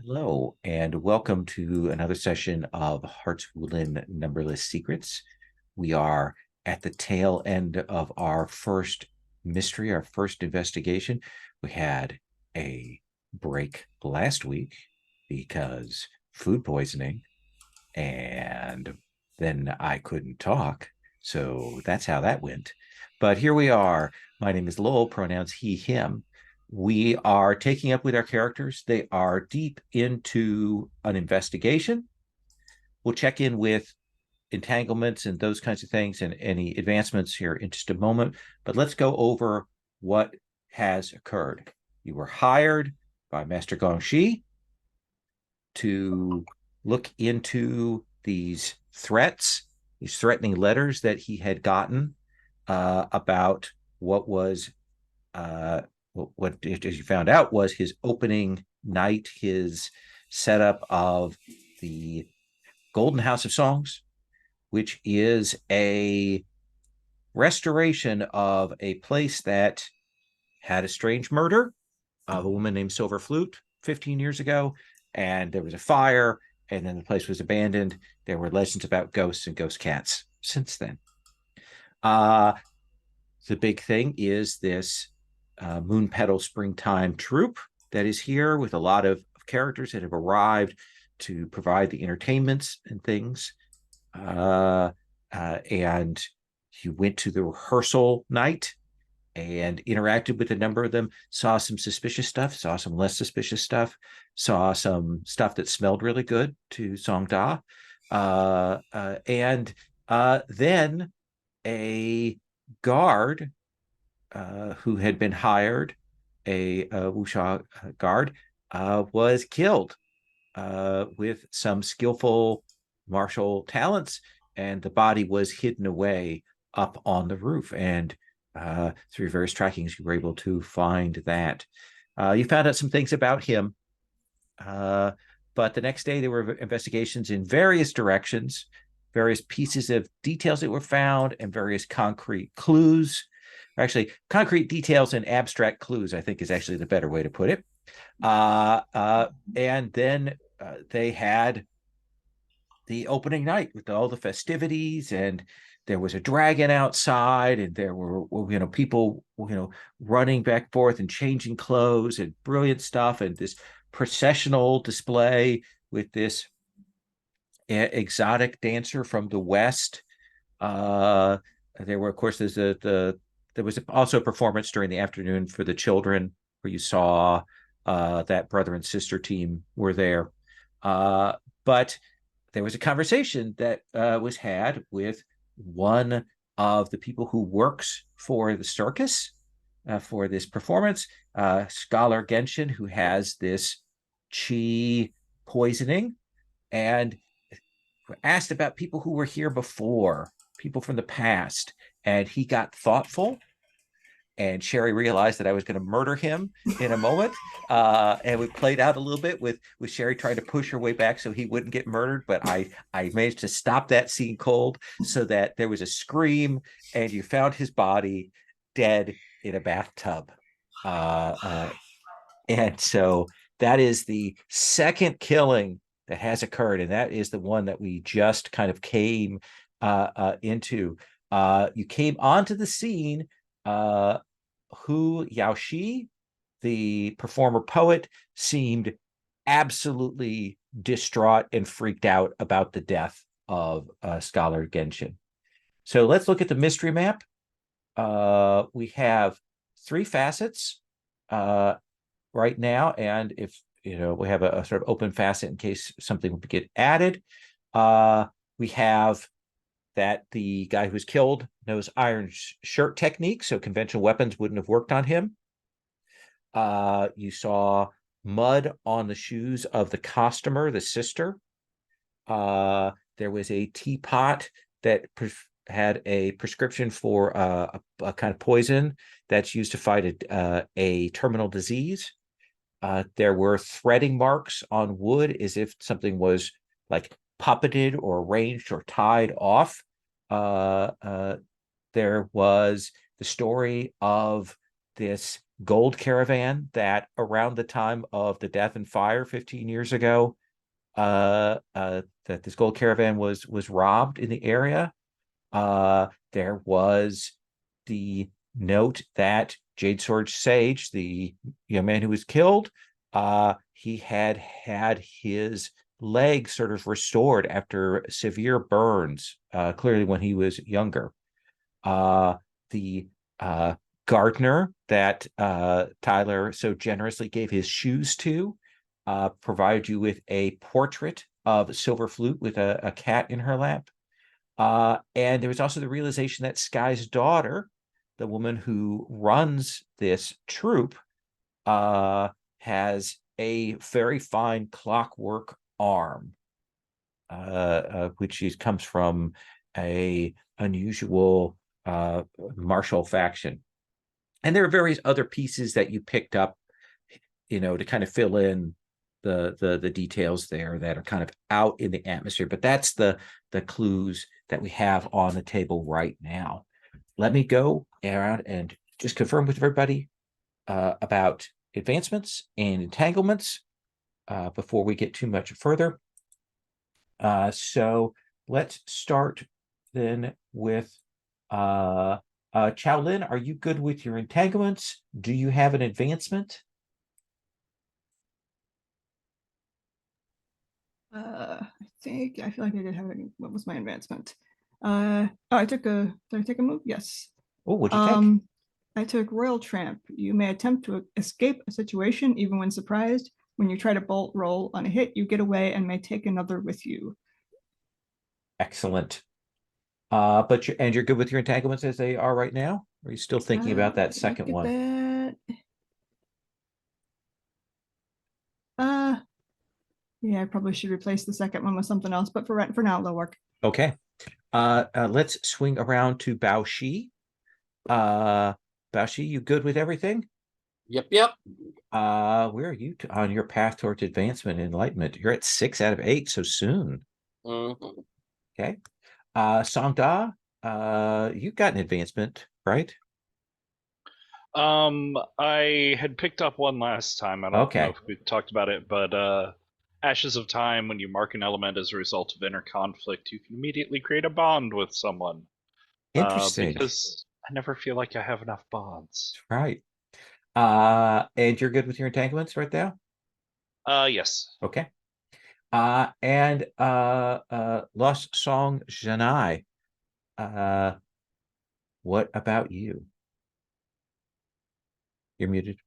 Hello, and welcome to another session of Hearts of Wulin Numberless Secrets. We are at the tail end of our first mystery, our first investigation. We had a break last week because food poisoning, and then I couldn't talk. So that's how that went. But here we are. My name is Lowell, pronouns he, him. We are taking up with our characters. They are deep into an investigation. We'll check in with entanglements and those kinds of things and any advancements here in just a moment. But let's go over what has occurred. You were hired by Master Gongxi to look into these threats, these threatening letters that he had gotten about what was what, as you found out, was his opening night, his setup of the Golden House of Songs, which is a restoration of a place that had a strange murder of a woman named Silver Flute 15 years ago, and there was a fire, and then the place was abandoned. There were legends about ghosts and ghost cats since then. Uh, the big thing is this Moon Petal Springtime troupe that is here with a lot of characters that have arrived to provide the entertainments and things. And you went to the rehearsal night and interacted with a number of them, saw some suspicious stuff, saw some less suspicious stuff, saw some stuff that smelled really good to Song Da. And then a guard who had been hired, a wuxia guard, was killed with some skillful martial talents, and the body was hidden away up on the roof. And through various trackings, you were able to find that. You found out some things about him, but the next day there were investigations in various directions, various pieces of details that were found, and various concrete clues. Actually, concrete details and abstract clues, I think, is actually the better way to put it. And then they had the opening night with all the festivities, and there was a dragon outside, and there were people running back and forth and changing clothes and brilliant stuff, and this processional display with this exotic dancer from the West. uh there were, of course, there was also a performance during the afternoon for the children where you saw that brother and sister team were there. But there was a conversation that was had with one of the people who works for the circus for this performance, Scholar Genshin, who has this chi poisoning, and asked about people who were here before, people from the past. And he got thoughtful, and Sherry realized that I was going to murder him in a moment. And we played out a little bit with Sherry trying to push her way back so he wouldn't get murdered. But I managed to stop that scene cold so that there was a scream, and you found his body dead in a bathtub. Uh, uh, and so that is the second killing that has occurred, and that is the one that we just kind of came into. You came onto the scene. Hu Yaoshi, the performer poet, seemed absolutely distraught and freaked out about the death of Scholar Genshin. So let's look at the mystery map. We have three facets right now, and if we have a sort of open facet in case something would get added. We have that the guy who was killed knows iron shirt technique, so conventional weapons wouldn't have worked on him. You saw mud on the shoes of the costumer, the sister. There was a teapot that had a prescription for a kind of poison that's used to fight a terminal disease. There were threading marks on wood as if something was like puppeted or arranged or tied off. There was the story of this gold caravan that around the time of the death and fire 15 years ago, that this gold caravan was robbed in the area. There was the note that Jade Sword Sage, the young man who was killed, he had his leg sort of restored after severe burns, clearly when he was younger. The gardener that Tyler so generously gave his shoes to provided you with a portrait of Silver Flute with a cat in her lap. And there was also the realization that Sky's daughter, the woman who runs this troupe, has a very fine clockwork arm, which comes from a unusual martial faction. And there are various other pieces that you picked up, to kind of fill in the details there that are kind of out in the atmosphere. But that's the clues that we have on the table right now. Let me go around and just confirm with everybody about advancements and entanglements before we get too much further. So let's start then with Chow Lin. Are you good with your entanglements? Do you have an advancement? I feel like I did have any. What was my advancement? Did I take a move? Yes. Oh, what'd you take? I took Royal Tramp. You may attempt to escape a situation even when surprised. When you try to bolt roll on a hit, you get away and may take another with you. Excellent. But you're good with your entanglements as they are right now? Or are you still thinking about that second Look at one? that. Uh, yeah, I probably should replace the second one with something else, but for now, they'll work. Okay. Let's swing around to Bao Shi. Bao Shi, you good with everything? Yep. Where are you on your path towards advancement and enlightenment? You're at 6 out of 8 so soon. Mm-hmm. Okay. Sangda, you got an advancement, right? I had picked up one last time. I don't know Okay. if we talked about it, but Ashes of Time, when you mark an element as a result of inner conflict, you can immediately create a bond with someone. Interesting. Because I never feel like I have enough bonds. Right. And you're good with your entanglements right now? Yes. Okay. And Lost Song Janai. What about you? You're muted.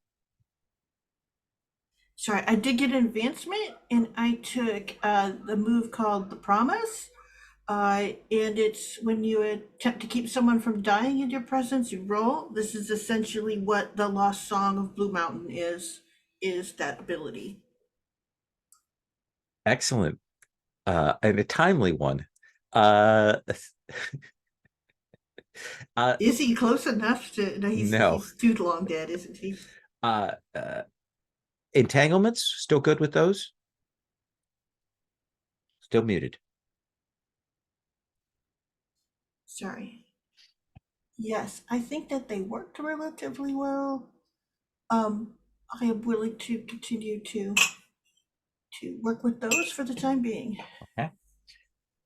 Sorry, I did get an advancement, and I took the move called the Promise. And it's when you attempt to keep someone from dying in your presence, you roll. This is essentially what the Lost Song of Blue Mountain is that ability. Excellent. And a timely one. Uh, Is he close enough to? No, no. he's too long dead, isn't he? Entanglements, still good with those? Still muted. Sorry. Yes, I think that they worked relatively well. I am willing to continue to work with those for the time being. Okay.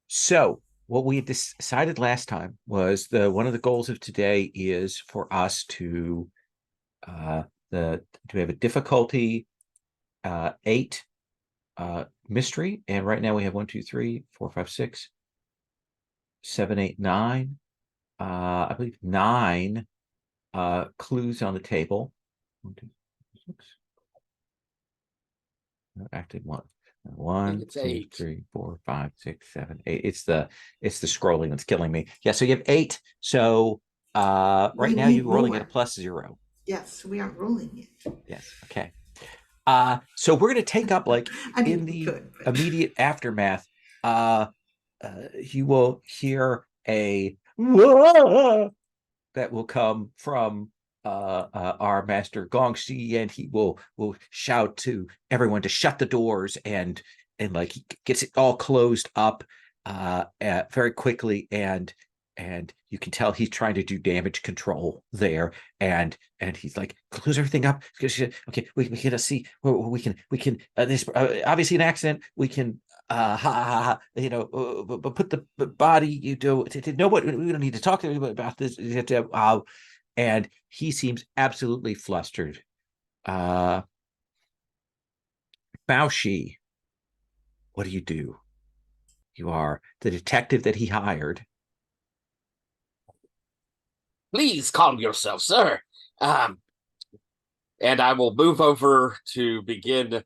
So what we decided last time was one of the goals of today is for us to have a difficulty 8 mystery, and right now we have 1, 2, 3, 4, 5, 6, 7, 8, 9. I believe 9 clues on the table. 1, 2, 6. Active 1. 1, 2, 3, 4, 5, 6, 7, 8. It's the scrolling that's killing me. Yeah, so you have 8. So right now you're rolling at a +0. Yes, we aren't rolling yet. Yes. Okay. So we're going to take up in the immediate aftermath. You will hear a that will come from our master Gongxi, and he will shout to everyone to shut the doors, and he gets it all closed up very quickly, and and you can tell he's trying to do damage control there, and he's like, close everything up. Okay, we can see, we can this obviously an accident. We can but put the body, no, what, we don't need to talk to anybody about this. And he seems absolutely flustered. Bao-Shi, what do you do? You are the detective that he hired. Please calm yourself, sir. And I will move over to begin.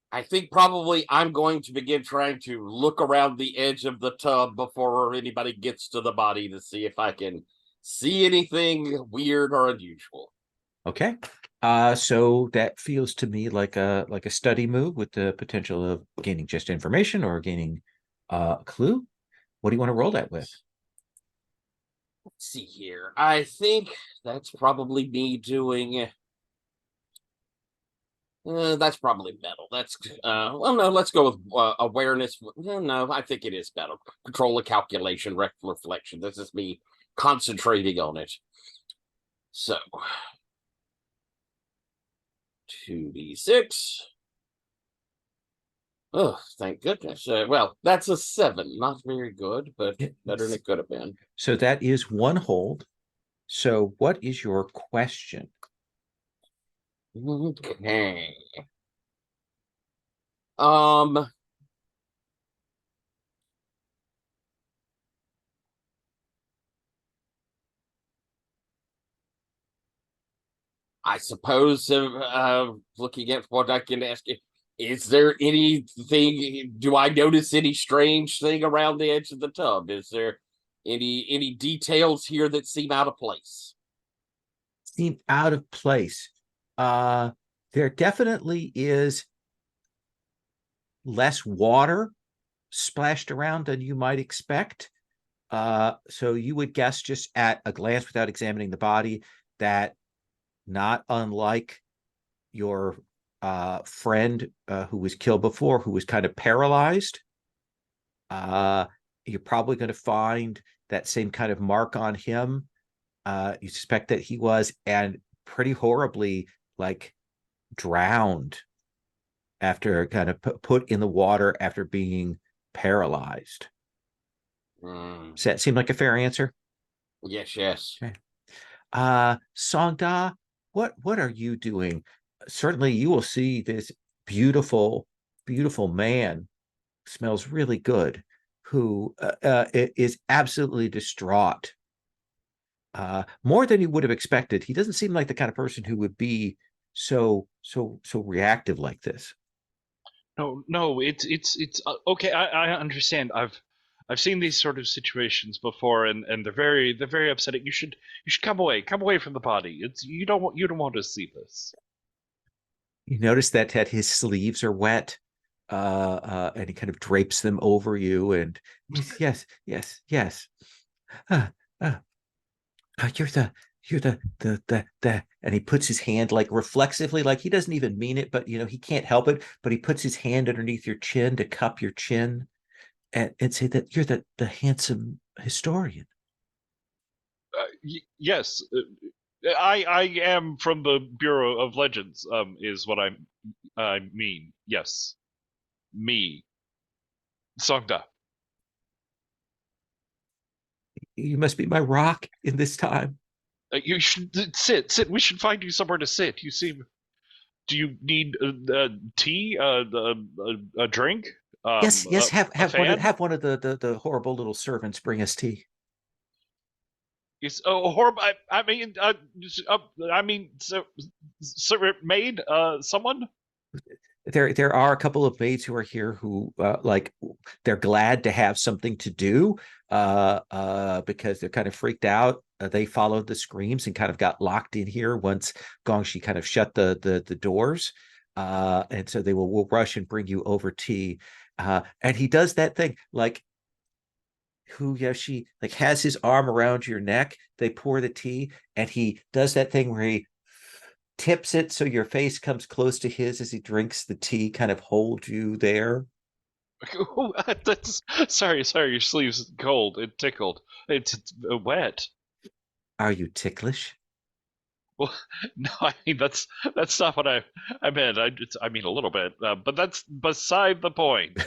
I think probably I'm going to begin trying to look around the edge of the tub before anybody gets to the body to see if I can see anything weird or unusual. Okay. So that feels to me like a study move with the potential of gaining just information or gaining a clue. What do you want to roll that with? Let's see here. I think that's probably me doing. That's probably metal. That's well, no. Let's go with awareness. No, I think it is metal. Control of calculation, reflection. This is me concentrating on it. So 2d6. Oh, thank goodness. Well, that's a 7. Not very good, but better than it could have been. So that is one hold. So what is your question? Okay. I suppose looking at what I can ask you, is there anything, do I notice any strange thing around the edge of the tub? Is there any details here that seem out of place? Seem out of place. There definitely is less water splashed around than you might expect. So you would guess just at a glance without examining the body that not unlike your friend who was killed before, who was kind of paralyzed, you're probably going to find that same kind of mark on him. You suspect that he was, and pretty horribly, like, drowned after kind of put in the water after being paralyzed. Does that seem like a fair answer? Yes. Okay. Songda, what are you doing? Certainly you will see this beautiful man, smells really good, who is absolutely distraught. More than you would have expected. He doesn't seem like the kind of person who would be so reactive like this. No, it's okay. I understand. I've seen these sort of situations before, and they're very upsetting. You should come away from the body. It's you don't want to see this. You notice that his sleeves are wet, and he kind of drapes them over you, and yes. You're the, and he puts his hand like reflexively, like he doesn't even mean it, but he can't help it, but he puts his hand underneath your chin to cup your chin and say that you're the handsome historian. Yes, I am from the Bureau of Legends. Is what I mean. Yes, me, Songda. You must be my rock in this time. You should sit. We should find you somewhere to sit. You seem. Do you need tea? A drink? Yes. Have one of the horrible little servants bring us tea. It's horrible. I mean, so maid. Someone. There are a couple of maids who are here who like they're glad to have something to do because they're kind of freaked out. They followed the screams and kind of got locked in here once Gongshi kind of shut the doors, and so they will rush and bring you over tea. And he does that thing like she like has his arm around your neck. They pour the tea, and he does that thing where he tips it so your face comes close to his as he drinks the tea, kind of hold you there. That's sorry. Your sleeve's cold. It tickled. It's wet. Are you ticklish? Well, no, I mean that's not what I meant. I mean a little bit, but that's beside the point.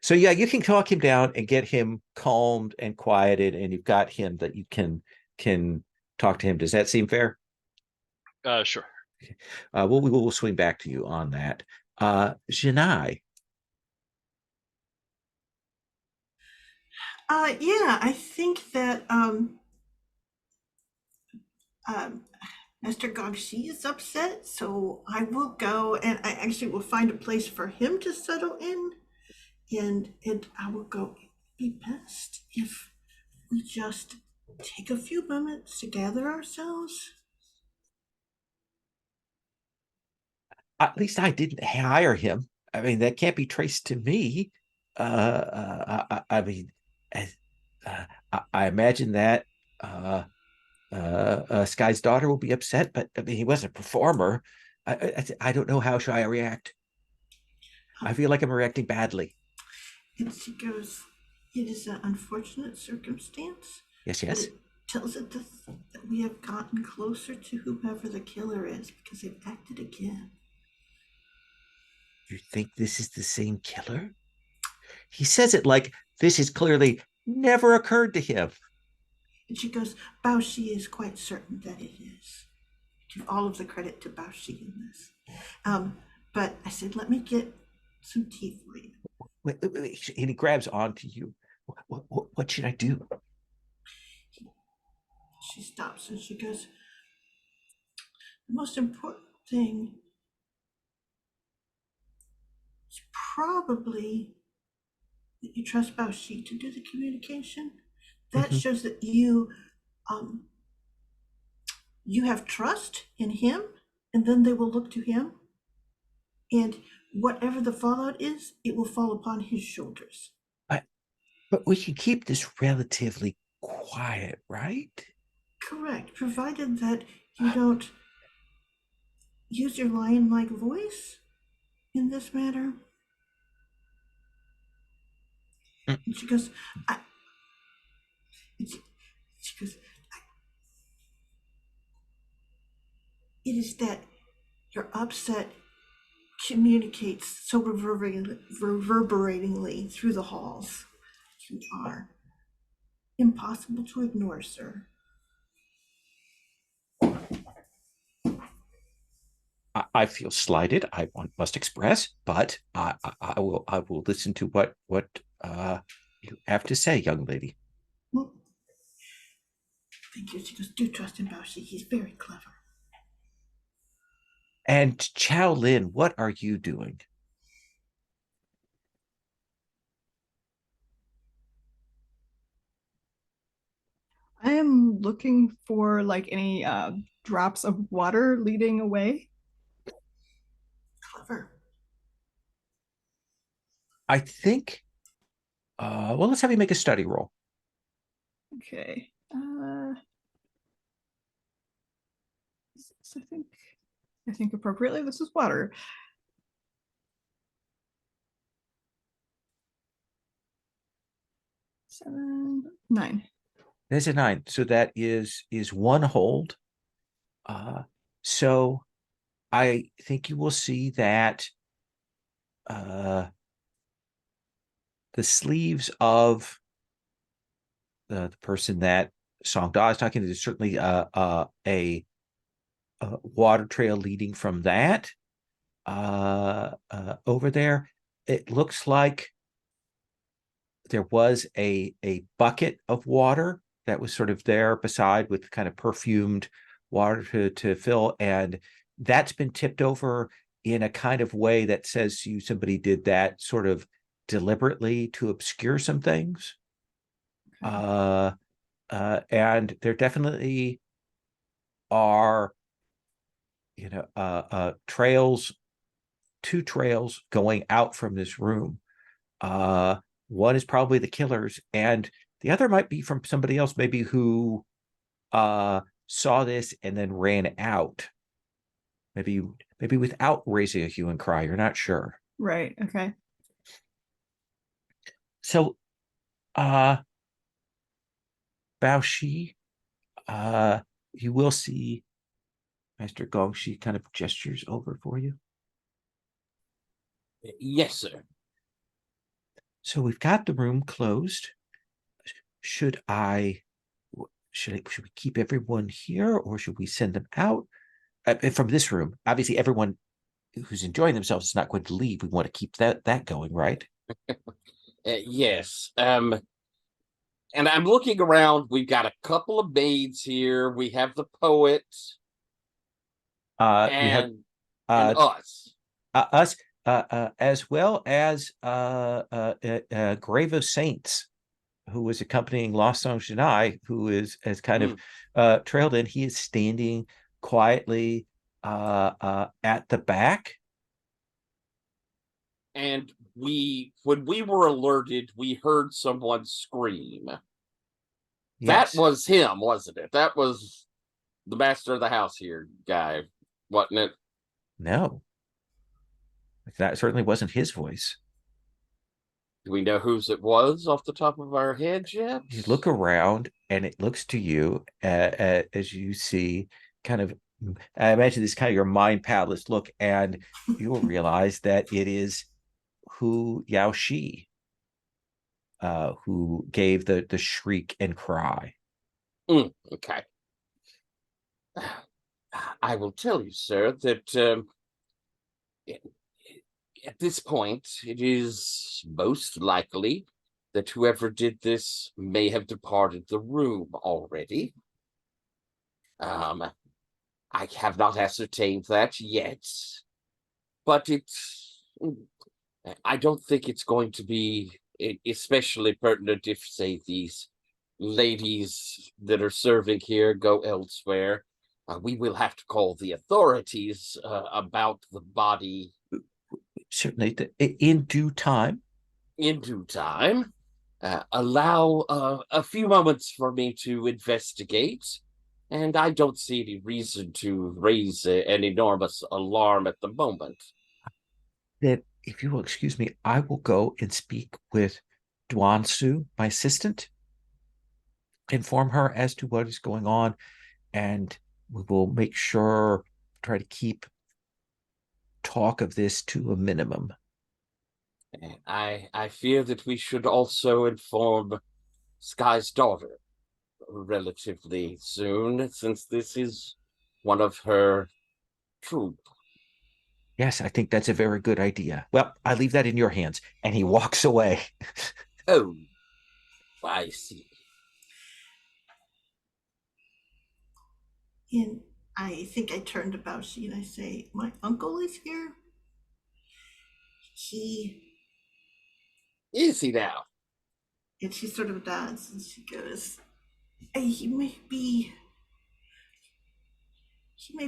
So yeah, you can talk him down and get him calmed and quieted, and you've got him that you can talk to him. Does that seem fair? Sure. We'll swing back to you on that. Janai. Yeah, I think that um, Master Gongxi is upset, so I will go and I actually will find a place for him to settle in, and I will go. It'd be best if we just take a few moments to gather ourselves. At least I didn't hire him. I mean, that can't be traced to me. I mean, I imagine that Sky's daughter will be upset, but I mean, he wasn't a performer. I don't know how should I react. I feel like I'm reacting badly. And she goes, "It is an unfortunate circumstance, Yes, but yes. it tells it that we have gotten closer to whoever the killer is because they've acted again." You think this is the same killer? He says it like this has clearly never occurred to him. And she goes, "Bao Shi is quite certain that it is. Give all of the credit to Bao Shi in this." But I said, "Let me get some tea for you." Wait, and he grabs onto you. What should I do? She stops and she goes, "The most important thing is probably that you trust Bao Shi to do the communication. That Mhm. shows that um, you have trust in him, and then they will look to him. And whatever the fallout is, it will fall upon his shoulders." But we can keep this relatively quiet, right? Correct, provided that you don't use your lion-like voice in this matter. Mm. And she goes, she goes, "It is that your upset communicates so reverberatingly through the halls. You are impossible to ignore, sir." I feel slighted. Must express, but I will listen to what you have to say, young lady. Well, thank you. She goes, "Do trust in Bao Shi. He's very clever." And Chow Lin, what are you doing? I am looking for like any drops of water leading away. Clever. I think. Well, let's have you make a study roll. Okay. I think appropriately this is water. Seven, 9. There's a 9, so that is one hold. So I think you will see that the sleeves of the person that Song Da is talking to is certainly a water trail leading from that over there. It looks like there was a bucket of water that was sort of there beside with kind of perfumed water to fill, and that's been tipped over in a kind of way that says somebody did that sort of deliberately to obscure some things. Okay. And there definitely are, trails, 2 trails going out from this room. One is probably the killer's, and the other might be from somebody else, maybe who saw this and then ran out. Maybe without raising a hue and cry. You're not sure. Right. Okay. So, Bao Shi, you will see Master Gongshi kind of gestures over for you. Yes, sir. So we've got the room closed. Should we keep everyone here, or should we send them out from this room? Obviously, everyone who's enjoying themselves is not going to leave. We want to keep that going, right? Yes. And I'm looking around. We've got a couple of maids here. We have the poet We have and us. us, as well as Grave of Saints, who was accompanying Lost Song Shanai, who has kind of trailed in. He is standing quietly at the back. And when we were alerted, we heard someone scream. Yes. That was him, wasn't it? That was the master of the house here guy, wasn't it? No, that certainly wasn't his voice. Do we know whose it was off the top of our heads yet? You look around, and it looks to you as you see kind of. I imagine this kind of your mind palace look, and you will realize that it is Hu Yao Shi, who gave the shriek and cry. Okay. I will tell you, sir, that at this point, it is most likely that whoever did this may have departed the room already. I have not ascertained that yet, but I don't think it's going to be especially pertinent if, say, these ladies that are serving here go elsewhere. We will have to call the authorities about the body. Certainly, in due time. In due time. Allow a few moments for me to investigate, and I don't see any reason to raise an enormous alarm at the moment. Then, if you will excuse me, I will go and speak with Duan Su, my assistant, inform her as to what is going on, and we will make sure, try to keep talk of this to a minimum. I fear that we should also inform Sky's daughter relatively soon, since this is one of her troop. Yes, I think that's a very good idea. Well, I leave that in your hands. And he walks away. Oh, I see. And I think I turn to Baushi and I say, my uncle is here. Is he now? And she sort of nods and she goes, he might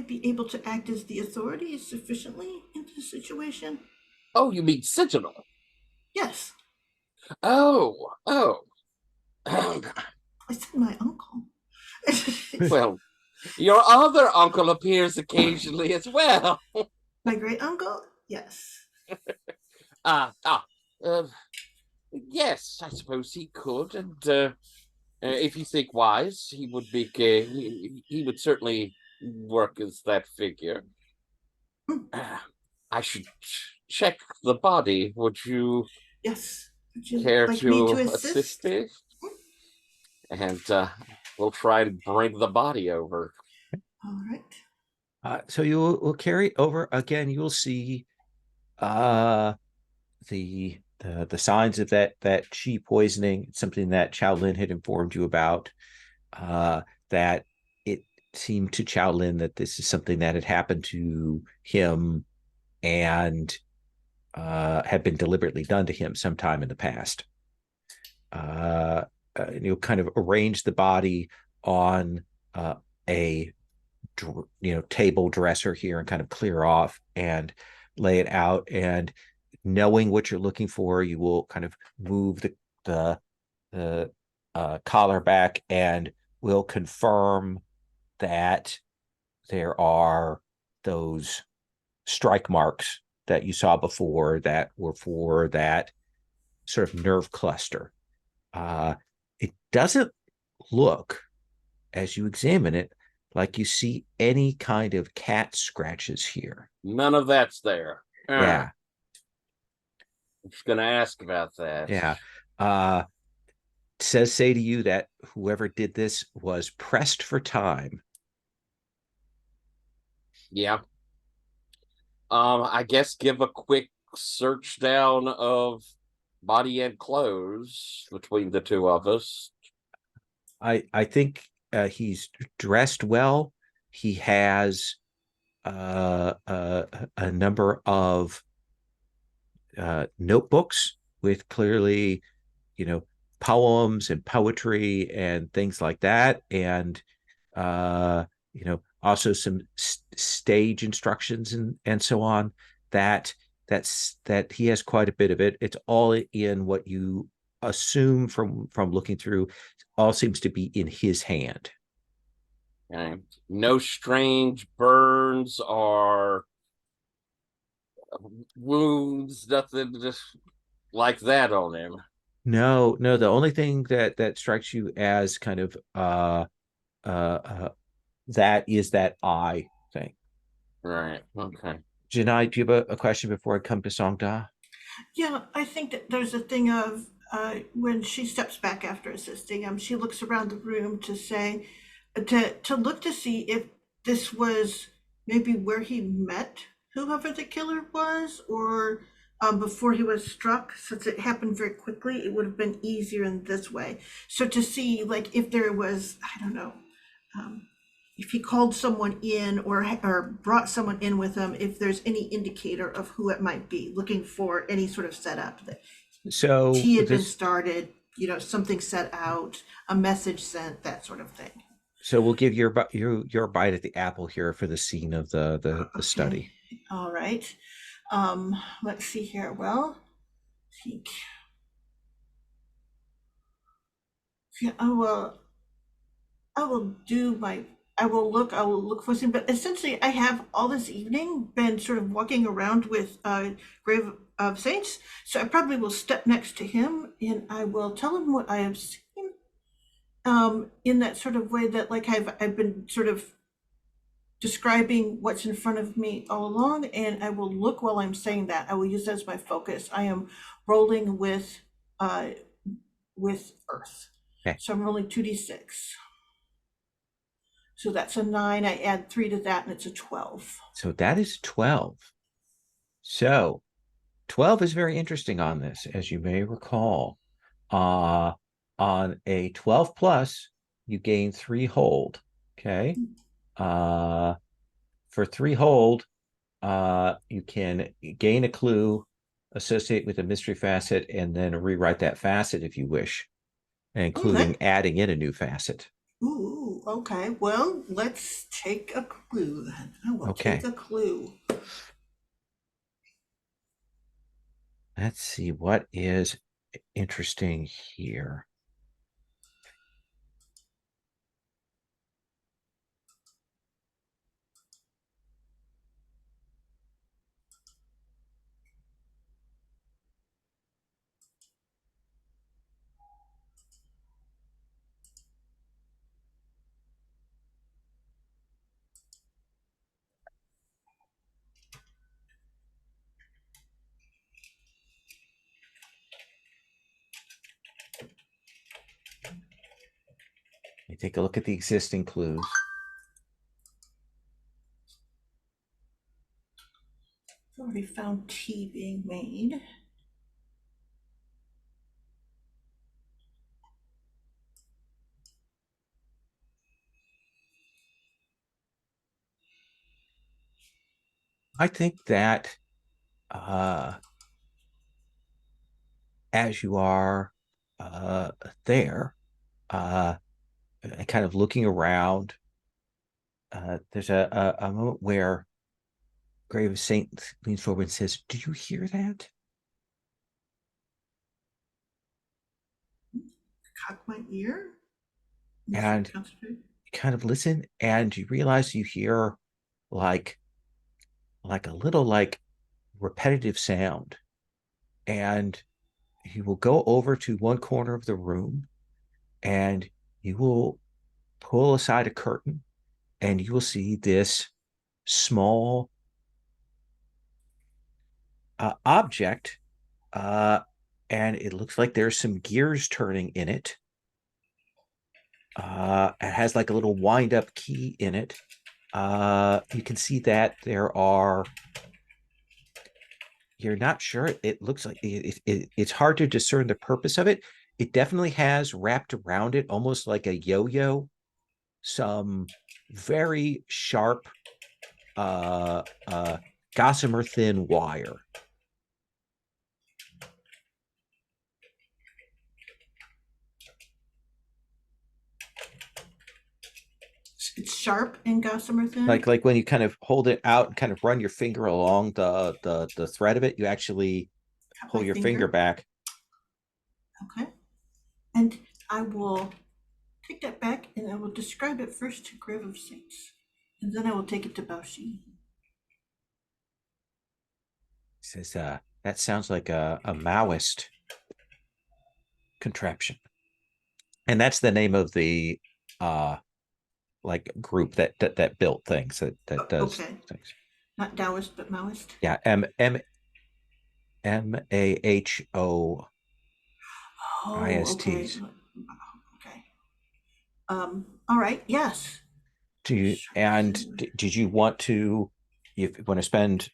be able to act as the authority sufficiently in this situation. Oh, you mean Sentinel? Yes. Oh. I said my uncle. Well, your other uncle appears occasionally as well. My great uncle? Yes. Yes, I suppose he could, and if you think wise, he would be. He would certainly work as that figure. I should check the body. Would you? Yes. Would you care like to me to assist me? And we'll try and bring the body over. All right. So you will carry over again. You will see the signs of that chi poisoning. Something that Chow Lin had informed you about. That it seemed to Chow Lin that this is something that had happened to him and had been deliberately done to him sometime in the past. You'll kind of arrange the body on a table dresser here and kind of clear off and lay it out. And knowing what you're looking for, you will kind of move the collar back, and will confirm that there are those strike marks that you saw before that were for that sort of nerve cluster. It doesn't look, as you examine it, like you see any kind of cat scratches here. None of that's there. Yeah. I'm just gonna ask about that. Yeah. Say to you that whoever did this was pressed for time. Yeah. I guess give a quick search down of body and clothes between the two of us. I think he's dressed well. He has a number of notebooks with clearly, poems and poetry and things like that, and also some stage instructions and so on. That he has quite a bit of it. It's all in what you assume from looking through. All seems to be in his hand. Okay. No strange burns or wounds, nothing just like that on him. No, no. The only thing that strikes you as kind of that is that eye thing. Right. Okay. Janai, do you have a question before I come to Songda? Yeah, I think that there's a thing of when she steps back after assisting him, she looks around the room to say, to look to see if this was maybe where he met whoever the killer was, or before he was struck. Since it happened very quickly, it would have been easier in this way. So to see, like, if there was, I don't know, if he called someone in or brought someone in with him, if there's any indicator of who it might be, looking for any sort of setup that So tea had been started, something set out, a message sent, that sort of thing. So we'll give your bite at the apple here for the scene of the Okay. study. All right. Let's see here. Well, I think. Yeah, I will do my. I will look for some. But essentially, I have all this evening been sort of walking around with Grave of Saints. So I probably will step next to him and I will tell him what I have seen. In that sort of way that, like, I've been sort of describing what's in front of me all along, and I will look while I'm saying that. I will use that as my focus. I am rolling with Earth. Okay. So I'm rolling 2d6. So that's a 9. I add 3 to that, and it's a 12. So that is 12. So 12 is very interesting on this, as you may recall. On a 12 plus, you gain 3 hold. Okay. For 3 hold, you can gain a clue, associate with a mystery facet, and then rewrite that facet if you wish, including adding in a new facet. Ooh, okay. Well, let's take a clue then. I will take a clue. Let's see what is interesting here. Let me take a look at the existing clues. I've already found tea being made. I think that as you are there, kind of looking around, there's a moment where Grave of Saint leans forward and says, "Do you hear that?" Cock my ear. And you kind of listen, and you realize you hear like a little like repetitive sound, and you will go over to one corner of the room and you will pull aside a curtain and you will see this small object, and it looks like there's some gears turning in it. It has like a little wind up key in it. You can see that there are, you're not sure. It looks like it's hard to discern the purpose of it. It definitely has wrapped around it, almost like a yo-yo, some very sharp gossamer thin wire. It's sharp and gossamer thin. Like when you kind of hold it out and kind of run your finger along the thread of it, you actually Cut pull my your finger back. Okay. And I will take that back and I will describe it first to Grave of Saints. And then I will take it to Baoshi. Says that sounds like a Maoist contraption. And that's the name of the like group that built things, that does Okay. things. Not Taoist, but Maoist. Yeah, MAHO Oh, okay. ISTs. Okay. All right. Yes. Did you want to, if you want to spend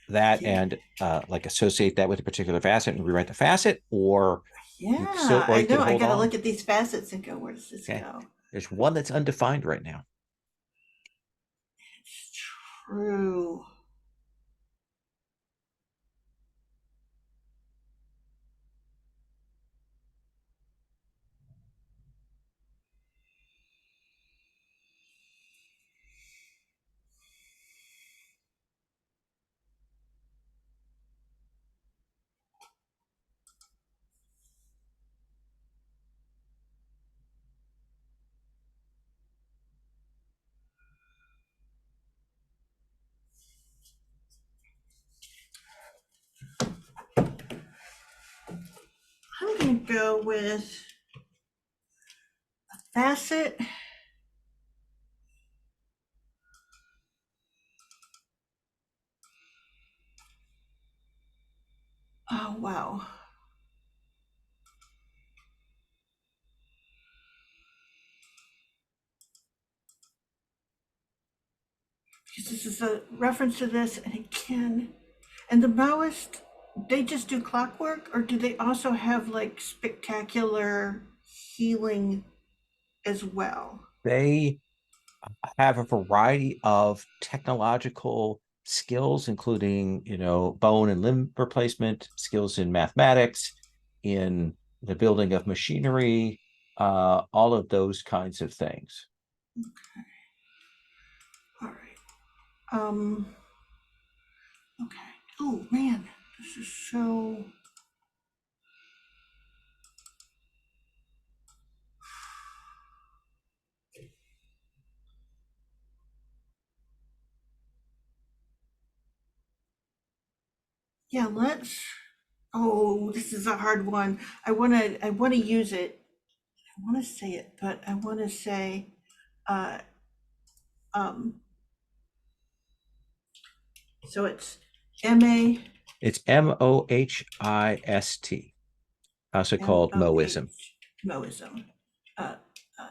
that Yeah. and like associate that with a particular facet and rewrite the facet, or Yeah. or I you can know. I hold gotta on? look at these facets and go, where does this Okay. go? There's one that's undefined right now. It's true. I'm gonna go with a facet. Oh wow. Because this is a reference to this, and again, and the Maoist, they just do clockwork, or do they also have like spectacular healing as well? They have a variety of technological skills, including, bone and limb replacement, skills in mathematics, in the building of machinery, all of those kinds of things. Okay. All right. Okay. Oh man, this is so. Yeah, let's. Oh, this is a hard one. I wanna use it. I wanna say it, but I wanna say, uh, um, so it's M-A. It's Mohist, also called Moism. Moism. Uh, uh,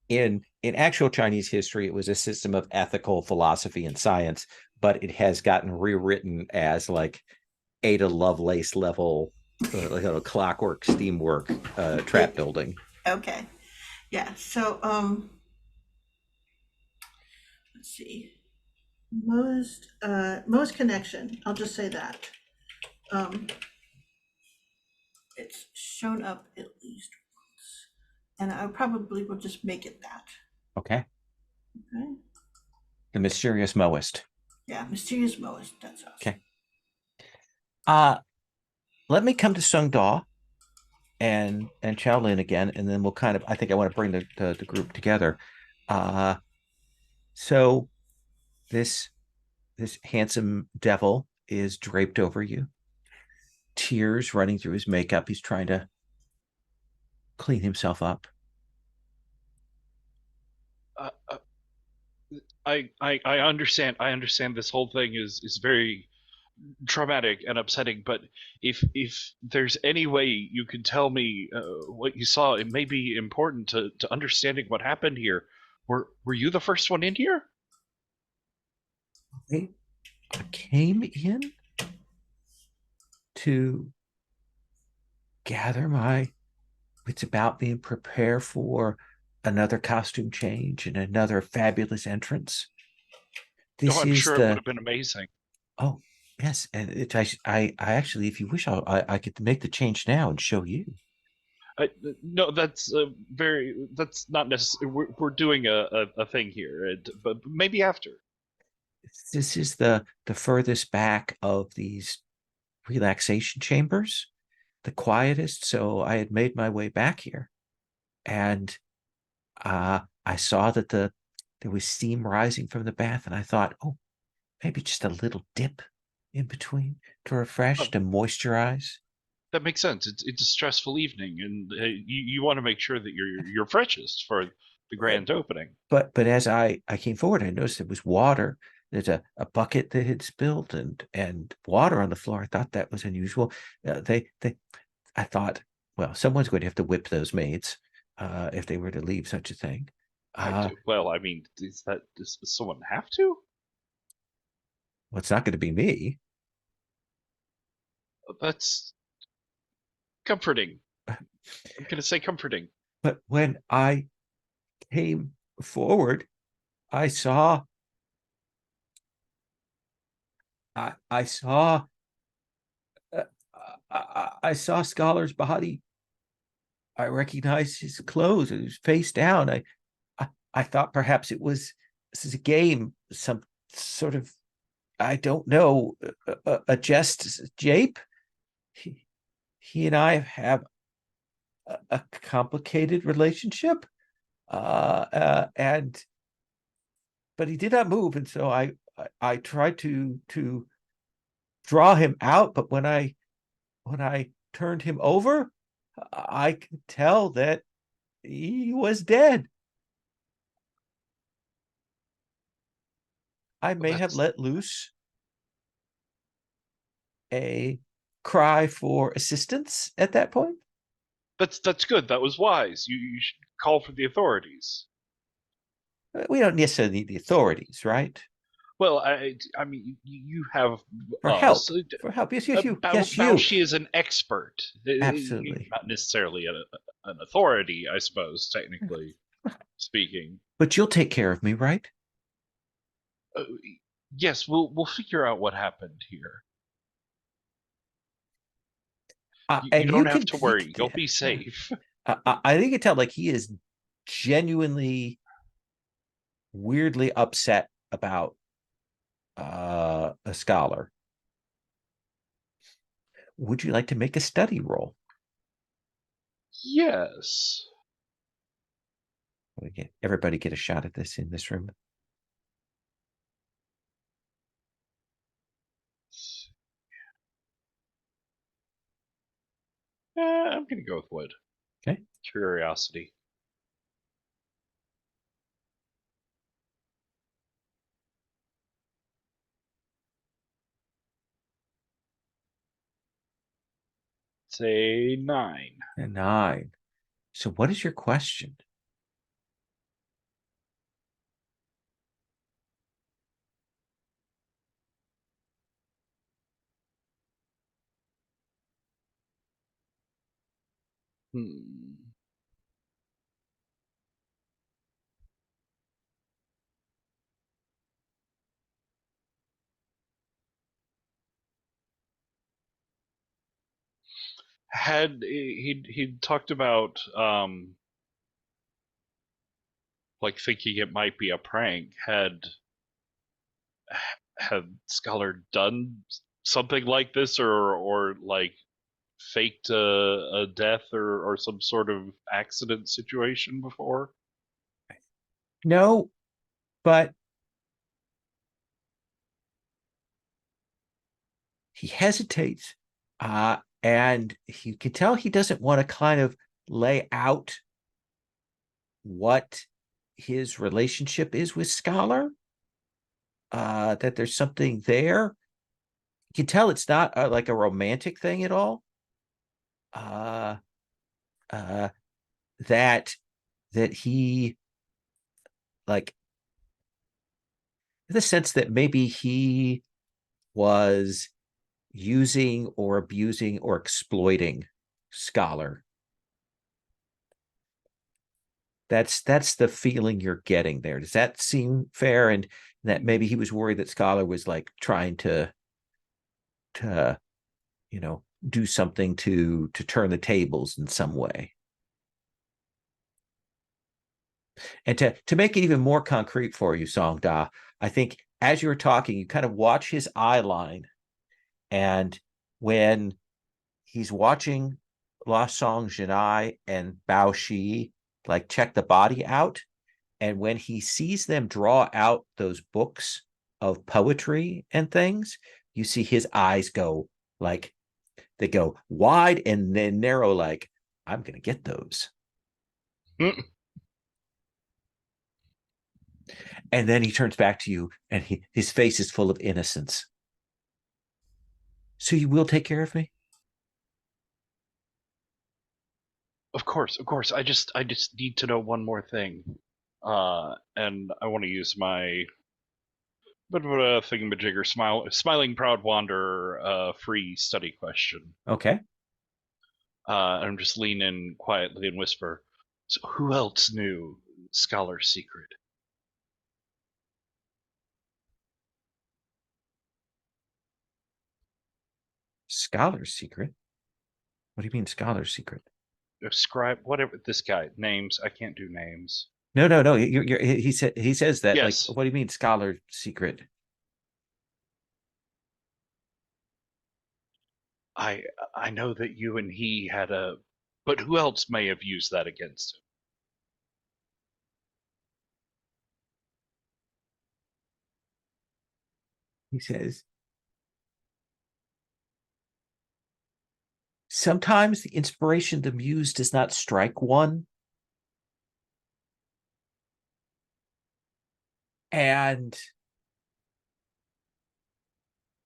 In actual Chinese history, it was a system of ethical philosophy and science, but it has gotten rewritten as like Ada Lovelace level, like a clockwork, steamwork, trap building. okay. Yeah. So let's see. Most connection. I'll just say that. It's shown up at least once, and I probably will just make it that. Okay. Okay. The mysterious Moist. Yeah, mysterious Moist. That's us. Okay. Let me come to Sung Da and Chao Lin again, and then we'll kind of, I think I want to bring the group together. So this handsome devil is draped over you. Tears running through his makeup. He's trying to clean himself up. Uh, uh, I understand. I understand this whole thing is very traumatic and upsetting. But if there's any way you can tell me what you saw, it may be important to understanding what happened here. Were you the first one in here? I came in to gather my wits about me and prepare for another costume change and another fabulous entrance. Oh, This I'm is sure it would the have been amazing. oh yes, and I actually, if you wish, I could make the change now and show you. No, that's That's not necessary. We're doing a thing here, but maybe after. This is the furthest back of these relaxation chambers, the quietest. So I had made my way back here, and I saw that there was steam rising from the bath, and I thought, oh, maybe just a little dip in between to refresh, Oh, to moisturize. that makes sense. It's a stressful evening, and you want to make sure that you're freshest for the grand opening. But as I came forward, I noticed there was water. There's a bucket that had spilled and water on the floor. I thought that was unusual. I thought, well, someone's going to have to whip those maids if they were to leave such a thing. Well, I mean, does someone have to? Well, it's not going to be me. That's comforting. I'm gonna say comforting. But when I came forward, I saw I saw I saw Scholar's body. I recognized his clothes. It was face down. I thought perhaps this is a game, some sort of, I don't know, a jest jape. He and I have a complicated relationship, and but he did not move, and so I tried to draw him out, but when I turned him over, I could tell that he was dead. I may have That's let loose a cry for assistance at that point. that's good. That was wise. You should call for the authorities. We don't necessarily need the authorities, right? Well, I mean, you have For us. help. For help. Yes, yes, you. Yes, you. Bausch is an expert. Absolutely. Not necessarily an authority, I suppose, technically speaking. But you'll take care of me, right? Uh, yes, we'll figure out what happened here. You And don't have to worry. You'll be safe. I think you can tell, like, he is genuinely weirdly upset about a scholar. Would you like to make a study roll? Yes. Everybody get a shot at this in this room. I'm gonna go with wood. Okay. Curiosity. Say 9. A 9. So what is your question? Had he talked about like thinking it might be a prank, had Scholar done something like this, or like faked a death or some sort of accident situation before? No, but he hesitates, and you can tell he doesn't want to kind of lay out what his relationship is with Scholar. That there's something there. You can tell it's not like a romantic thing at all. That he, like, in the sense that maybe he was using or abusing or exploiting Scholar. That's the feeling you're getting there. Does that seem fair? And that maybe he was worried that Scholar was like trying to do something to turn the tables in some way. And to make it even more concrete for you, Songda, I think as you were talking, you kind of watch his eye line, and when he's watching La Song Jinai and Bao Shi like check the body out, and when he sees them draw out those books of poetry and things, you see his eyes go like, they go wide and then narrow, like, I'm gonna get those. And then he turns back to you, and his face is full of innocence. So you will take care of me? Of course. I just need to know one more thing. And I want to use my bit of a thingamajigger smiling proud wanderer free study question. Okay. I'm just lean in quietly and whisper. So who else knew Scholar's secret? Scholar's secret? What do you mean Scholar's secret? Scribe, whatever this guy names. I can't do names. No. He says that. Yes. Like, what do you mean Scholar's secret? I know that you and he had a, but who else may have used that against him? He says, sometimes the inspiration of the muse does not strike one. And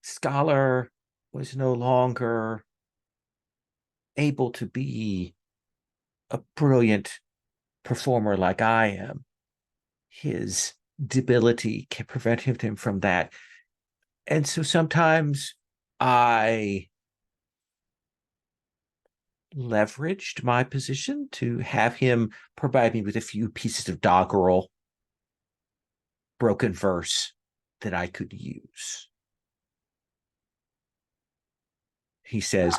Scholar was no longer able to be a brilliant performer like I am. His debility can prevent him from that. And so sometimes I leveraged my position to have him provide me with a few pieces of doggerel, broken verse that I could use. He says,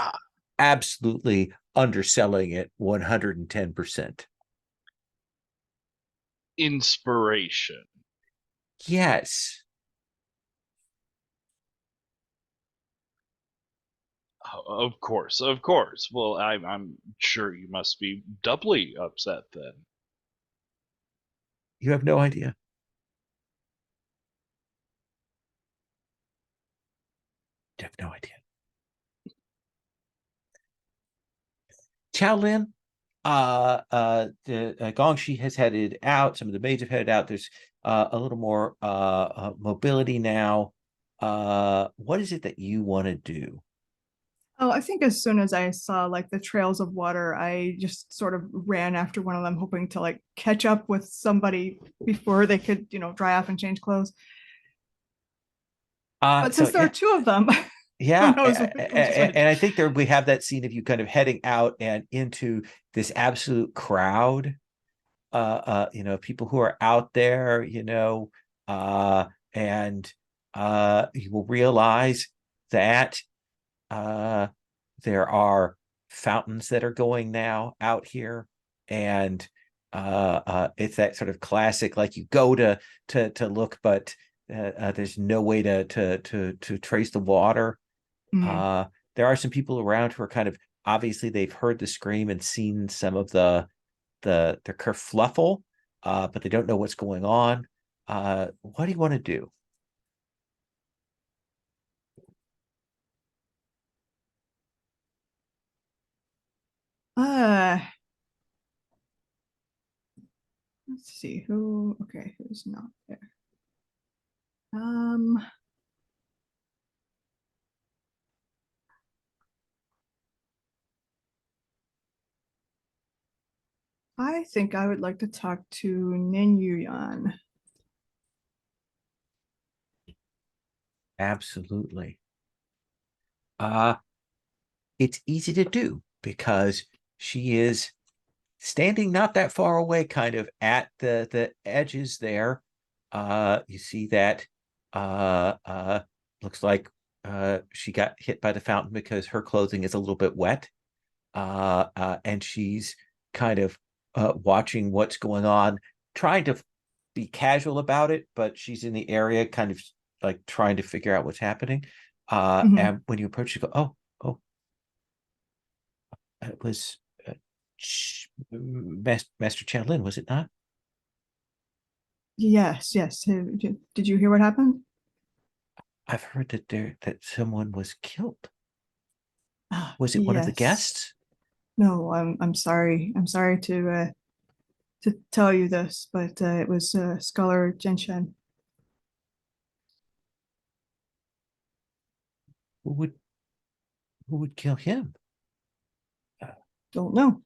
absolutely underselling it 110%. Inspiration. Yes. Of course. Well, I'm sure you must be doubly upset then. You have no idea. You have no idea. Chaolin, the Gongshi has headed out. Some of the maids have headed out. There's a little more mobility now. What is it that you want to do? Oh, I think as soon as I saw like the trails of water, I just sort of ran after one of them, hoping to like catch up with somebody before they could, dry off and change clothes. But since there are two of them, yeah, who knows and I think we have that scene of you kind of heading out and into this absolute crowd. People who are out there, and you will realize that there are fountains that are going now out here, and it's that sort of classic, like you go to look, but there's no way to trace the water. There are some people around who are kind of, obviously they've heard the scream and seen some of the kerfluffle, but they don't know what's going on. What do you want to do? Uh, let's see who. Okay, who's not there? I think I would like to talk to Nin Yuyan. Absolutely. It's easy to do because she is standing not that far away, kind of at the edges there. You see that looks like she got hit by the fountain because her clothing is a little bit wet. And she's kind of watching what's going on, trying to be casual about it, but she's in the area kind of like trying to figure out what's happening. Mhm. And when you approach, you go, oh, it was Master Chanlin, was it not? Yes, yes. Did you hear what happened? I've heard that someone was killed. Was it one of the Yes. guests? No, I'm sorry. I'm sorry to tell you this, but it was Scholar Genshen. Who would kill him? Don't know.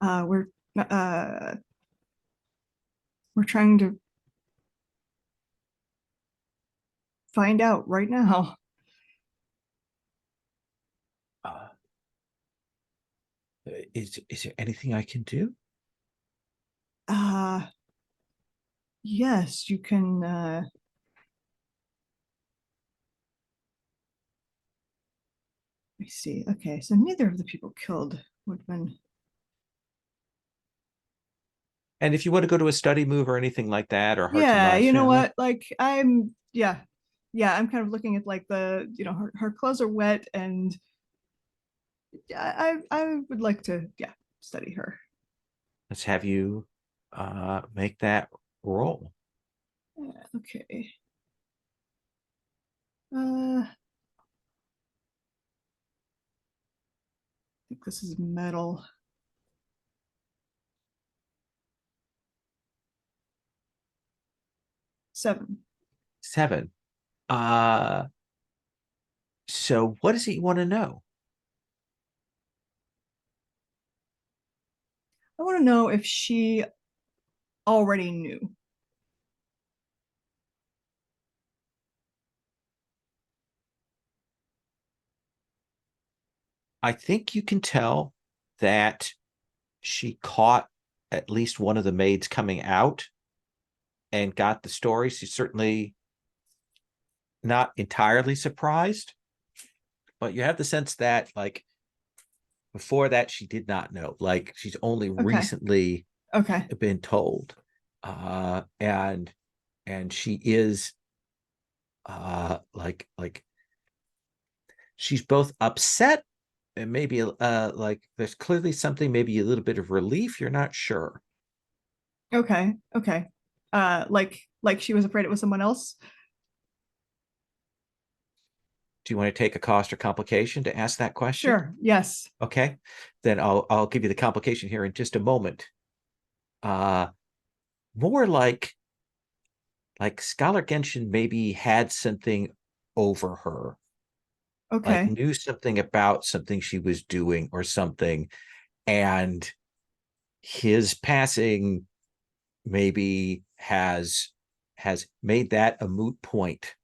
Uh, we're uh, we're trying to find out right now. Uh, is there anything I can do? Uh, yes, you can. Let me see. Okay, so neither of the people killed would have been. And if you want to go to a study move or anything like that, or Hearts of Yeah, you know Wulin, what? Like yeah, I'm kind of looking at like her clothes are wet, and I would like to study her. let's have you make that roll. Yeah, okay. I think this is metal. 7. 7. Uh, so what is it you want to know? I want to know if she already knew. I think you can tell that she caught at least one of the maids coming out and got the story. She's certainly not entirely surprised, but you have the sense that like before that she did not know. Like she's only Okay. recently Okay. been told. And she is like she's both upset and maybe like there's clearly something, maybe a little bit of relief. You're not sure. Okay. Okay. Like she was afraid it was someone else. Do you want to take a cost or complication to ask that question? Sure. Yes. Okay, then I'll give you the complication here in just a moment. Uh, more like Scholar Genshin maybe had something over her, like Okay. knew something about something she was doing or something, and his passing maybe has made that a moot point.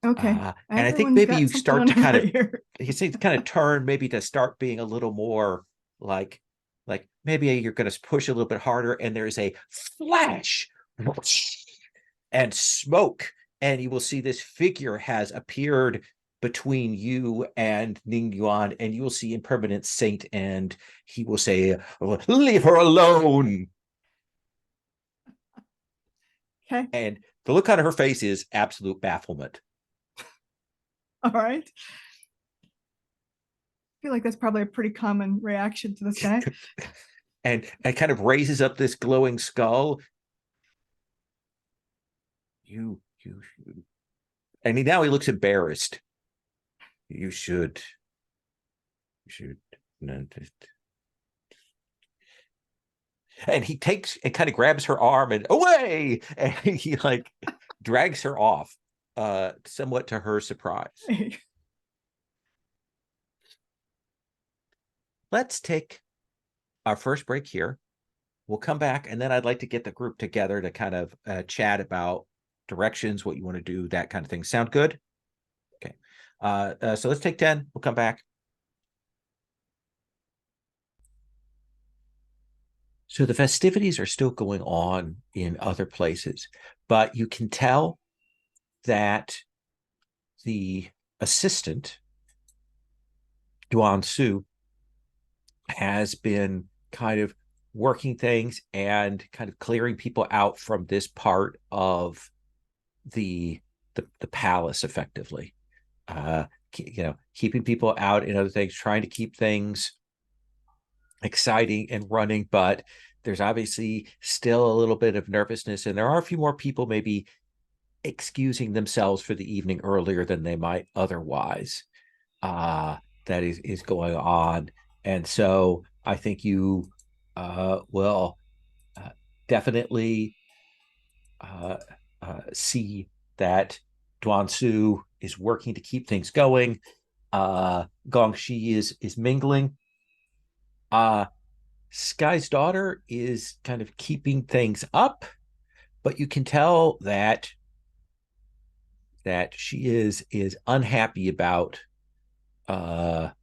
Okay. And I think Everyone's maybe got you something start on to her kind of right here. you see kind of turn maybe to start being a little more like maybe you're going to push a little bit harder and there's a flash and smoke, and you will see this figure has appeared between you and Ning Yuan, and you will see Impermanent Saint, and he will say, "Leave her alone." Okay. And the look on her face is absolute bafflement. All right. I feel like that's probably a pretty common reaction to this guy. And kind of raises up this glowing skull. You, and now he looks embarrassed. You should should. And he takes and kind of grabs her arm and away, and he like drags her off, somewhat to her surprise. Let's take our first break here. We'll come back, and then I'd like to get the group together to kind of chat about directions, what you want to do, that kind of thing. Sound good? Okay. So let's take 10. We'll come back. So the festivities are still going on in other places, but you can tell that the assistant, Duan Su, has been kind of working things and kind of clearing people out from this part of the palace effectively. Keeping people out in other things, trying to keep things exciting and running, but there's obviously still a little bit of nervousness, and there are a few more people maybe excusing themselves for the evening earlier than they might otherwise. That is going on. And so I think you will definitely see that Duan Su is working to keep things going. Gong Shi is mingling. Sky's daughter is kind of keeping things up, but you can tell that she is unhappy about the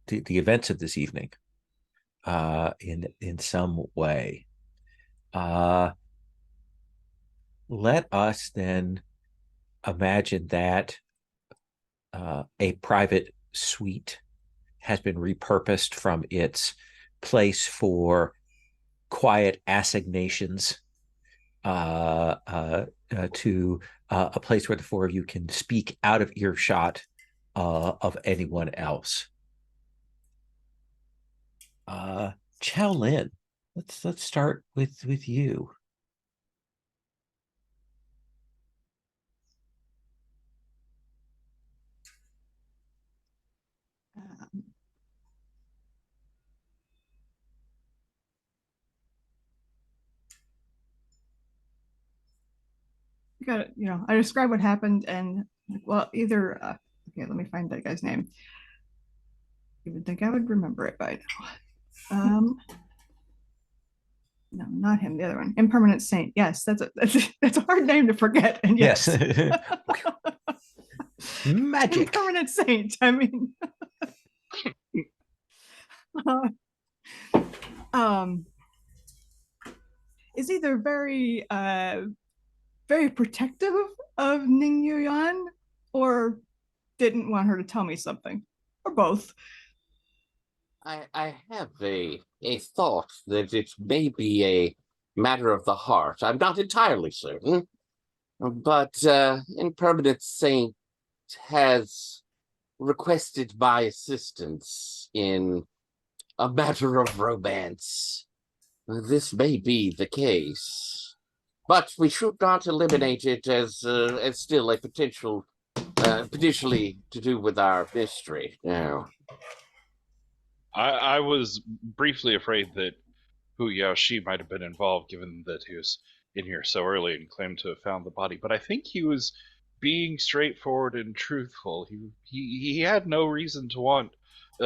events of this evening in some way. Let us then imagine that a private suite has been repurposed from its place for quiet assignations to a place where the four of you can speak out of earshot of anyone else. Chow Lin, let's start with you. Got it. I describe what happened, and well, either okay, let me find that guy's name. You would think I would remember it by now. No, not him. The other one, Impermanent Saint. Yes, that's a hard name to forget. And yes, Magic. Impermanent Saint. I mean, is either very very protective of Ning Yuan, or didn't want her to tell me something, or both. I have a thought that it may be a matter of the heart. I'm not entirely certain, but Impermanent Saint has requested my assistance in a matter of romance. This may be the case, but we should not eliminate it as still a potentially to do with our mystery. Now, I was briefly afraid that Hu Yao Shi might have been involved, given that he was in here so early and claimed to have found the body. But I think he was being straightforward and truthful. He had no reason to want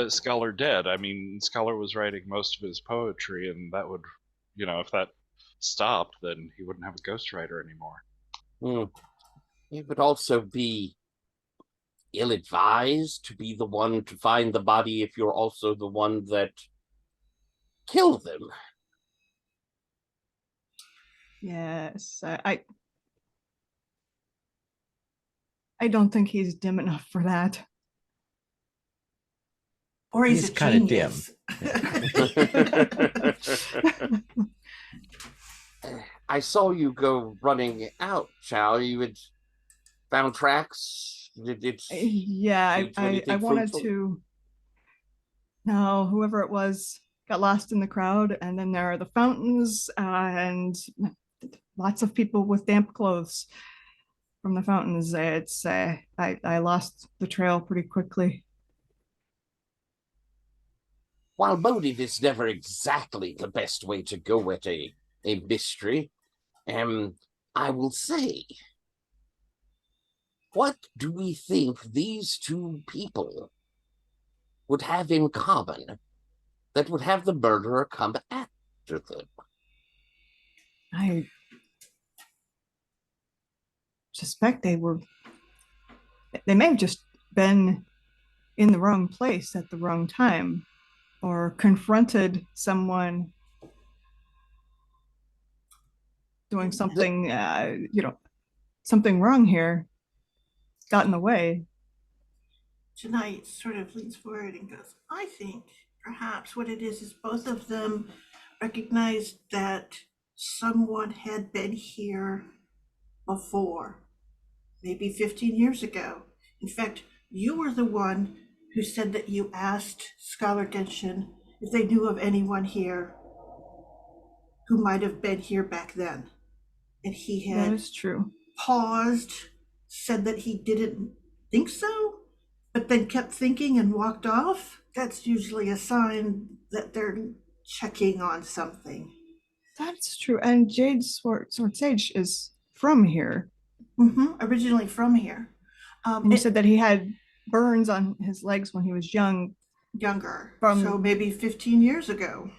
Scholar dead. I mean, Scholar was writing most of his poetry, and that would, if that stopped, then he wouldn't have a ghostwriter anymore. It would also be ill-advised to be the one to find the body if you're also the one that killed them. Yes, I don't think he's dim enough for that. Or he's a kind of dim. I saw you go running out, Chow. You had found tracks. Yeah, I wanted to. No, whoever it was got lost in the crowd, and then there are the fountains and lots of people with damp clothes from the fountains. I lost the trail pretty quickly. while motive is never exactly the best way to go at a mystery, I will say, what do we think these two people would have in common that would have the murderer come after them? I suspect they may have just been in the wrong place at the wrong time, or confronted someone doing something, something wrong here, got in the way. Tonight sort of leans forward and goes, I think perhaps what it is both of them recognized that someone had been here before, maybe 15 years ago. In fact, you were the one who said that you asked Scholar Genshin if they knew of anyone here who might have been here back then. And he had That is true. paused, said that he didn't think so, but then kept thinking and walked off. That's usually a sign that they're checking on something. That's true. And Jade Sword Sage is from here. Originally from here. And you said that he had burns on his legs when he was younger. From, so maybe 15 years ago.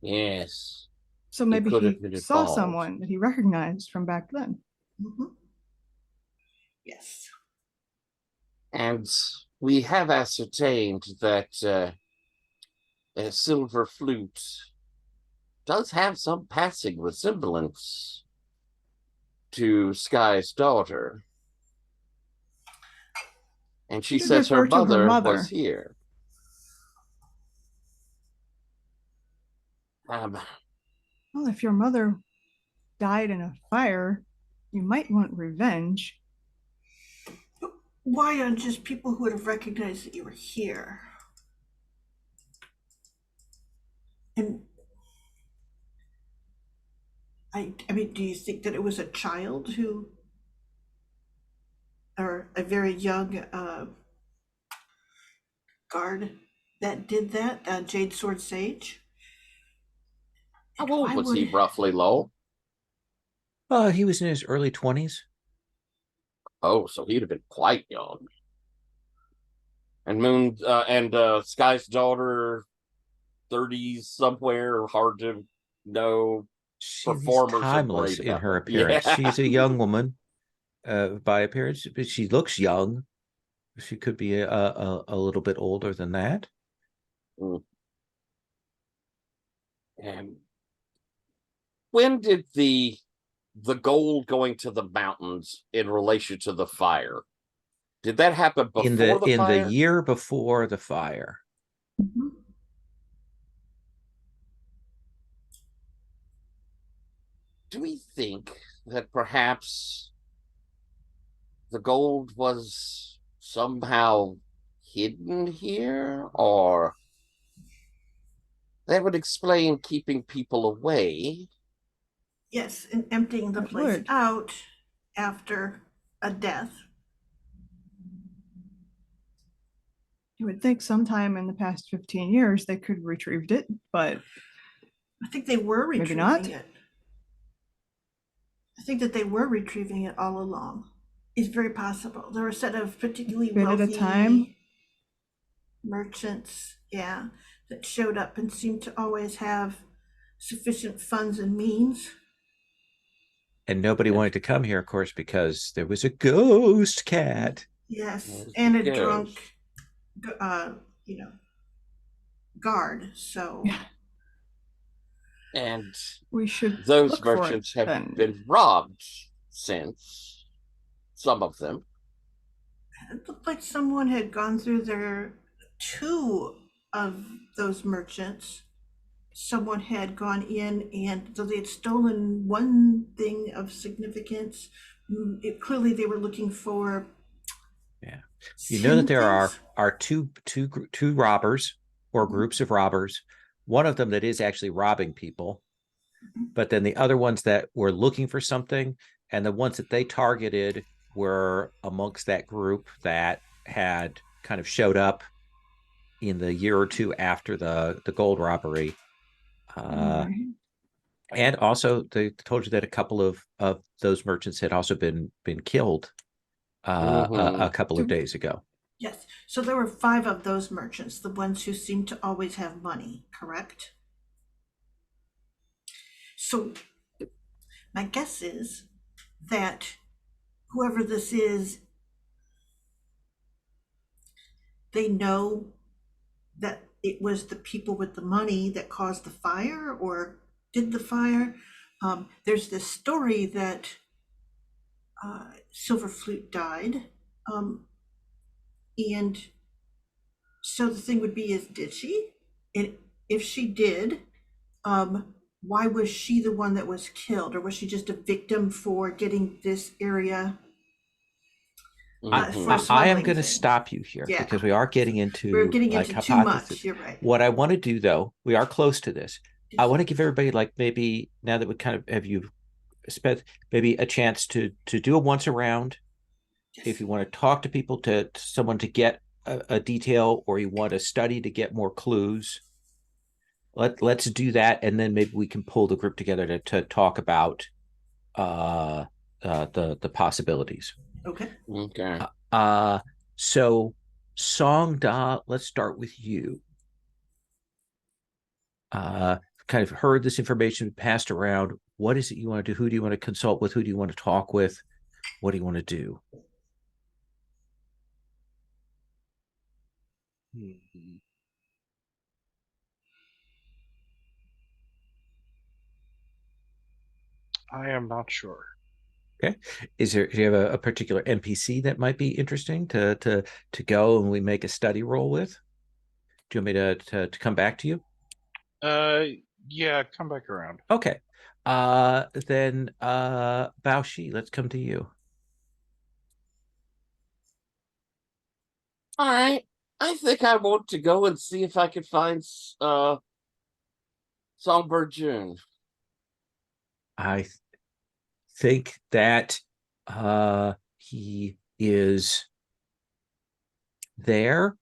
Yes. So maybe he saw someone that he recognized from back then. Yes. And we have ascertained that a silver flute does have some passing resemblance to Sky's daughter. And she says her mother was here. Well, if your mother died in a fire, you might want revenge. Why on just people who would have recognized that you were here? And I mean, do you think that it was a child who, or a very young guard that did that, Jade Sword Sage? How old was he roughly, Lowell? He was in his early 20s. Oh, so he'd have been quite young. And Sky's daughter, 30s somewhere, hard to know. She's timeless in her appearance. Yeah. She's a young woman by appearance, but she looks young. She could be a little bit older than that. And when did the gold going to the mountains in relation to the fire, did that happen before the fire? In the year before the fire. Do we think that perhaps the gold was somehow hidden here, or that would explain keeping people away? Yes, and emptying the place out after a death. You would think sometime in the past 15 years they could have retrieved it, but I think they were retrieving it. I think that they were retrieving it all along. It's very possible. There were a set of particularly wealthy merchants, that showed up and seemed to always have sufficient funds and means. And nobody wanted to come here, of course, because there was a ghost cat. Yes, and a drunk, guard. So, and those merchants have been robbed since. Some of them. It looked like someone had gone through two of those merchants. Someone had gone in, and though they had stolen one thing of significance, clearly they were looking for. Yeah, you know that there are two robbers or groups of robbers. One of them that is actually robbing people, but then the other ones that were looking for something, and the ones that they targeted were amongst that group that had kind of showed up in the year or two after the gold robbery. And also they told you that a couple of those merchants had also been killed a couple of days ago. Yes. So there were 5 of those merchants, the ones who seem to always have money, correct? So my guess is that whoever this is, they know that it was the people with the money that caused the fire or did the fire. There's this story that Silver Flute died. And so the thing would be is, did she? And if she did, why was she the one that was killed? Or was she just a victim for getting this area? I am going to stop you here because we are getting into We're getting like into too hypothesis. much. You're right. What I want to do though, we are close to this. I want to give everybody like maybe now that we kind of have you spent maybe a chance to do a once around. Yes. If you want to talk to people to someone to get a detail, or you want to study to get more clues, let's do that, and then maybe we can pull the group together to talk about the possibilities. Okay. So Song Da, let's start with you. Kind of heard this information passed around. What is it you want to do? Who do you want to consult with? Who do you want to talk with? What do you want to do? I am not sure. Okay. Do you have a particular NPC that might be interesting to go and we make a study roll with? Do you want me to come back to you? Yeah, come back around. Okay. Then Bao Shi, let's come to you. All right. I think I want to go and see if I can find Songbird June. I think that he is there.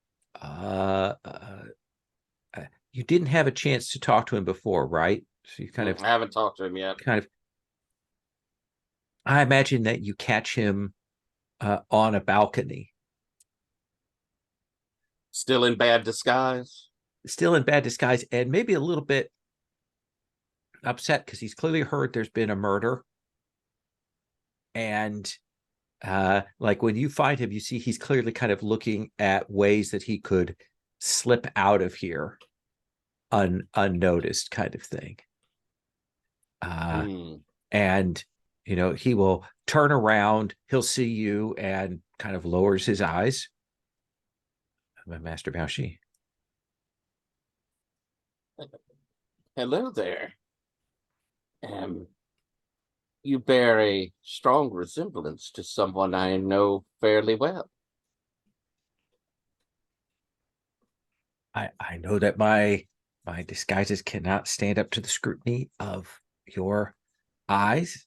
You didn't have a chance to talk to him before, right? So you kind of I haven't talked to him yet. I imagine that you catch him on a balcony. Still in bad disguise? Still in bad disguise, and maybe a little bit upset because he's clearly heard there's been a murder. And like when you find him, you see he's clearly kind of looking at ways that he could slip out of here unnoticed, kind of thing. And he will turn around, he'll see you and kind of lowers his eyes. Master Bao Shi. Hello there. You bear a strong resemblance to someone I know fairly well. I know that my disguises cannot stand up to the scrutiny of your eyes.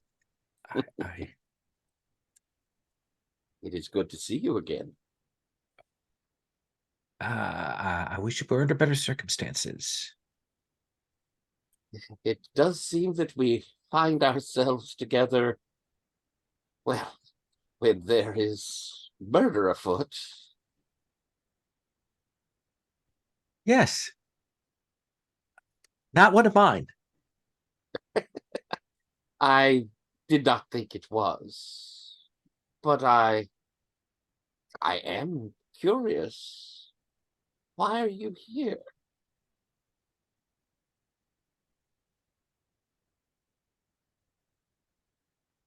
It is good to see you again. I wish you were under better circumstances. It does seem that we find ourselves together, well, when there is murder afoot. Yes. Not one of mine. I did not think it was, but I am curious. Why are you here?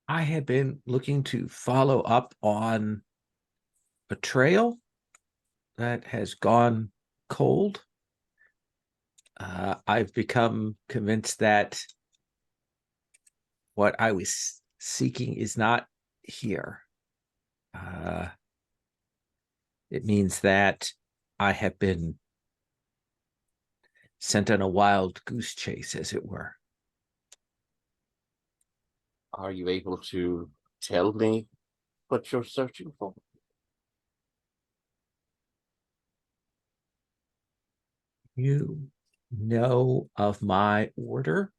I had been looking to follow up on a trail that has gone cold. I've become convinced that what I was seeking is not here. It means that I have been sent on a wild goose chase, as it were. Are you able to tell me what you're searching for? You know of my order?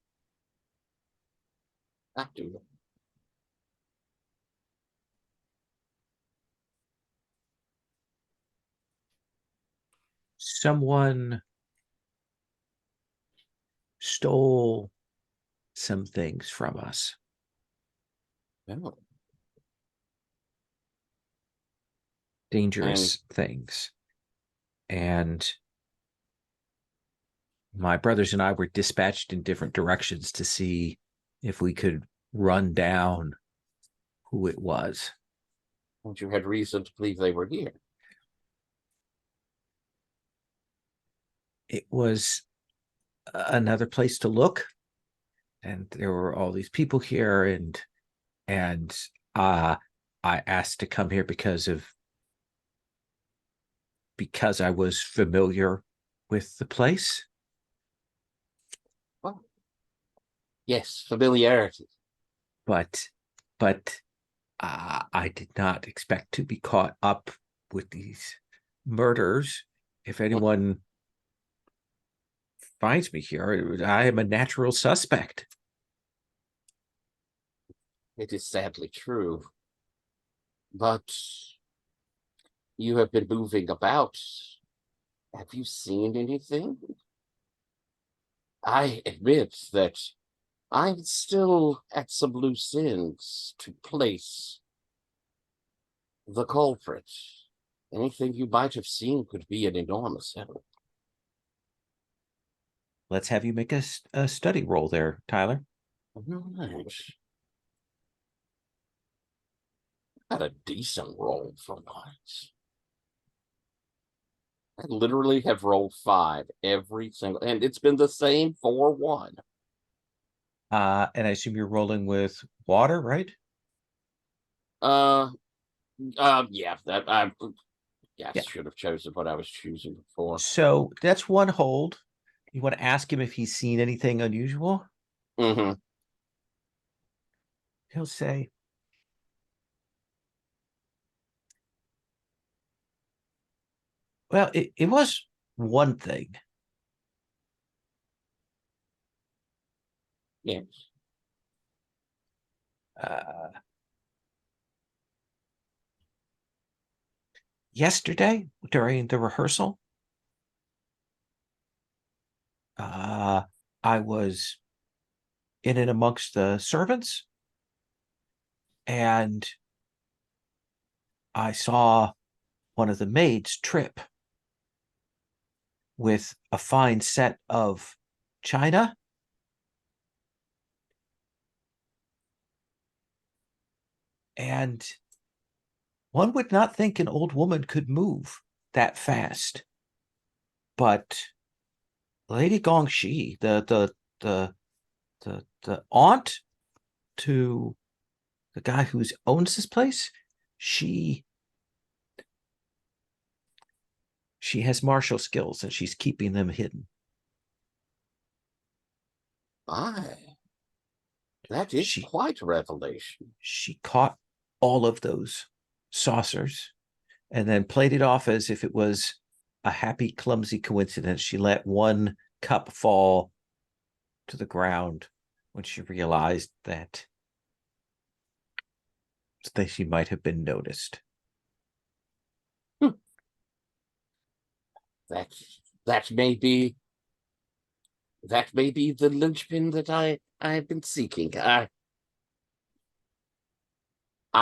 I do. Someone stole some things from us. Oh. Dangerous things. And my brothers and I were dispatched in different directions to see if we could run down who it was. And you had reason to believe they were here. It was another place to look, and there were all these people here, and I asked to come here because I was familiar with the place. Well, yes, familiarity. But I did not expect to be caught up with these murders. If anyone finds me here, I am a natural suspect. It is sadly true. But you have been moving about. Have you seen anything? I admit that I'm still at some loose ends to place the culprit. Anything you might have seen could be an enormous help. Let's have you make a study roll there, Tyler. All right. Had a decent roll for once. I literally have rolled 5 every single, and it's been the same 4-1. And I assume you're rolling with water, right? Yeah, that I Yeah. should have chosen what I was choosing before. So that's one hold. You want to ask him if he's seen anything unusual? Mm-hmm. He'll say, well, it was one thing. Yes. Yesterday during the rehearsal, I was in and amongst the servants, and I saw one of the maids trip with a fine set of china. And one would not think an old woman could move that fast. But Lady Gongxi, the aunt to the guy who owns this place, she has martial skills and she's keeping them hidden. That is quite a revelation. She caught all of those saucers and then played it off as if it was a happy, clumsy coincidence. She let one cup fall to the ground when she realized that she might have been noticed. That may be the linchpin that I have been seeking. I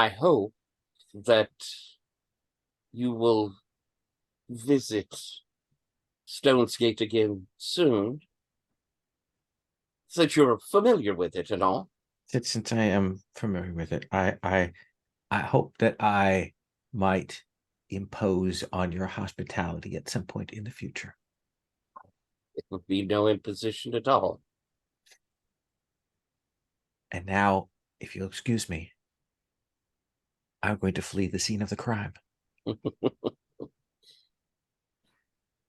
hope that you will visit Stone's Gate again soon, since you're familiar with it and all. Since I am familiar with it, I hope that I might impose on your hospitality at some point in the future. It would be no imposition at all. And now, if you'll excuse me, I'm going to flee the scene of the crime.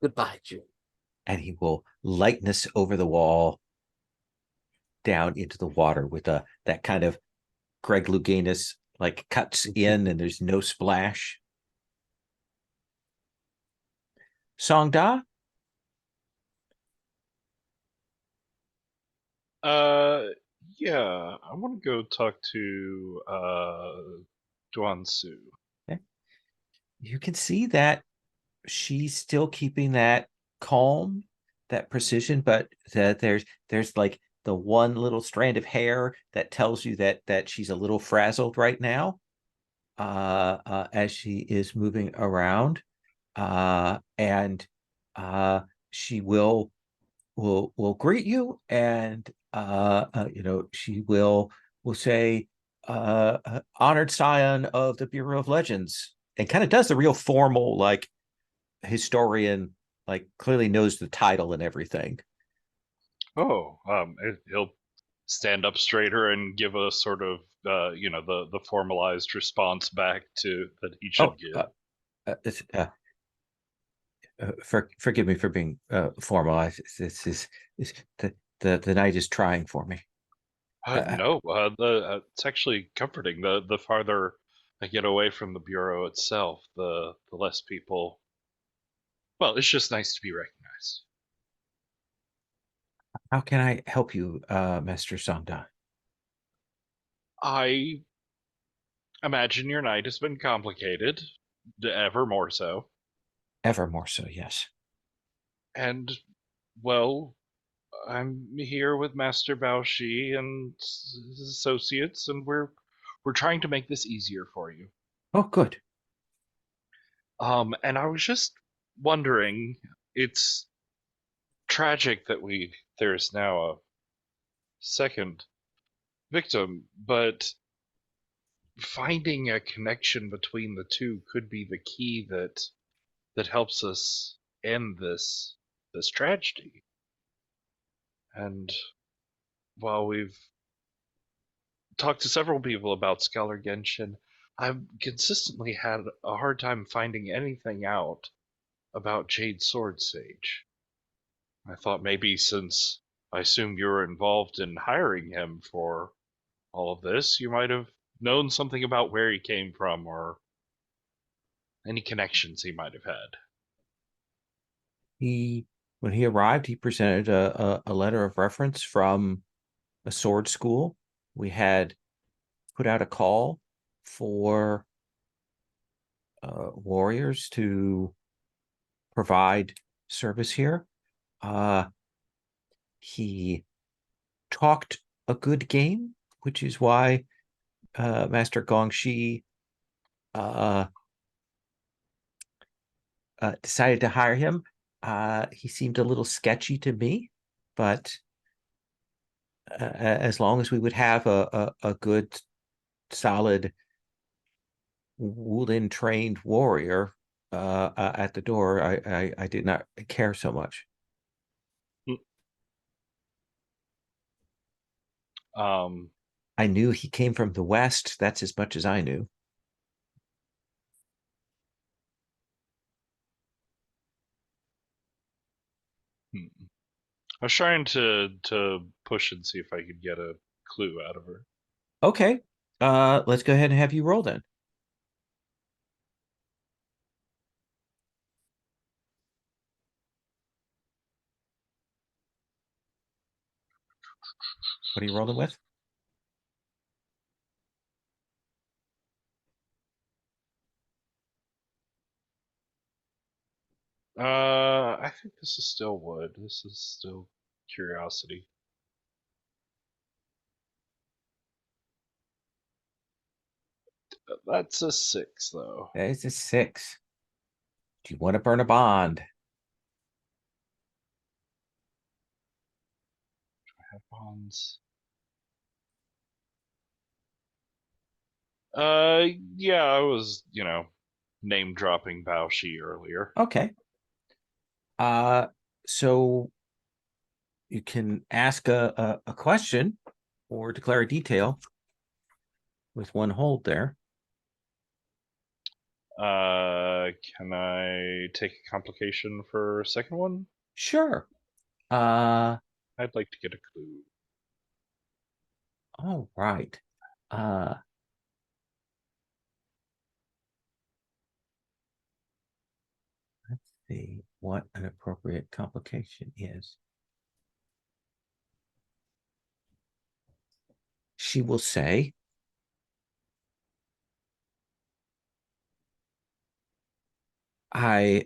Goodbye, June. And he will lightness over the wall down into the water with that kind of Greg Louganis, like cuts in and there's no splash. Song Da, Yeah, I want to go talk to Duan Su. Okay. You can see that she's still keeping that calm, that precision, but that there's like the one little strand of hair that tells you that she's a little frazzled right now, as she is moving around, and she will greet you, and she will say, honored scion of the Bureau of Legends, and kind of does the real formal, like, historian, like clearly knows the title and everything. Oh, he'll stand up straighter and give a sort of, the formalized response back to that he should Oh, give. forgive me for being formal. The night is trying for me. No, it's actually comforting. The farther I get away from the bureau itself, the less people. Well, it's just nice to be recognized. How can I help you, Master Songda? I imagine your night has been complicated, ever more so, Ever more so, yes. and well, I'm here with Master Baoshi and his associates, and we're trying to make this easier for you. Oh, good. And I was just wondering, it's tragic that there's now a second victim, but finding a connection between the two could be the key that helps us end this tragedy. And while we've talked to several people about Scholar Genshin, I've consistently had a hard time finding anything out about Jade Sword Sage. I thought maybe since I assumed you were involved in hiring him for all of this, you might have known something about where he came from or any connections he might have had. When he arrived, he presented a letter of reference from a sword school. We had put out a call for warriors to provide service here. He talked a good game, which is why Master Gongxi decided to hire him. He seemed a little sketchy to me, but as long as we would have a good, solid Wulin trained warrior at the door, I did not care so much. Um, I knew he came from the West. That's as much as I knew. I was trying to push and see if I could get a clue out of her. Okay. Let's go ahead and have you roll then. What are you rolling with? I think this is still wood. This is still curiosity. That's a 6, though. It's a 6. Do you want to burn a bond? Have bonds. Yeah, I was, name dropping Baoshi earlier. Okay. So you can ask a question or declare a detail with one hold there. Can I take a complication for a second one? Sure. I'd like to get a clue. All right. Let's see what an appropriate complication is. she will say, I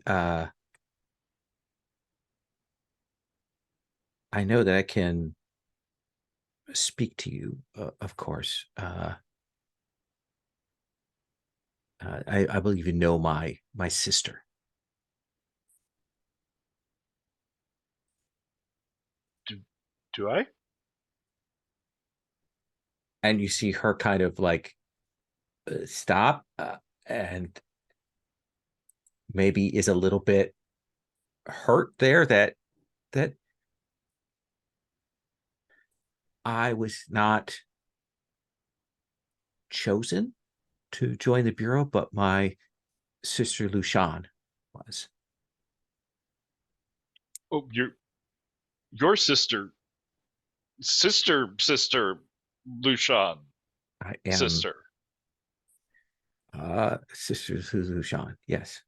know that I can speak to you, of course. I believe you know my sister. Do I? And you see her kind of like stop and maybe is a little bit hurt there that I was not chosen to join the Bureau, but my sister Lushan was. Oh, your sister Lushan. I am Sister. Sister Lushan, yes.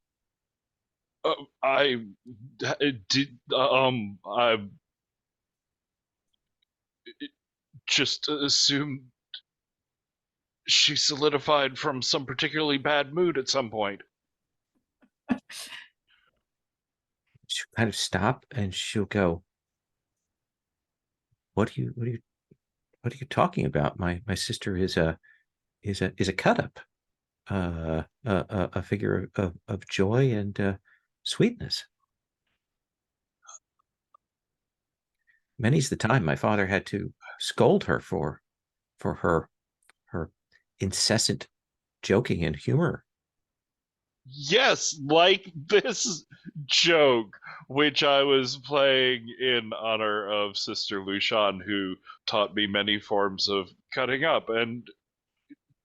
I did I just assumed she solidified from some particularly bad mood at some point. She'll kind of stop and she'll go, what are you talking about? My sister is a cut up, a figure of joy and sweetness. Many's the time my father had to scold her for her incessant joking and humor. Yes, like this joke, which I was playing in honor of Sister Lushan, who taught me many forms of cutting up and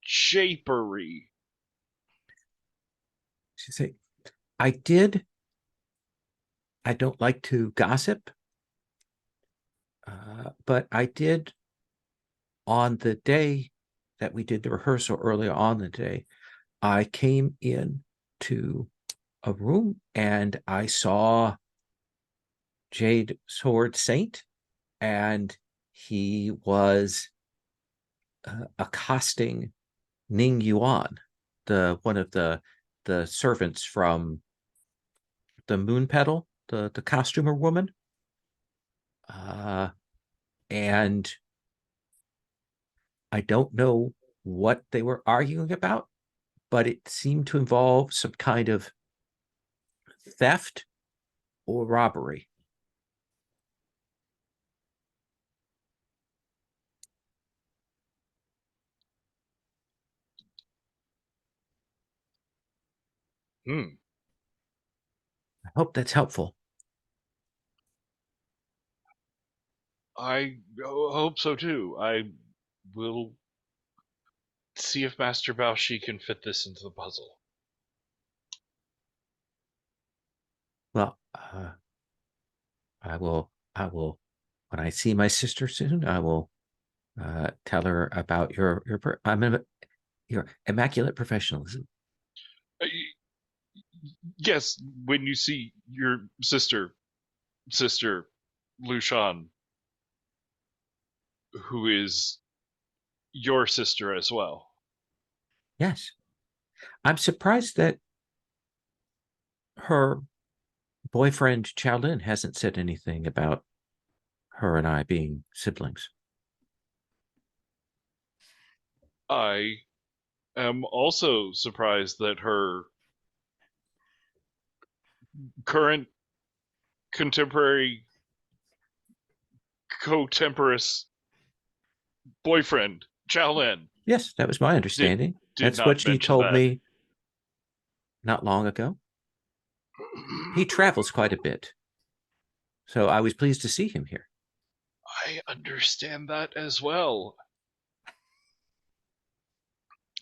shapery. She'd say, I don't like to gossip, but I did on the day that we did the rehearsal earlier on the day, I came in to a room and I saw Jade Sword Saint, and he was accosting Ning Yuan, one of the servants from the Moon Petal, the costumer woman, and I don't know what they were arguing about, but it seemed to involve some kind of theft or robbery. Hmm. I hope that's helpful. I hope so too. I will see if Master Baoshi can fit this into the puzzle. Well, I will, when I see my sister soon, I will tell her about your immaculate professionalism. Yes, when you see your sister Lushan, who is your sister as well. Yes. I'm surprised that her boyfriend Chaolin hasn't said anything about her and I being siblings. I am also surprised that her current contemporary co-temporous boyfriend, Chaolin. Yes, that was my understanding. Did That's not what she mention told that. me not long ago. He travels quite a bit, so I was pleased to see him here. I understand that as well.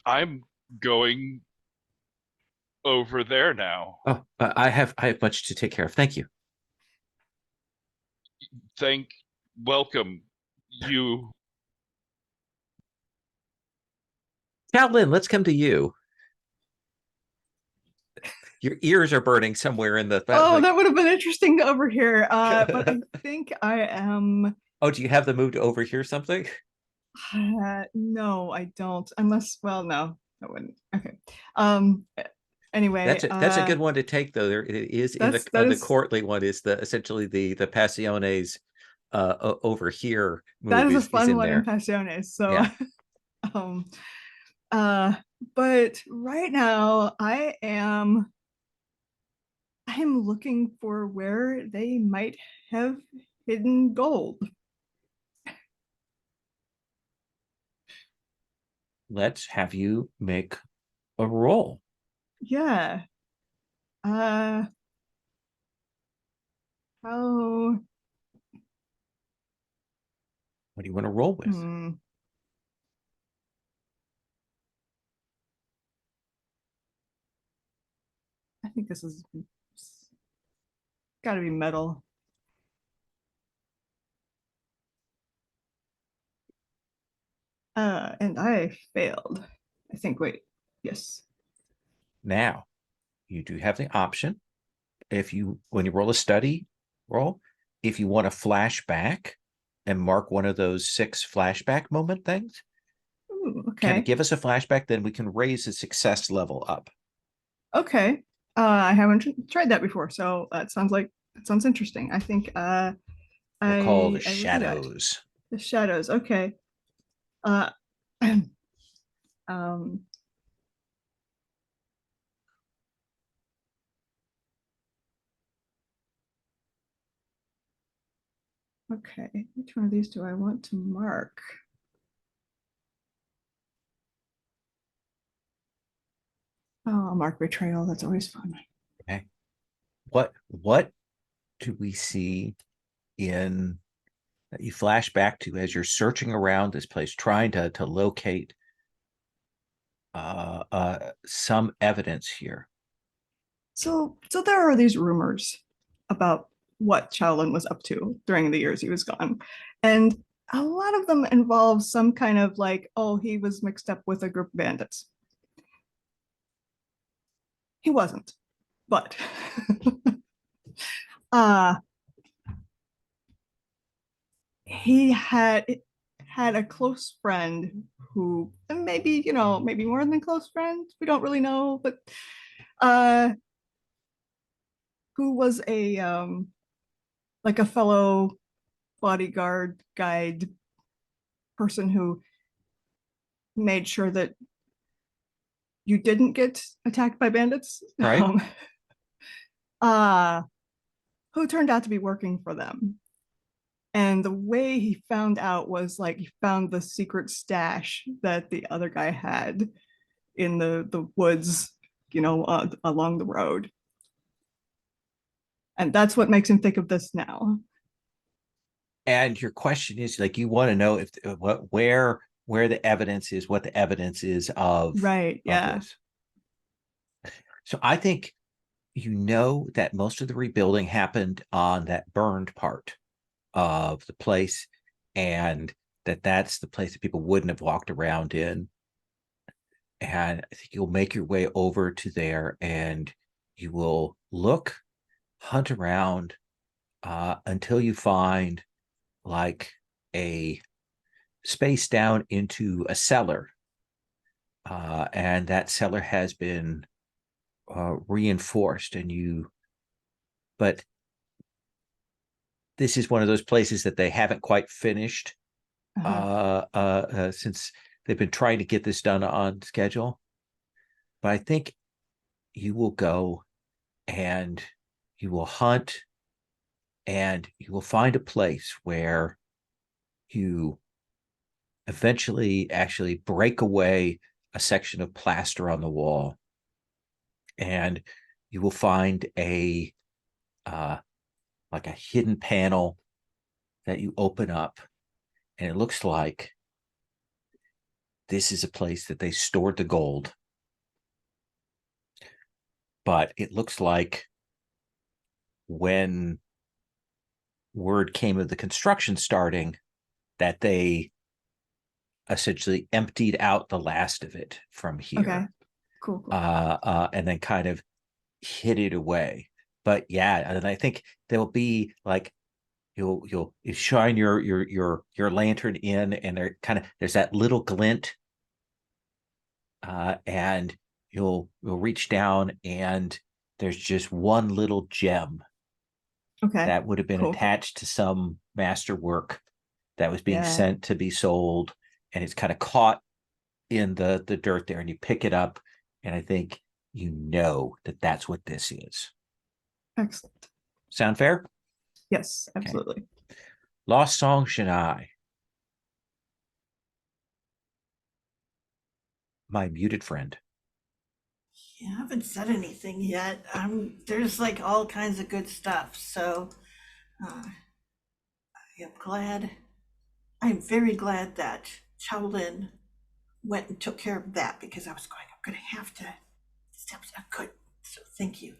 I'm going over there now. Oh, I have much to take care of. Thank you. Welcome you. Chaolin, let's come to you. Your ears are burning somewhere in the. Oh, that would have been interesting to overhear. But I think I am. Oh, do you have the mood to overhear something? No, I don't. Unless, well, no, I wouldn't. Okay. Um. Anyway, That's a good one to take, though. There it is in that the is courtly one is the essentially the Passiones over here that move is a is fun in one in there. Pasiones. So, Yeah. um, but right now I am looking for where they might have hidden gold. Let's have you make a roll. Yeah. Uh, how? What do you want to roll with? I think this is got to be metal. And I failed. I think. Wait. Yes. Now, you do have the option when you roll a study roll, if you want to flash back and mark one of those 6 flashback moment things. Ooh, Kind of okay. give us a flashback, then we can raise the success level up. Okay. I haven't tried that before, so that sounds interesting. I think They're called I will do that. shadows. The shadows. Okay. Uh, um, okay. Which one of these do I want to mark? Oh, I'll mark betrayal. That's always fun. Okay. What do we see in that you flash back to as you're searching around this place, trying to locate some evidence here? So there are these rumors about what Shaolin was up to during the years he was gone, and a lot of them involve some kind of like, oh, he was mixed up with a group of bandits. He wasn't, but uh he had a close friend who maybe, maybe more than close friend, we don't really know, but uh who was a like a fellow bodyguard guide person who made sure that you didn't get attacked by bandits. Right. Uh who turned out to be working for them. And the way he found out was like he found the secret stash that the other guy had in the woods, along the road. And that's what makes him think of this now. And your question is like you want to know if where the evidence is, what the evidence is Right. of Yeah. this. So I think that most of the rebuilding happened on that burned part of the place, and that's the place that people wouldn't have walked around in. And I think you'll make your way over to there, and you will hunt around until you find like a space down into a cellar, and that cellar has been reinforced, but this is one of those places that they haven't quite finished since they've been trying to get this done on schedule. But I think you will go and you will hunt and you will find a place where you eventually actually break away a section of plaster on the wall, and you will find like a hidden panel that you open up, and it looks like this is a place that they stored the gold. But it looks like when word came of the construction starting, that they essentially emptied out the last of it from here. Okay. Cool. And then kind of hid it away. But yeah, and I think there will be like you'll shine your lantern in, and there's that little glint, and you'll reach down, and there's just one little gem Okay. that would have been Cool. attached to some masterwork that was being Yeah. sent to be sold, and it's kind of caught in the dirt there, and you pick it up, and I think you know that that's what this is. Excellent. Sound fair? Yes, absolutely. Lost Song Shania. My muted friend. Yeah, I haven't said anything yet. There's like all kinds of good stuff. So I'm very glad that Shaolin went and took care of that, because I'm going to have to step good. So thank you.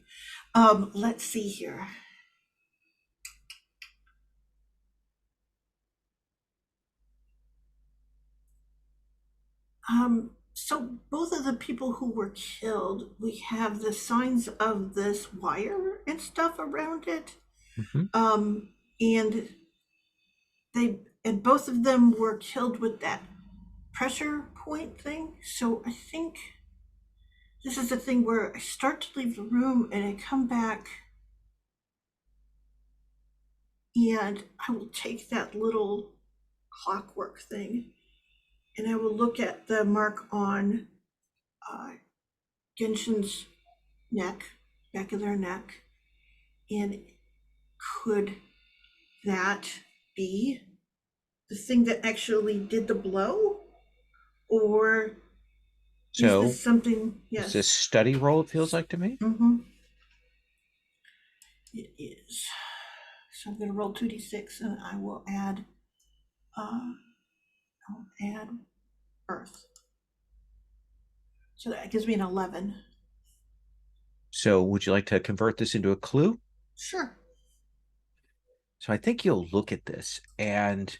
Let's see here. So both of the people who were killed, we have the signs of this wire and stuff around it. Mm-hmm. And both of them were killed with that pressure point thing. So I think this is the thing where I start to leave the room and I come back, and I will take that little clockwork thing and I will look at the mark on Genshin's neck, back of their neck, and could that be the thing that actually did the blow? Or So is this something? Yes. It's this study roll, it feels like to me. Mm-hmm. It is. So I'm going to roll 2d6, and I will add. I'll add Earth. So that gives me an 11. So would you like to convert this into a clue? Sure. So I think you'll look at this and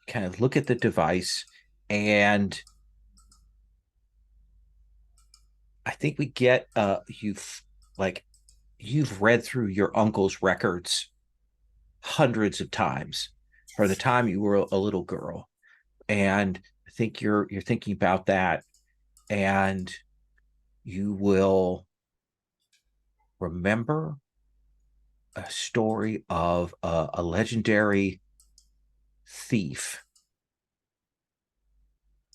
kind of look at the device, and I think we get you've read through your uncle's records hundreds of times from the time you were a little girl, and I think you're thinking about that, and you will remember a story of a legendary thief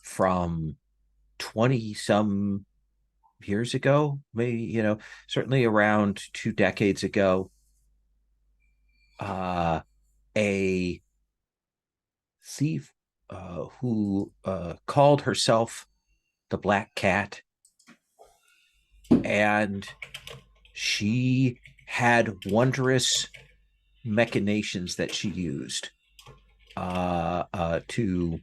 from 20 some years ago, maybe, certainly around 2 decades ago. A thief who called herself the Black Cat, and she had wondrous machinations that she used to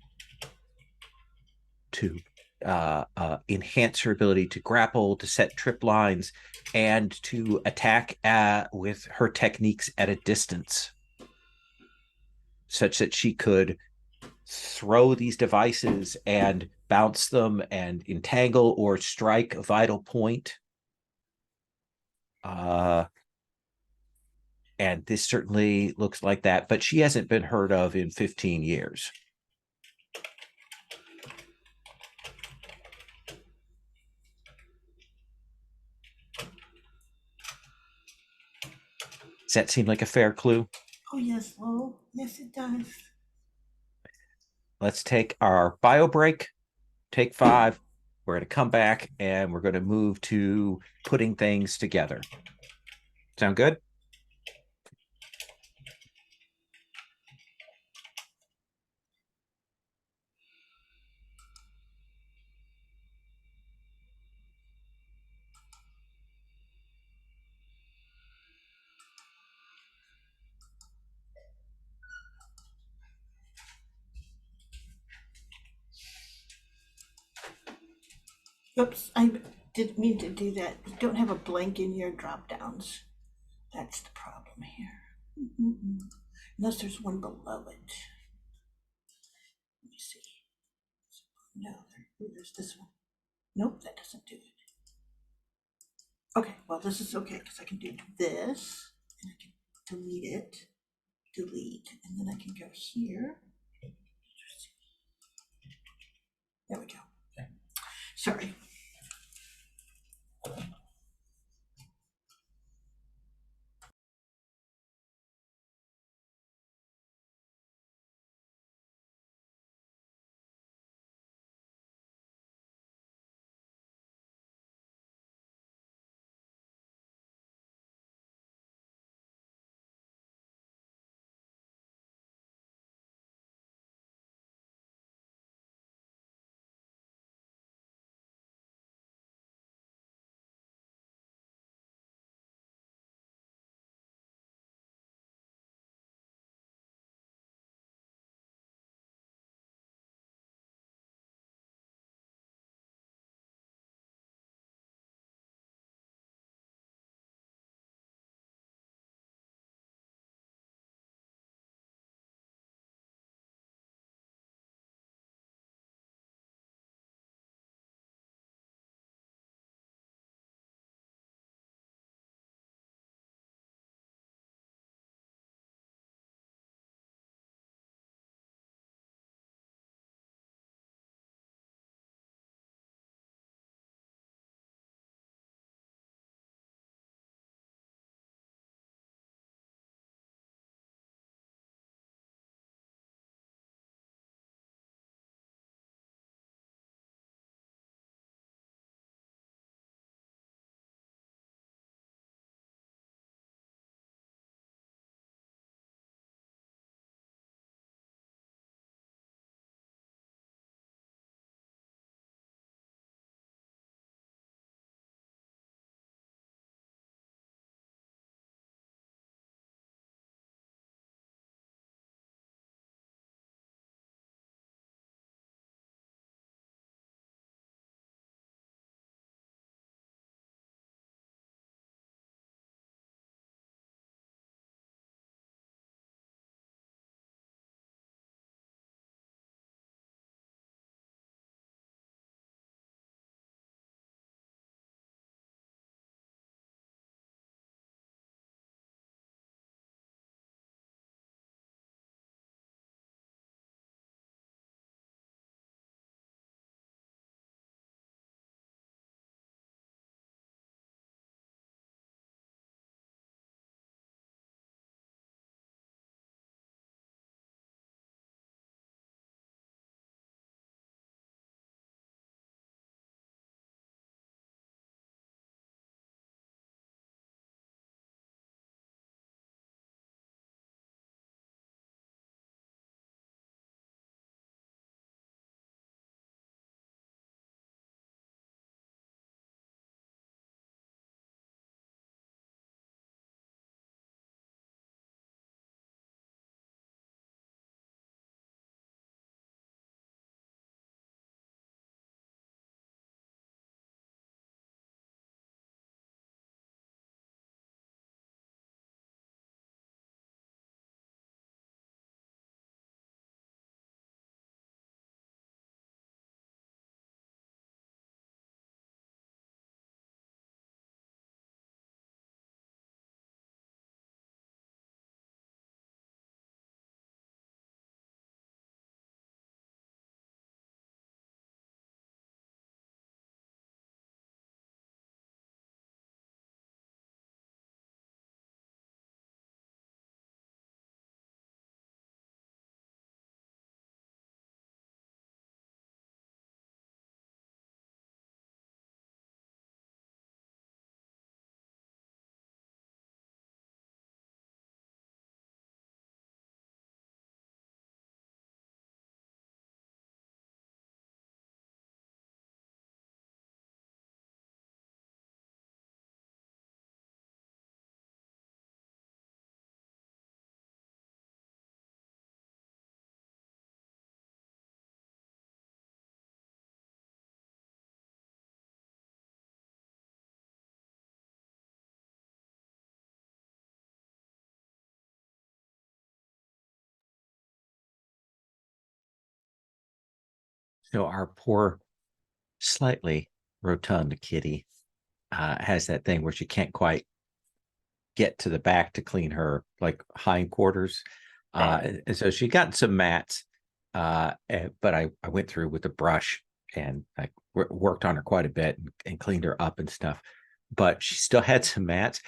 enhance her ability to grapple, to set trip lines, and to attack with her techniques at a distance, such that she could throw these devices and bounce them and entangle or strike a vital point. And this certainly looks like that, but she hasn't been heard of in 15 years. Does that seem like a fair clue? Oh, yes, Lowell. Yes, it does. Let's take our bio break. Take 5. We're going to come back and we're going to move to putting things together. Sound good? Oops, I didn't mean to do that. You don't have a blank in your drop downs. That's the problem here. Unless there's one below it. Let me see. No, there's this one. Nope, that doesn't do it. Okay, well, this is okay because I can do this and I can delete it. delete, and then I can go here. There we go. Sorry. So our poor, slightly rotund kitty has that thing where she can't quite get to the back to clean her like hindquarters. And so she got some mats, but I went through with a brush and I worked on her quite a bit and cleaned her up and stuff. But she still had some mats,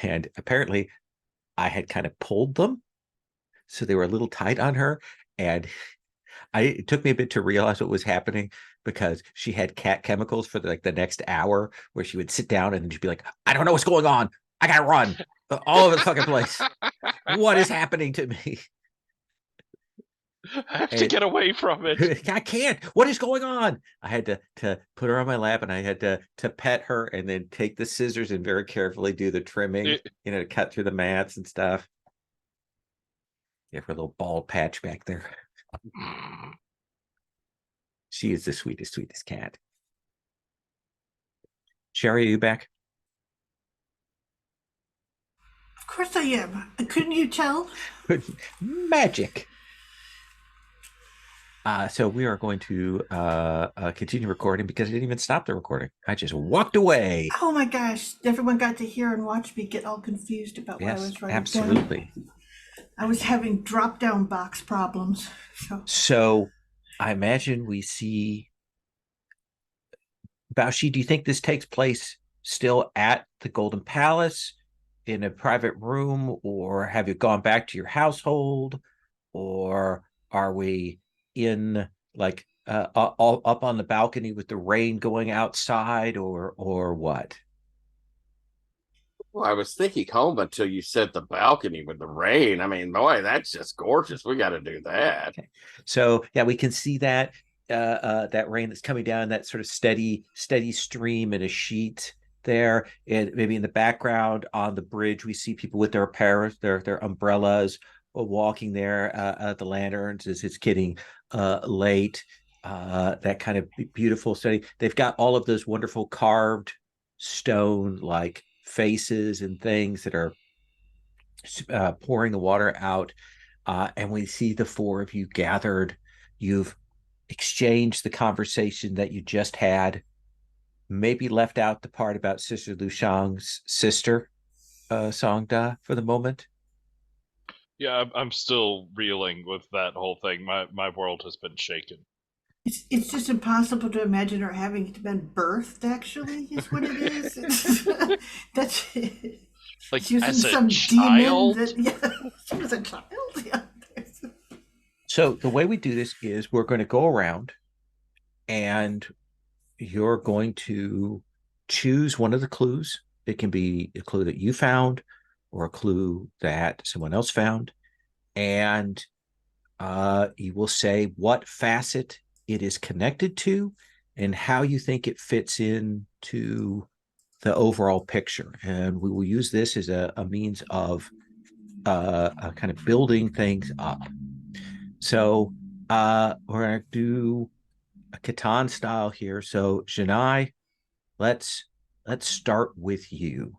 and apparently I had kind of pulled them, so they were a little tight on her. And it took me a bit to realize what was happening, because she had cat chemicals for the next hour, where she would sit down and then she'd be like, I don't know what's going on. I gotta run all over the fucking place. What is happening to me? I have to get away from it. I can't. What is going on? I had to put her on my lap, and I had to pet her, and then take the scissors and very carefully do the trimming, to cut through the mats and stuff. Give her a little bald patch back there. She is the sweetest cat. Sherry, are you back? Of course I am. Couldn't you tell? Magic. So we are going to continue recording, because I didn't even stop the recording. I just walked away. Oh my gosh. Everyone got to hear and watch me get all confused about what I was writing absolutely. down. I was having drop-down box problems. So I imagine we see... Baoshi, do you think this takes place still at the Golden Palace, in a private room, or have you gone back to your household, or are we in like all up on the balcony with the rain going outside, or what? Well, I was thinking home until you said the balcony with the rain. I mean, boy, that's just gorgeous. We got to do that. Okay. So yeah, we can see that that rain that's coming down, that sort of steady stream in a sheet there. And maybe in the background on the bridge, we see people with their umbrellas, walking there, the lanterns as it's getting late. That kind of beautiful study. They've got all of those wonderful carved stone like faces and things that are pouring the water out. And we see the four of you gathered. You've exchanged the conversation that you just had, maybe left out the part about Sister Lu Shang's sister, Songda, for the moment. Yeah, I'm still reeling with that whole thing. My world has been shaken. It's just impossible to imagine her having been birthed, actually, is what it is. That's like, she was as in a some child? demon she was a child. Yeah. So the way we do this is we're going to go around, and you're going to choose one of the clues. It can be a clue that you found, or a clue that someone else found, and you will say what facet it is connected to and how you think it fits into the overall picture. And we will use this as a means of kind of building things up. So we're going to do a Catan style here. So Janai, let's start with you.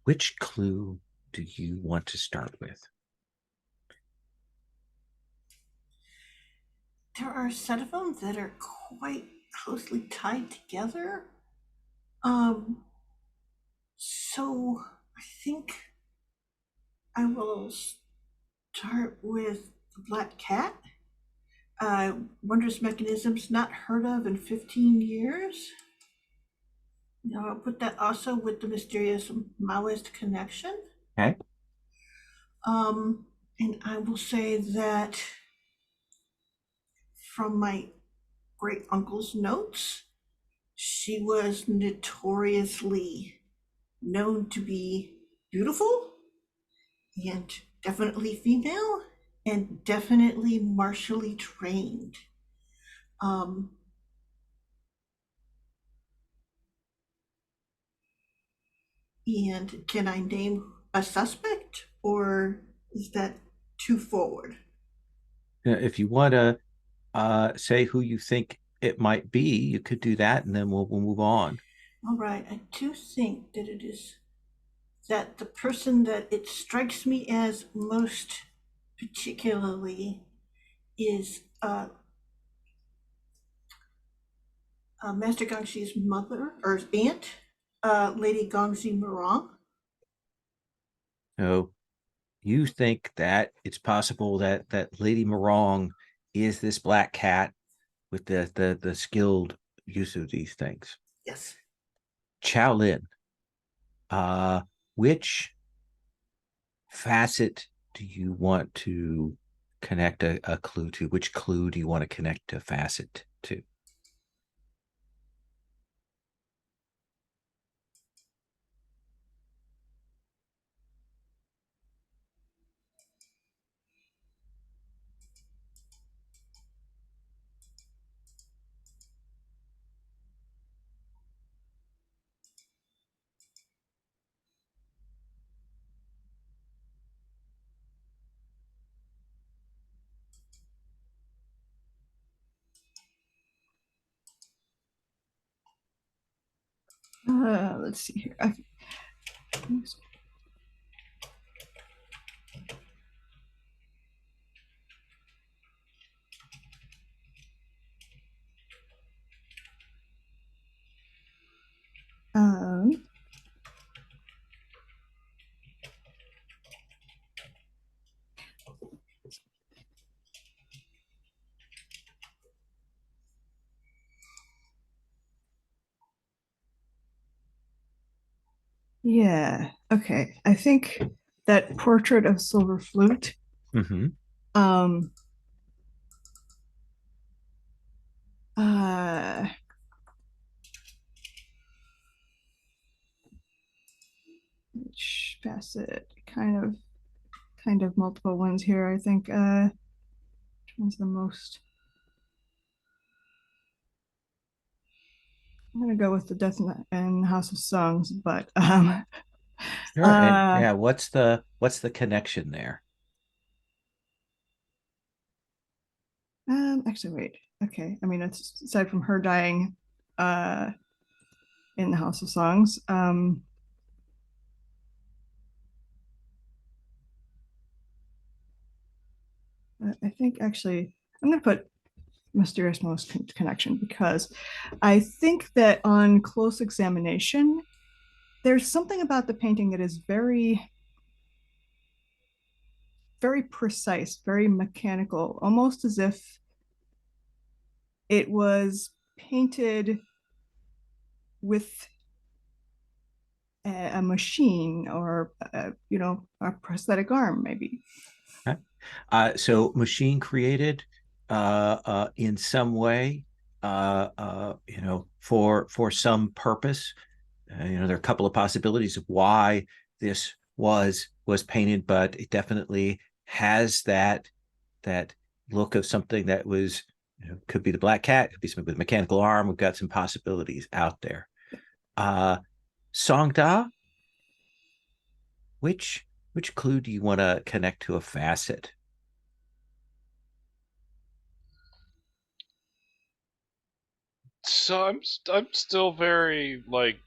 Which clue do you want to start with? There are a set of them that are quite closely tied together. So I think I will start with the Black Cat. Wondrous mechanisms not heard of in 15 years. I'll put that also with the mysterious Maoist connection. Okay. And I will say that from my great uncle's notes, she was notoriously known to be beautiful, and definitely female, and definitely martially trained. And can I name a suspect, or is that too forward? If you want to say who you think it might be, you could do that, and then we'll move on. All right, I do think that it is that the person that it strikes me as most particularly is Master Gongxi's mother or aunt, Lady Gongxi Murong. So you think that it's possible that Lady Morong is this black cat with the skilled use of these things? Yes. Chow Lin, which facet do you want to connect a clue to? Which clue do you want to connect a facet to? Let's see here. Um, yeah. Okay. I think that portrait of Silver Flute. Mm-hmm. Um. Uh. Which facet? Kind of multiple ones here. I think. Which one's the most? I'm gonna go with the Death and House of Songs, but Sure. And yeah, what's the connection there? Actually, wait. Okay, I mean, it's aside from her dying, uh, in the House of Songs, I think actually I'm gonna put Mysterious Most Connection because I think that on close examination, there's something about the painting that is very precise, very mechanical, almost as if it was painted with a machine or a prosthetic arm maybe. Okay. So machine created in some way, for some purpose. There are a couple of possibilities of why this was painted, but it definitely has that look of something that was, could be the black cat, could be something with a mechanical arm. We've got some possibilities out there. Songda, which clue do you want to connect to a facet? So I'm still very like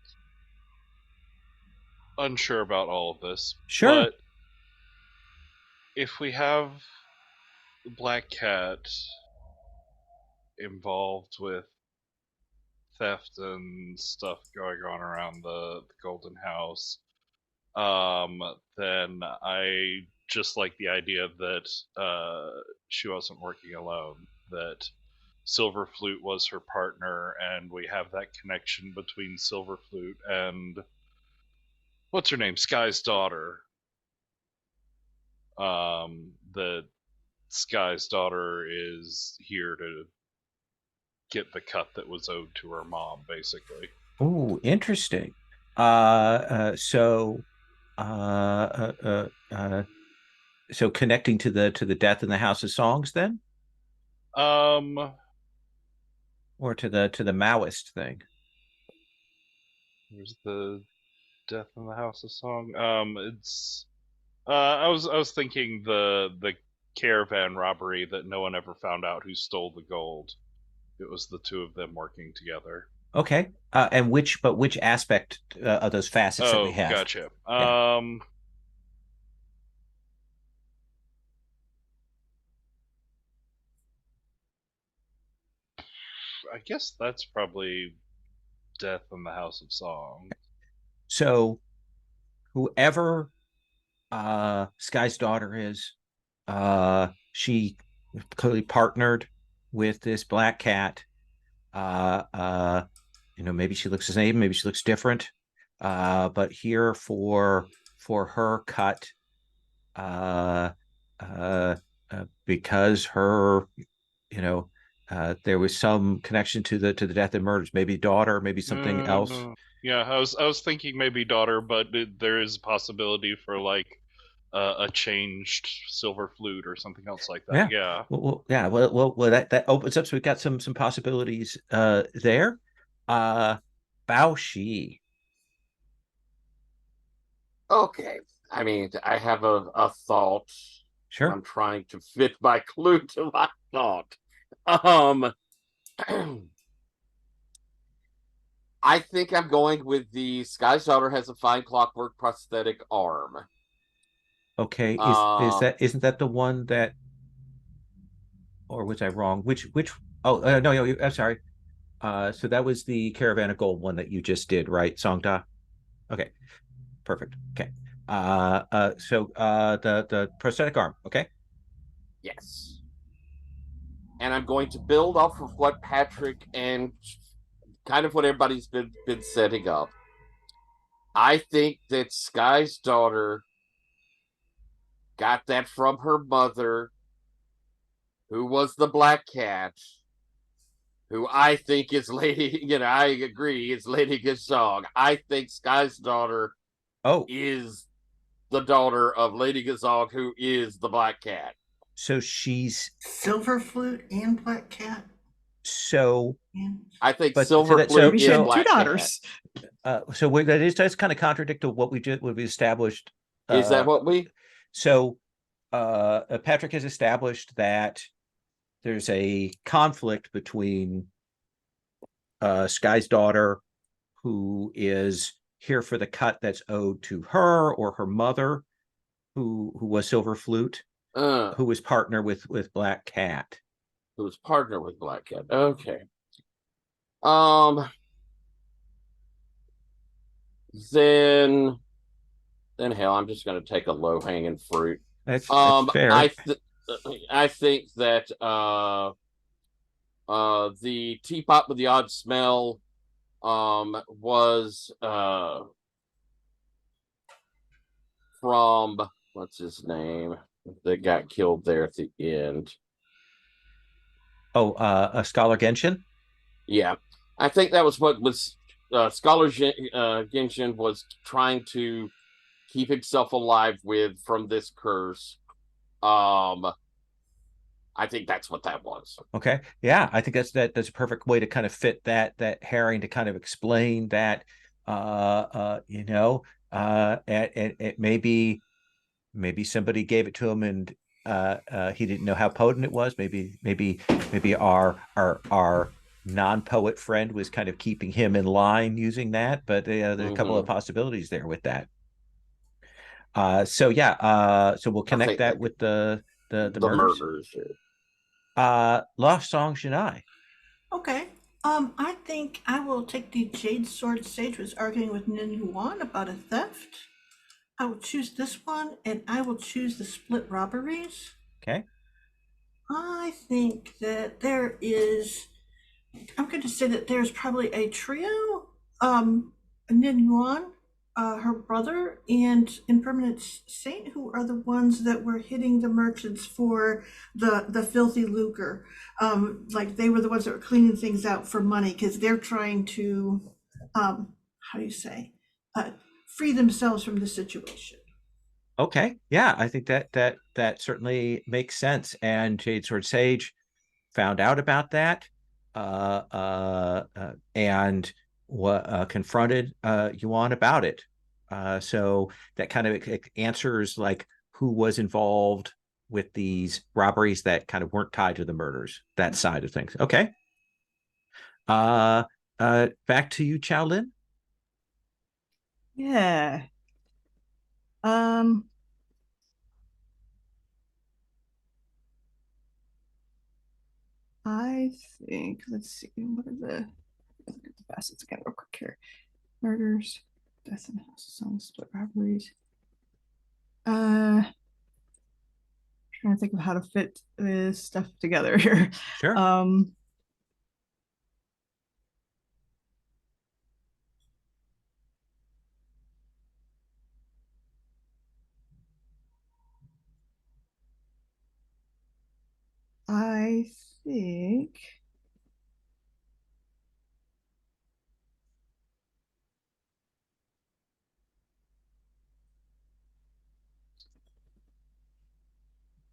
unsure about all of this. Sure. But if we have the Black Cat involved with theft and stuff going on around the Golden House, then I just like the idea that she wasn't working alone. That Silver Flute was her partner, and we have that connection between Silver Flute and what's her name, Sky's daughter. That Sky's daughter is here to get the cut that was owed to her mom, basically. Oh, interesting. So, so connecting to the death in the House of Songs, then, Um, or to the Maoist thing? there's the Death in the House of Song. It's I was thinking the caravan robbery that no one ever found out who stole the gold. It was the two of them working together. Okay. And which aspect of those facets that we Oh, have? gotcha. Yeah. I guess that's probably Death in the House of Song. So whoever Sky's daughter is, she clearly partnered with this black cat. Uh, uh, maybe she looks the same, maybe she looks different. But here for her cut, uh, uh, because her, there was some connection to the death and murders, maybe daughter, maybe something else. Yeah, I was thinking maybe daughter, but there is a possibility for like a changed silver flute or something else like that. Yeah. Yeah. That opens up. So we've got some possibilities there. Bao Shi. Okay. I mean, I have a thought. Sure. I'm trying to fit my clue to my thought. I think I'm going with the Sky's daughter has a fine clockwork prosthetic arm. Okay. Isn't that the one that, or was I wrong? Which? Oh no, I'm sorry. So that was the Caravan of Gold one that you just did, right, Songda? Okay, perfect. Okay. The prosthetic arm. Okay. Yes. And I'm going to build off of what Patrick and kind of what everybody's been setting up. I think that Sky's daughter got that from her mother, who was the black cat, who I think is Lady, I agree, is Lady Gazong. I think Sky's daughter is the daughter of Lady Gazong, who is the black cat. So she's silver flute and black cat. So I think silver flute is black two daughters. That's kind of contradict to what we established. Is that what we? So Patrick has established that there's a conflict between Sky's daughter, who is here for the cut that's owed to her, or her mother, who was Silver Flute, who was partner with Black Cat. Who was partner with Black Cat. Okay. Then hell, I'm just going to take a low hanging fruit. That's fair. I think that the teapot with the odd smell was from what's his name that got killed there at the end. A Scholar Genshin. Yeah, I think that was what was Scholar Genshin was trying to keep himself alive with from this curse. I think that's what that was. Okay. Yeah, I think that's a perfect way to kind of fit that herring, to kind of explain that it maybe somebody gave it to him and he didn't know how potent it was. Maybe our non-poet friend was kind of keeping him in line using that, but there's a couple of possibilities there with that. So we'll connect that with the murders. Lost Song Shanai. Okay. I think I will take the Jade Sword Sage who was arguing with Nin Yuan about a theft. I will choose this one, and I will choose the split robberies. Okay. I think that there is, I'm going to say that there's probably a trio, Nin Yuan, her brother, and Impermanent Saint, who are the ones that were hitting the merchants for the filthy lucre. Like they were the ones that were cleaning things out for money because they're trying to, how do you say, free themselves from the situation. Okay, yeah, I think that certainly makes sense. And Jade Sword Sage found out about that, and confronted Yuan about it. So that kind of answers like who was involved with these robberies that kind of weren't tied to the murders. That side of things. Okay. Back to you, Chao Lin. Yeah. I think, let's see, what are the facets again real quick here? Murders, death in the house, songs, split robberies. Trying to think of how to fit this stuff together here. Sure.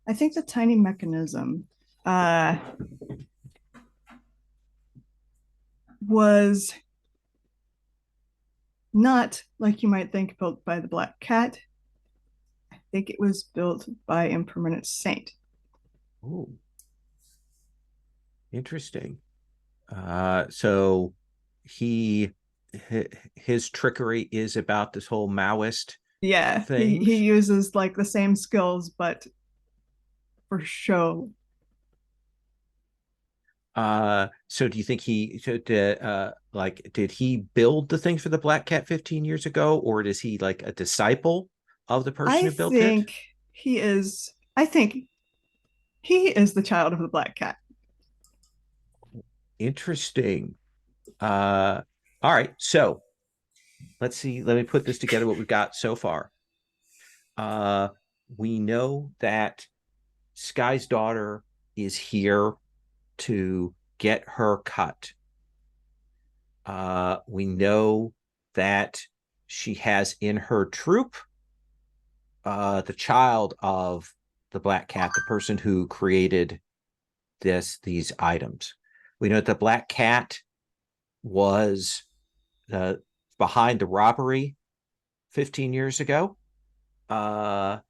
I think the tiny mechanism was not like you might think built by the Black Cat. I think it was built by Impermanent Saint. Oh, interesting. So he his trickery is about this whole Maoist Yeah, he things. uses like the same skills, but for show. So do you think he did did he build the things for the Black Cat 15 years ago, or is he like a disciple of the person I who built it? think he is. I think he is the child of the Black Cat. Interesting. All right, so let's see. Let me put this together. What we've got so far. Uh, we know that Sky's daughter is here to get her cut. We know that she has in her troop the child of the Black Cat, the person who created these items. We know that the Black Cat was uh, behind the robbery 15 years ago, and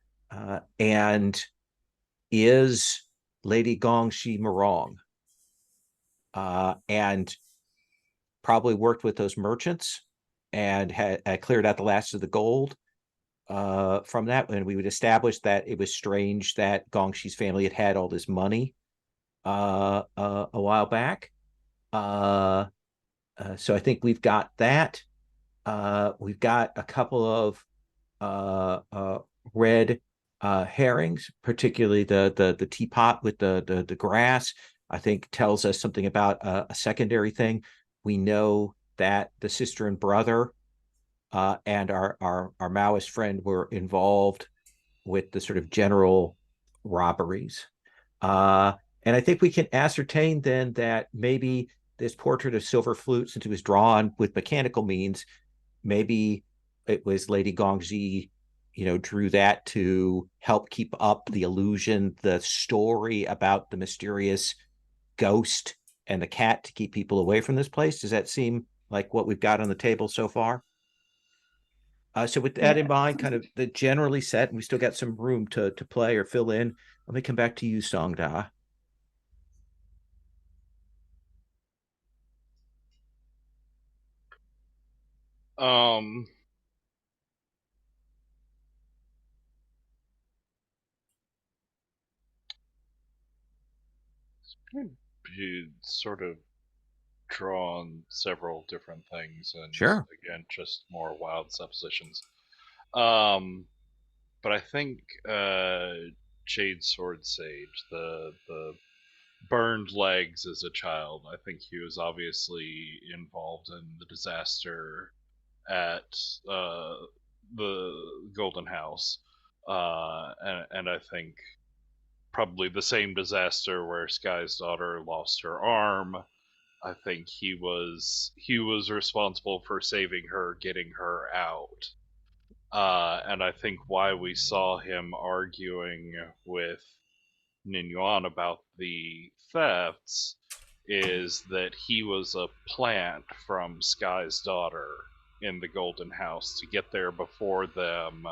is Lady Gongxi Morong, and probably worked with those merchants and had cleared out the last of the gold from that. And we would establish that it was strange that Gongxi's family had all this money a while back. So I think we've got that. We've got a couple of red herrings, particularly the teapot with the grass. I think tells us something about a secondary thing. We know that the sister and brother and our Maoist friend were involved with the sort of general robberies. Uh, and I think we can ascertain then that maybe this portrait of Silver Flute, since it was drawn with mechanical means, maybe it was Lady Gongxi, drew that to help keep up the illusion, the story about the mysterious ghost and the cat to keep people away from this place. Does that seem like what we've got on the table so far? So with that Yeah, in mind, kind of the generally set, and we still got some room to play or fill in. Let me come back to you, Songda. Um, you sort of drawn several different things, and Sure. again, just more wild suppositions. Um, but I think Jade Sword Sage, the burned legs as a child, I think he was obviously involved in the disaster at the Golden House, and I think probably the same disaster where Sky's daughter lost her arm. I think he was responsible for saving her, getting her out. And I think why we saw him arguing with Ninyuan about the thefts is that he was a plant from Sky's daughter in the Golden House to get there before them,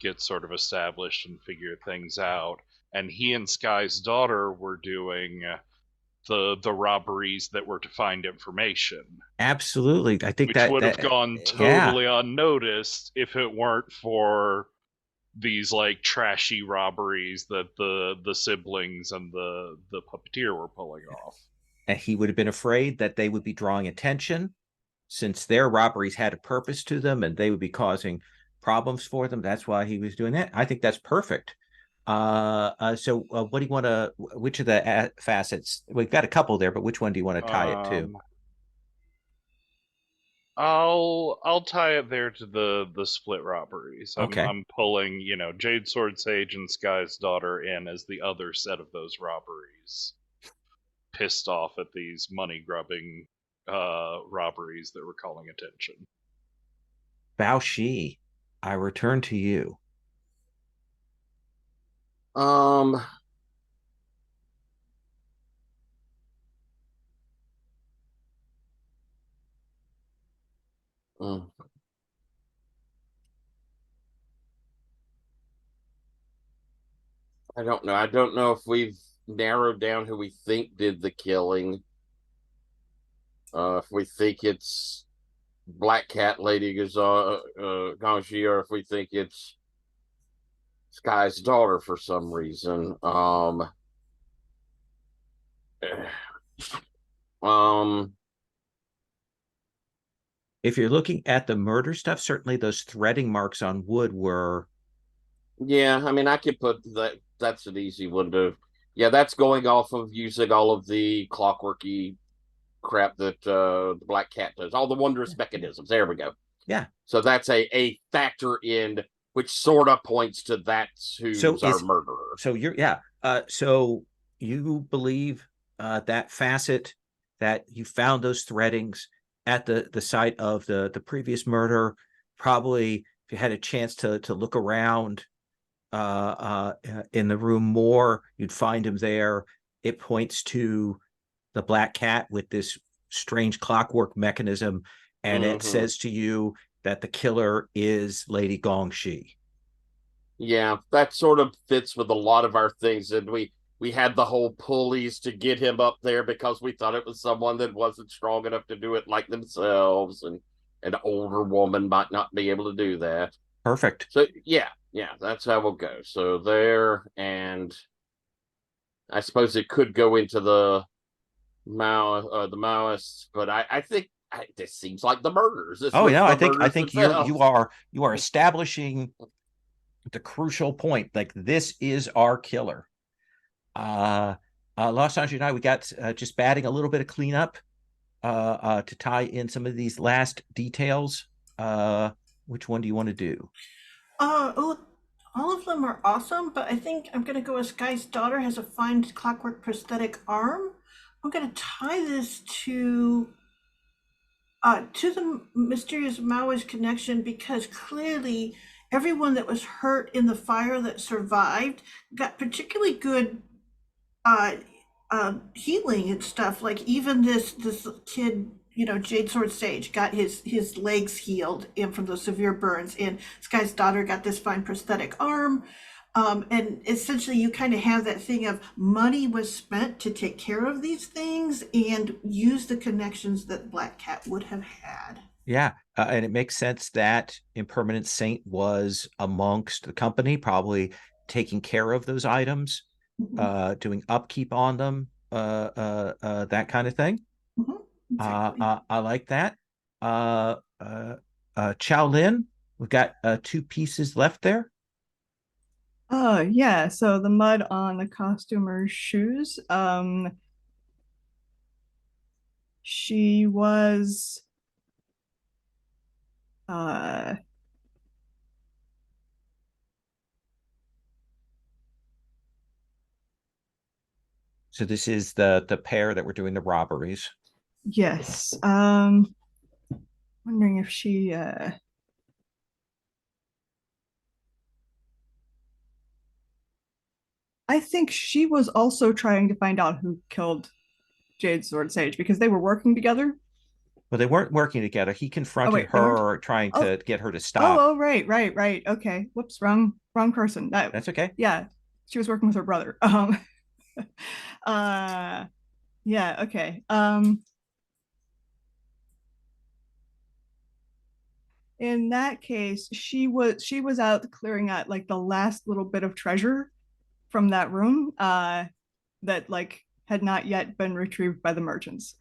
get sort of established and figure things out. And he and Sky's daughter were doing the robberies that were to find information, Absolutely. I think which would have that gone yeah, totally unnoticed if it weren't for these like trashy robberies that the siblings and the puppeteer were pulling off. And he would have been afraid that they would be drawing attention since their robberies had a purpose to them and they would be causing problems for them. That's why he was doing that. I think that's perfect. So what do you want to, which of the facets, we've got a couple there, but which one do you want to tie it to? I'll tie it there to the split robberies. Okay. I'm pulling, you know, Jade Sword Sage and Sky's daughter in as the other set of those robberies. Pissed off at these money grubbing robberies that were calling attention. Bao Shi, I return to you. I don't know. I don't know if we've narrowed down who we think did the killing. If we think it's Black Cat Lady Gangxi, or if we think it's Sky's daughter for some reason. If you're looking at the murder stuff, certainly those threading marks on wood were. Yeah, I mean, I could put that. That's an easy one to. Yeah, that's going off of using all of the clockworky crap that the Black Cat does, all the wondrous mechanisms. There we go. Yeah. So that's a factor in which sort of points to that's who's our murderer. So you're so you believe that facet that you found those threadings at the site of the previous murder. Probably if you had a chance to look around in the room more, you'd find him there. It points to the Black Cat with this strange clockwork mechanism, and it says to you that the killer is Lady Gangxi. Yeah, that sort of fits with a lot of our things, and we had the whole pulleys to get him up there because we thought it was someone that wasn't strong enough to do it like themselves, and an older woman might not be able to do that. Perfect. So yeah, that's how we'll go. So there, and I suppose it could go into the Maoists, but I think this seems like the murders. I think you are establishing the crucial point. Like, this is our killer. Los Angeles and I, we got just batting a little bit of cleanup to tie in some of these last details. Which one do you want to do? All of them are awesome, but I think I'm going to go with Sky's daughter has a fine clockwork prosthetic arm. I'm going to tie this to the mysterious Maoist connection, because clearly everyone that was hurt in the fire that survived got particularly good healing and stuff. Like even this kid, you know, Jade Sword Sage got his legs healed from those severe burns, and Sky's daughter got this fine prosthetic arm. And essentially you kind of have that thing of money was spent to take care of these things and use the connections that Black Cat would have had. Yeah, and it makes sense that Impermanent Saint was amongst the company, probably taking care of those items, doing upkeep on them, that kind of thing. Exactly. I like that. Chow Lin, we've got 2 pieces left there. Yeah, so the mud on the costumer's shoes. She was so this is the pair that were doing the robberies. Yes. Wondering if she I think she was also trying to find out who killed Jade Sword Sage, because they were working together. Well, they weren't working together. He confronted her, trying to get her to stop. Oh, right. Okay. Whoops, wrong person. That's okay. Yeah, she was working with her brother. Yeah, okay. in that case, she was out clearing out like the last little bit of treasure from that room that like had not yet been retrieved by the merchants.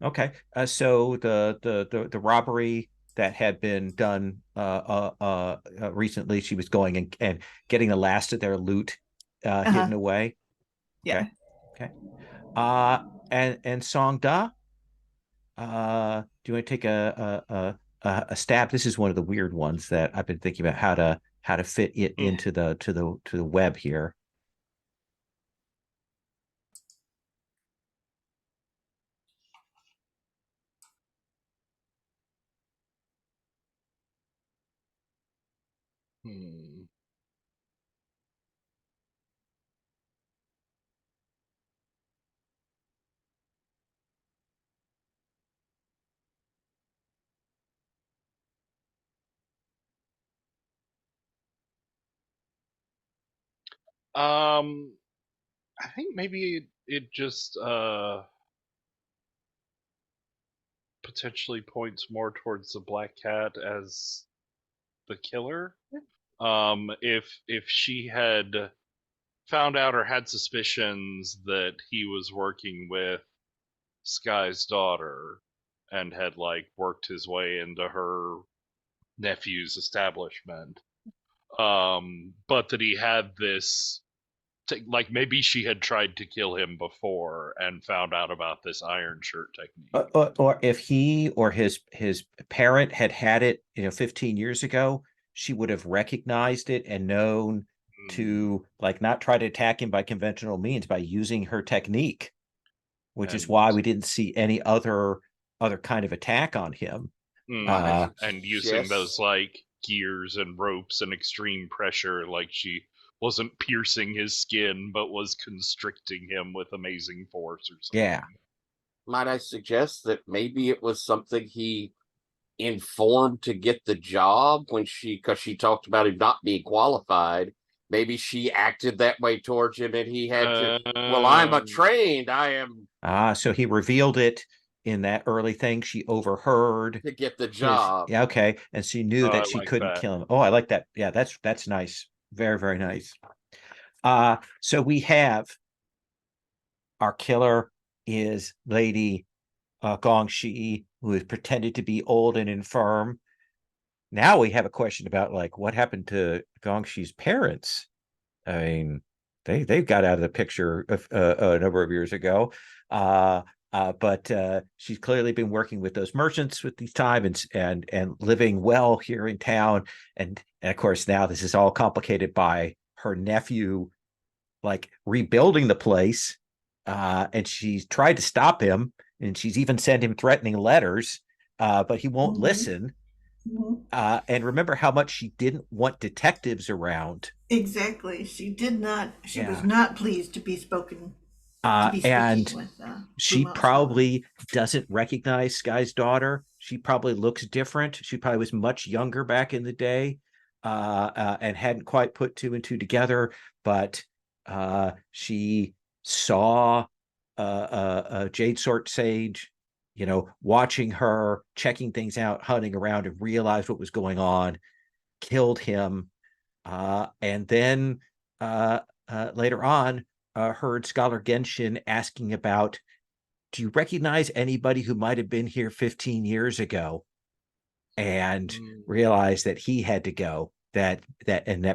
Okay. So the robbery that had been done recently, she was going and getting the last of their loot hidden away. Yeah. Okay. Okay. And Song Da, do you want to take a stab? This is one of the weird ones that I've been thinking about how to fit it into the web here. Hmm. I think maybe it just potentially points more towards the Black Cat as the killer. If she had found out or had suspicions that he was working with Sky's daughter and had like worked his way into her nephew's establishment, but that he had this like maybe she had tried to kill him before and found out about this iron shirt technique. Or if he or his parent had it, 15 years ago, she would have recognized it and known to like not try to attack him by conventional means by using her technique, which is why we didn't see any other kind of attack on him. And using those like gears and ropes and extreme pressure, like she wasn't piercing his skin but was constricting him with amazing force or something. Yeah. Might I suggest that maybe it was something he informed to get the job because she talked about him not being qualified. Maybe she acted that way towards him and he had to, well, I'm a trained, I am. So he revealed it in that early thing she overheard To get the job. Yeah, okay. And she knew that she couldn't kill him. Oh, I like that. Yeah, that's nice. Very, very nice. So we have our killer is Lady Gongxi, who is pretended to be old and infirm. Now we have a question about like what happened to Gongxi's parents. I mean, they got out of the picture a number of years ago. But she's clearly been working with those merchants with these time and living well here in town. And of course, now this is all complicated by her nephew, like rebuilding the place. And she's tried to stop him, and she's even sent him threatening letters, but he won't listen. And remember how much she didn't want detectives around. Exactly. She did not. She was not pleased to be spoken. And with, she probably doesn't recognize Sky's daughter. She probably looks different. She probably was much younger back in the day, and hadn't quite put two and two together. But she saw a Jade Sword Sage, watching her, checking things out, hunting around, and realized what was going on, killed him, and then later on heard Scholar Genshin asking about, do you recognize anybody who might have been here 15 years ago? And realized that he had to go, that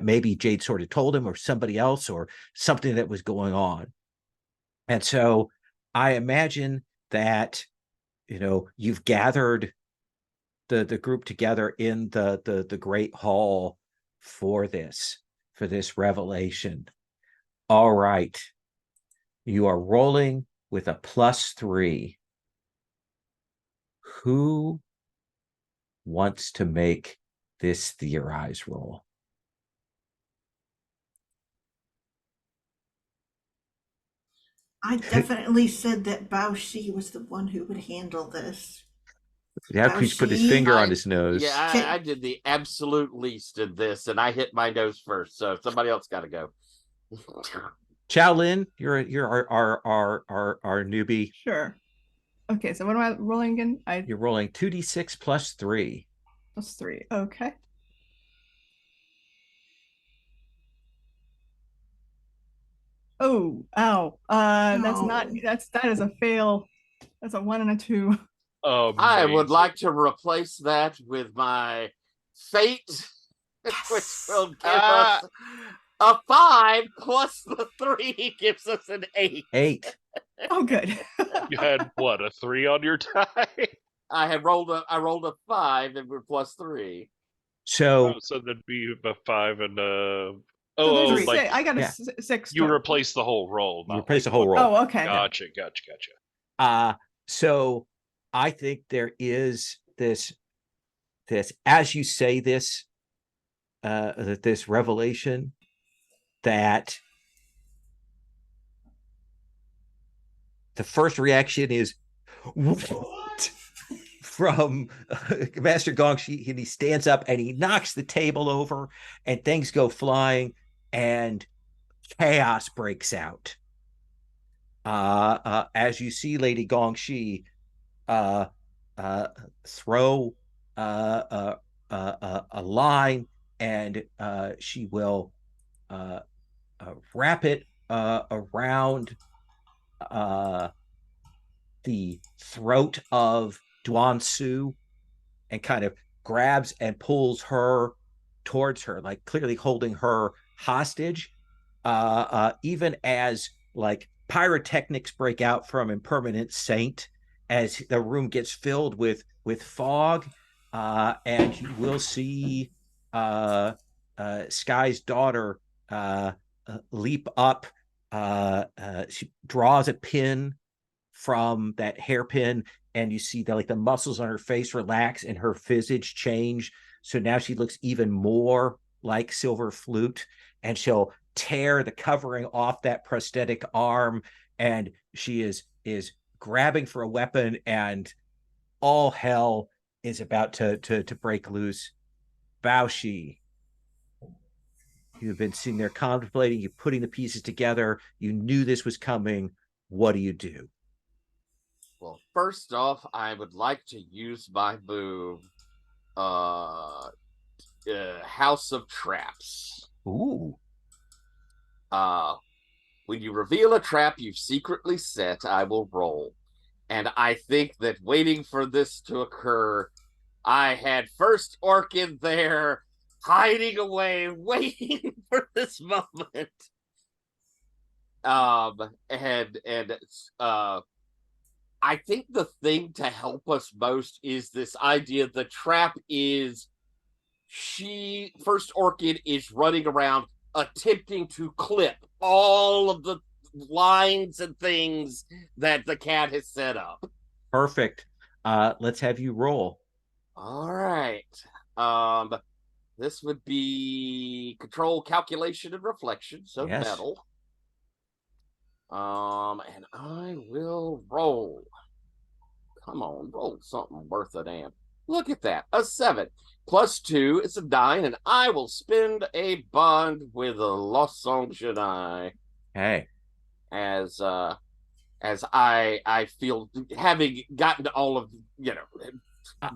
maybe Jade sort of told him, or somebody else, or something that was going on. And so I imagine that, you've gathered the group together in the Great Hall for this revelation. All right. You are rolling with a +3. Who wants to make this theorize roll? I definitely said that Bao Shi was the one who would handle this. Yeah, he's put his finger on his nose. Yeah, I did the absolute least in this, and I hit my nose first, so somebody else got to go. Chow Lin, you're our newbie. Sure. Okay, so what am I rolling again? You're rolling 2d6 +3. +3. Okay. Oh, ow. That is a fail. That's a 1 and a 2. I would Amazing. like to replace that with my fate, which will give us a 5 plus the 3 gives us an 8. 8. Oh, good. You had what, a 3 on your die? I rolled a 5 and we're plus 3. So So that'd be a 5 and So there's a like six. I got a yeah. 6. you replace the whole roll. you Not replace the like whole one. roll. Oh, okay. Gotcha. So I think there is this as you say this, this revelation that the first reaction is what from Master Gongshi, and he stands up and he knocks the table over and things go flying and chaos breaks out. As you see Lady Gongshi throw a line, and she will wrap it around the throat of Duan Su and kind of grabs and pulls her towards her, like clearly holding her hostage. Even as like pyrotechnics break out from Impermanent Saint, as the room gets filled with fog, and you will see Sky's daughter leap up. She draws a pin from that hairpin, and you see the muscles on her face relax and her visage change. So now she looks even more like Silver Flute, and she'll tear the covering off that prosthetic arm, and she is grabbing for a weapon, and all hell is about to break loose. Baoshi, you've been sitting there contemplating, you're putting the pieces together, you knew this was coming. What do you do? Well, first off, I would like to use my move, House of Traps. Ooh. When you reveal a trap you've secretly set, I will roll. And I think that waiting for this to occur, I had First Orchid there, hiding away, waiting for this moment. I think the thing to help us most is this idea the trap is First Orchid is running around attempting to clip all of the lines and things that the cat has set up. Perfect. Let's have you roll. All right. This would be control, calculation, and reflection. So yes. metal. And I will roll. Come on, roll something worth a damn. Look at that, a 7 plus 2 is a 9, and I will spend a bond with a Lost Song Shadai. Hey, as I feel, having gotten all of the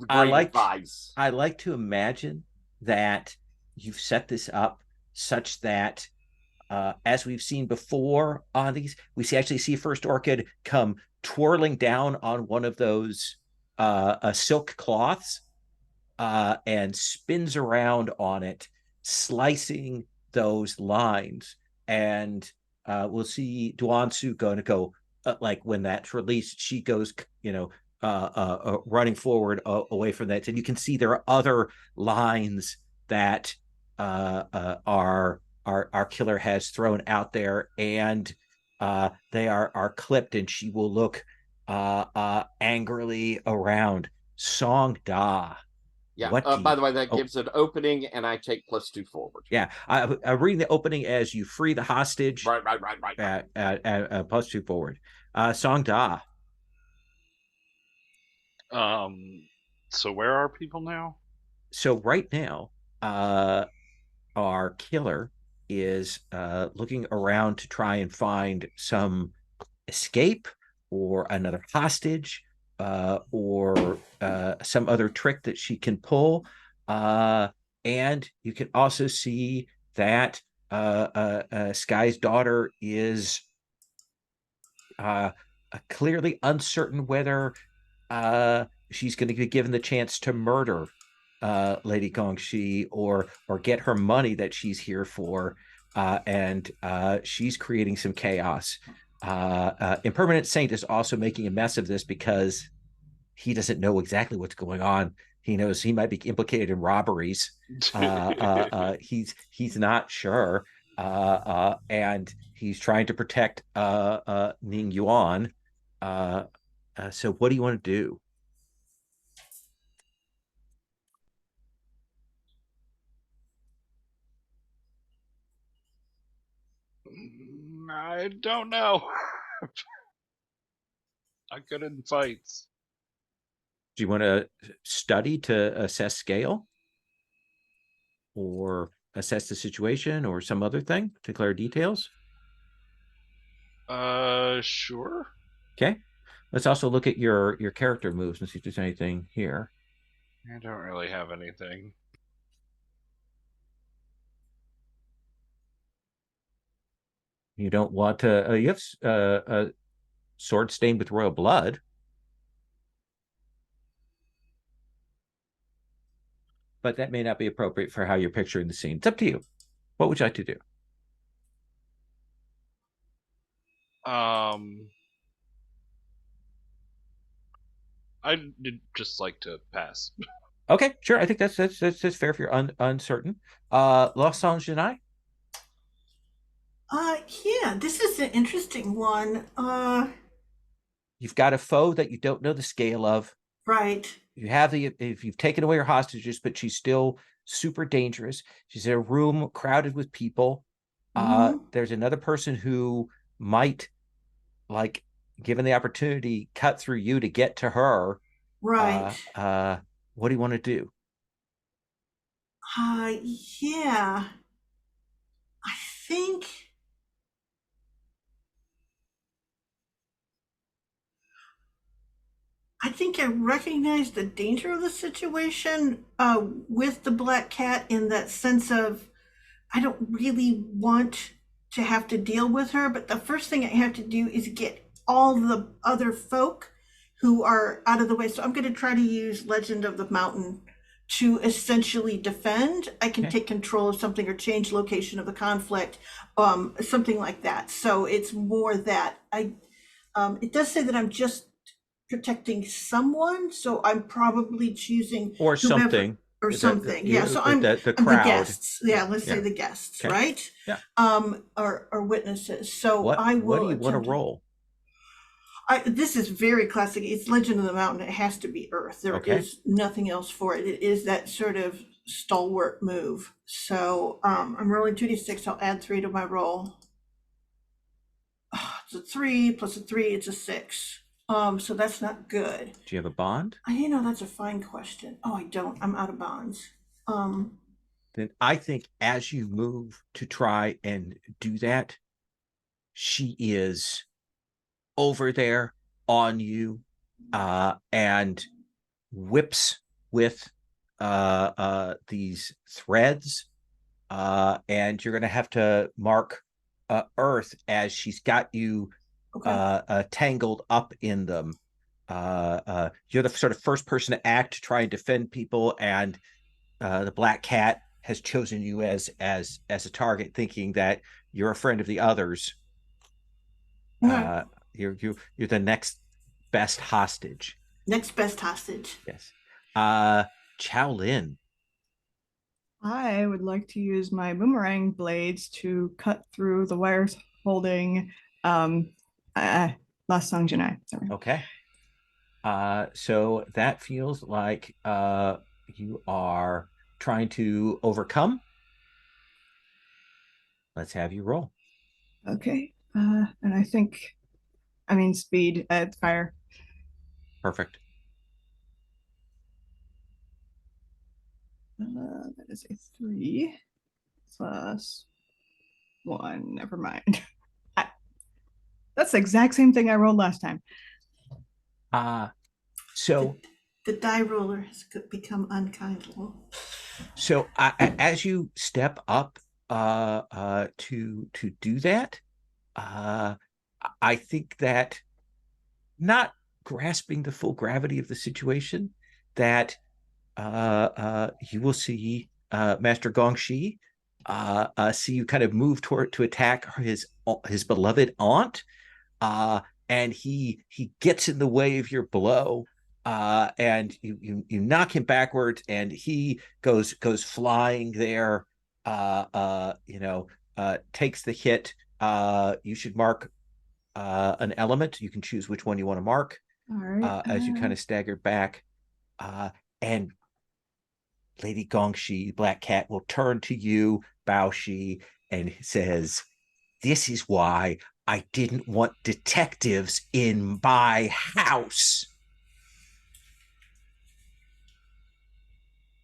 great advice. I like to imagine that you've set this up such that as we've seen before on these, we actually see First Orchid come twirling down on one of those silk cloths and spins around on it, slicing those lines. And we'll see Duan Su going to go, like when that's released, she goes, running forward away from that. And you can see there are other lines that our killer has thrown out there, and they are clipped, and she will look angrily around. Song Da. Yeah. By the way, that gives an opening, and I take +2 forward. Yeah, I'm reading the opening as you free the hostage. Right. +2 forward. Song Da. So where are people now? So right now, our killer is looking around to try and find some escape or another hostage or some other trick that she can pull. And you can also see that Sky's daughter is clearly uncertain whether she's going to be given the chance to murder Lady Gongxi or get her money that she's here for, and she's creating some chaos. Impermanent Saint is also making a mess of this because he doesn't know exactly what's going on. He knows he might be implicated in robberies. He's not sure, and he's trying to protect Ning Yuan. So what do you want to do? I don't know. I'm good in fights. Do you want to study to assess scale, or assess the situation, or some other thing? Declare details. Sure. Okay. Let's also look at your character moves and see if there's anything here. I don't really have anything. You don't want to. You have a sword stained with royal blood. But that may not be appropriate for how you're picturing the scene. It's up to you. What would you like to do? I'd just like to pass. Okay, sure. I think that's fair if you're uncertain. Lost Songs Janai? Yeah, this is an interesting one. You've got a foe that you don't know the scale of. Right. If you've taken away her hostages, but she's still super dangerous. She's in a room crowded with people. There's another person who might, like, given the opportunity, cut through you to get to her. Right. What do you want to do? Yeah. I think I recognize the danger of the situation with the black cat, in that sense of I don't really want to have to deal with her, but the first thing I have to do is get all the other folk who are out of the way. So I'm going to try to use Legend of the Mountain to essentially defend. I can take control of something or change location of the conflict, something like that. So it's more that it does say that I'm just protecting someone, so I'm probably choosing or something. Or something. Yeah, so I'm the crowd. I'm the guests. Yeah, let's say the guests, right? Yeah. Or witnesses. So what I will. What do you want to roll? This is very classic. It's Legend of the Mountain. It has to be Earth. There is nothing else for it. It is that sort of stalwart move. So I'm rolling 2d6. I'll add 3 to my roll. It's a 3 plus a 3. It's a 6. So that's not good. Do you have a bond? That's a fine question. Oh, I don't. I'm out of bonds. Then I think as you move to try and do that, she is over there on you, and whips with these threads, and you're going to have to mark Earth as she's got you tangled up in them. You're the sort of first person to act to try and defend people, and the black cat has chosen you as a target, thinking that you're a friend of the others. You're the next best hostage. Next best hostage. Yes. Chow Lin. I would like to use my boomerang blades to cut through the wires holding Last Song Janai. Okay. So that feels like you are trying to overcome. Let's have you roll. Okay. And I think, speed at fire. Perfect. That is a 3 plus 1. Never mind. That's the exact same thing I rolled last time. So The die roller has become unkindly. So as you step up to do that, uh, I think that not grasping the full gravity of the situation, that you will see Master Gongxi see you kind of move toward to attack his beloved aunt, and he gets in the way of your blow, and you knock him backwards, and he goes flying there. Takes the hit. You should mark an element. You can choose which one you want to mark. All right. As you kind of stagger back, and Lady Gongxi, Black Cat, will turn to you, Baoshi, and says, "This is why I didn't want detectives in my house."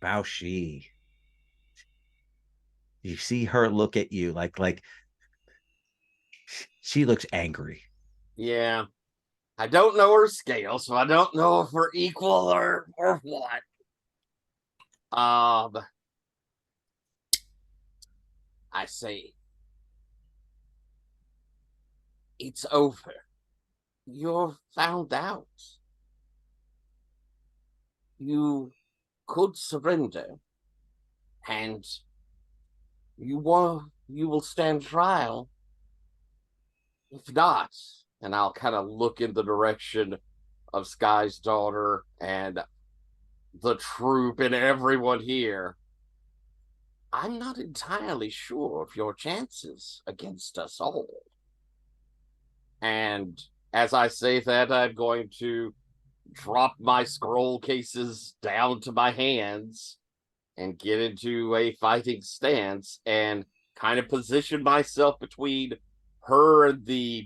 Baoshi, you see her look at you like she looks angry. Yeah. I don't know her scale, so I don't know if we're equal or what. I say, it's over. You're found out. You could surrender, and you will stand trial. If not, and I'll kind of look in the direction of Sky's daughter and the troop and everyone here. I'm not entirely sure of your chances against us all. And as I say that, I'm going to drop my scroll cases down to my hands and get into a fighting stance and kind of position myself between her and the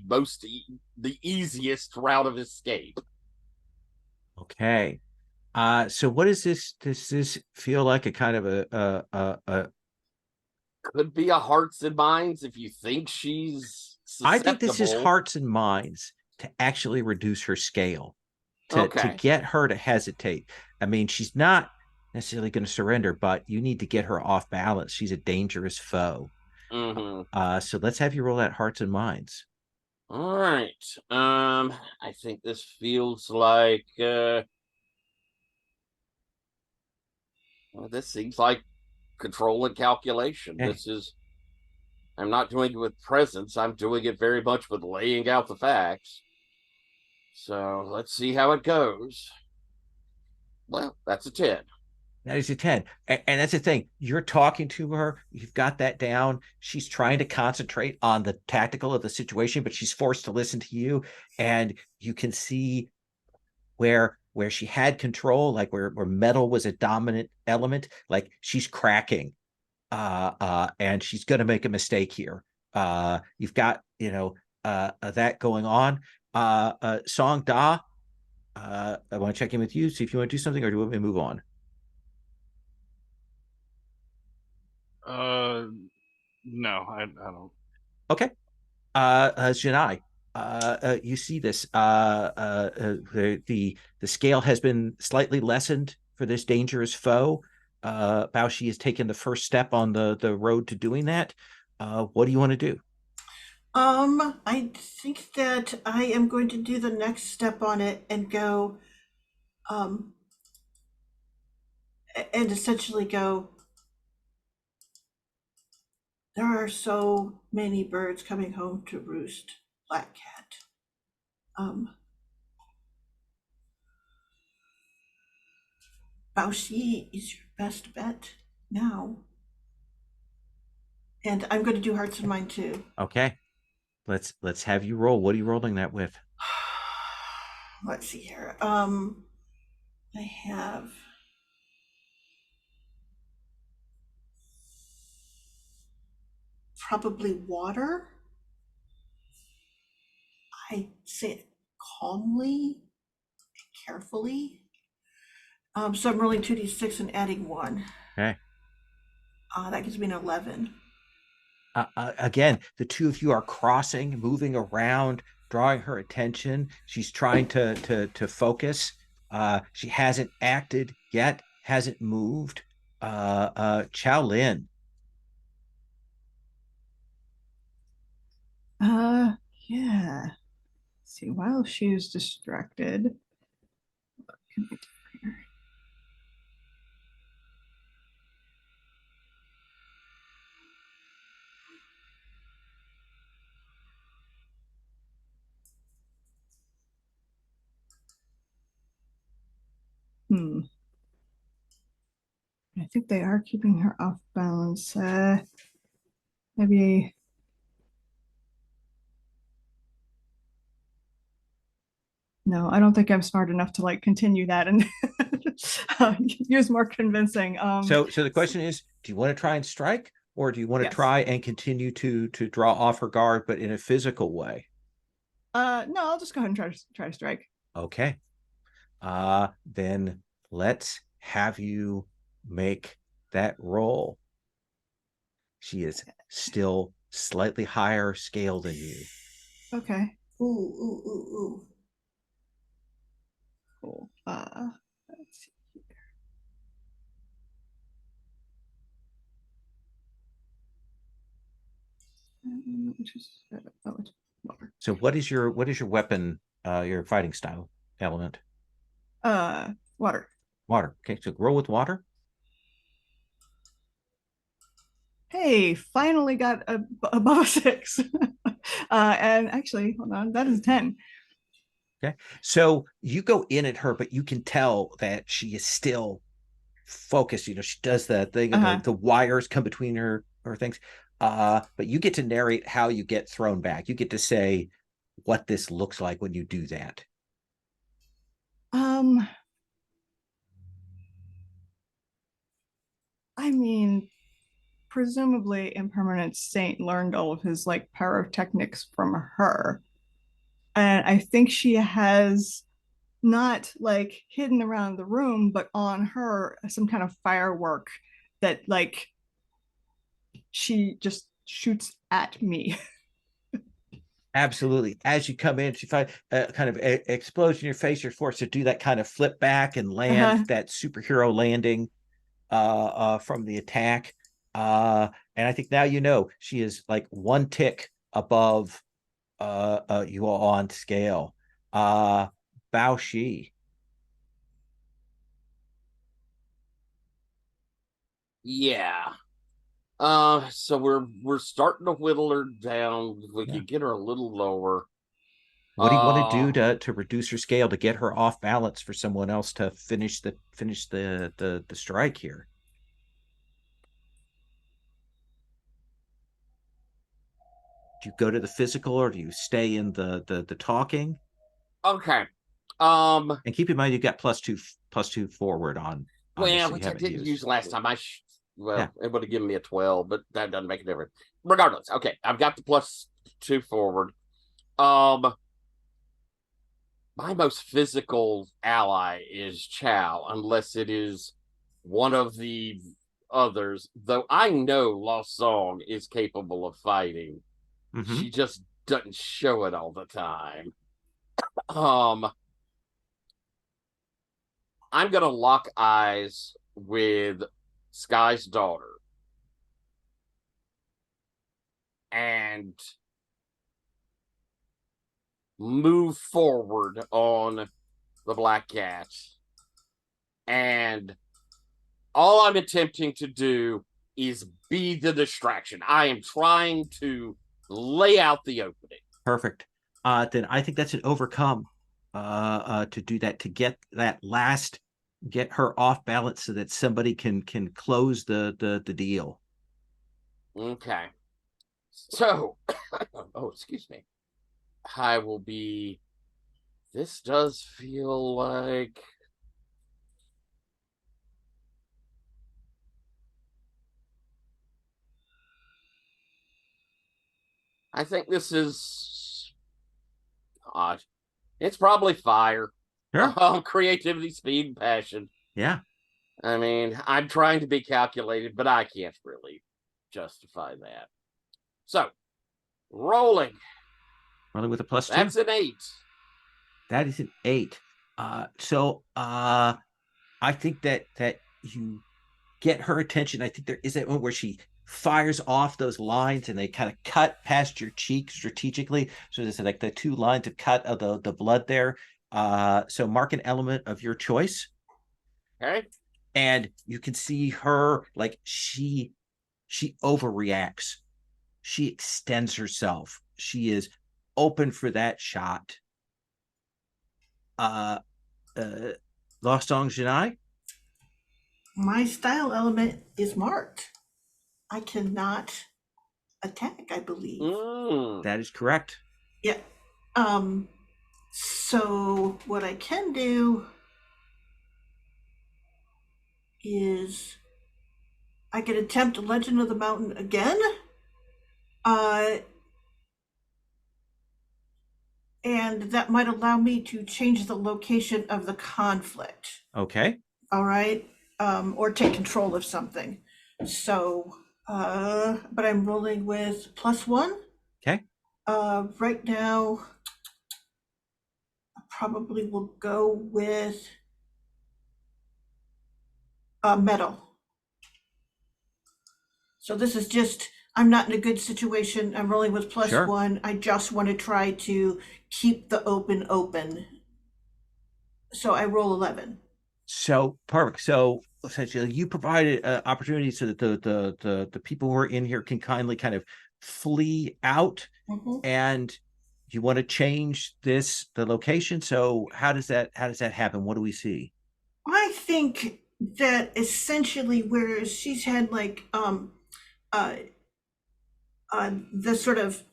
easiest route of escape. Okay. So what is this? Does this feel like a kind of a Could be a hearts and minds if you think she's I think this is susceptible. hearts and minds to actually reduce her scale, to Okay. get her to hesitate. I mean, she's not necessarily going to surrender, but you need to get her off balance. She's a dangerous foe. So let's have you roll that hearts and minds. All right. I think this feels like well, this seems like control and calculation. Okay. This is I'm not doing it with presence. I'm doing it very much with laying out the facts. So let's see how it goes. Well, that's a 10. That is a 10. And that's the thing. You're talking to her. You've got that down. She's trying to concentrate on the tactical of the situation, but she's forced to listen to you. And you can see where she had control, like where metal was a dominant element, like she's cracking. And she's going to make a mistake here. You've got, that going on. Song Da, I want to check in with you, see if you want to do something, or do we want me to move on? No, I don't. Okay. Janai, you see this. The scale has been slightly lessened for this dangerous foe. Baoshi has taken the first step on the road to doing that. What do you want to do? I think that I am going to do the next step on it and go, and essentially go, there are so many birds coming home to roost, Black Cat. Baoshi is your best bet now. And I'm going to do hearts and mind too. Okay. Let's have you roll. What are you rolling that with? Let's see here. I have probably water. I say it calmly, carefully. So I'm rolling 2d6 and adding 1. Okay. That gives me an 11. Again, the two of you are crossing, moving around, drawing her attention. She's trying to focus. She hasn't acted yet, hasn't moved. Chow Lin. Yeah. Let's see, while she is distracted, what can I do here? I think they are keeping her off balance. Maybe. No, I don't think I'm smart enough to like continue that and use more convincing. So the question is, do you want to try and strike, or do you want to Yes. try and continue to draw off her guard, but in a physical way? No, I'll just go ahead and try to strike. Okay. Then let's have you make that roll. She is still slightly higher scale than you. Okay. Ooh, ooh, ooh, ooh. Cool. Let's see here. Which is oh, it's water. So what is your weapon, your fighting style element? Water. Water. Okay, so roll with water. Hey, finally got above a 6. And actually, hold on, that is 10. Okay. So you go in at her, but you can tell that she is still focused. You know, she does that thing, and the wires come between her or things. But you get to narrate how you get thrown back. You get to say what this looks like when you do that. I mean, presumably Impermanent Saint learned all of his like pyrotechnics from her. And I think she has not like hidden around the room, but on her some kind of firework that like she just shoots at me. Absolutely. As you come in, she finds a kind of explosion in your face. You're forced to do that kind of flip back and land that superhero landing from the attack. And I think now you know she is like one tick above you all on scale. Bao Shi. Yeah. So we're starting to whittle her down. If we could get her a little lower. What do you want to do to reduce her scale, to get her off balance for someone else to finish the strike here? Do you go to the physical, or do you stay in the talking? Okay. And keep in mind you got +2 forward on well, this, which I didn't used. use last time. It would have given me a 12, but that doesn't make a difference. Regardless, okay, I've got the +2 forward. My most physical ally is Chow, unless it is one of the others. Though I know Lost Song is capable of fighting. Mm-hmm. She just doesn't show it all the time. I'm gonna lock eyes with Sky's daughter and move forward on the Black Cat. And all I'm attempting to do is be the distraction. I am trying to lay out the opening. Perfect. Then I think that's an overcome to do that, to get her off balance so that somebody can close the deal. Okay. So, oh, excuse me. I will be. This does feel like. I think this is odd. It's probably fire. Sure. Creativity, speed, and passion. Yeah. I mean, I'm trying to be calculated, but I can't really justify that. So, rolling. Rolling with a +2. That's an 8. That is an 8. I think that you get her attention. I think there is that one where she fires off those lines and they kind of cut past your cheek strategically. So there's like the two lines of cut of the blood there. So mark an element of your choice. Okay. And you can see her like she overreacts. She extends herself. She is open for that shot. Lost Song Janai? My style element is marked. I cannot attack, I believe. That is correct. Yeah. So what I can do is I can attempt Legend of the Mountain again. And that might allow me to change the location of the conflict. Okay. All right. Or take control of something. So, but I'm rolling with +1. Okay. Right now, I probably will go with metal. So this is just, I'm not in a good situation. I'm rolling with +1. Sure. I just want to try to keep the open. So I roll 11. So perfect. So essentially, you provided opportunity so that the people who are in here can kindly kind of flee out, and you want to change the location. So how does that happen? What do we see? I think that essentially, whereas she's had like the sort of,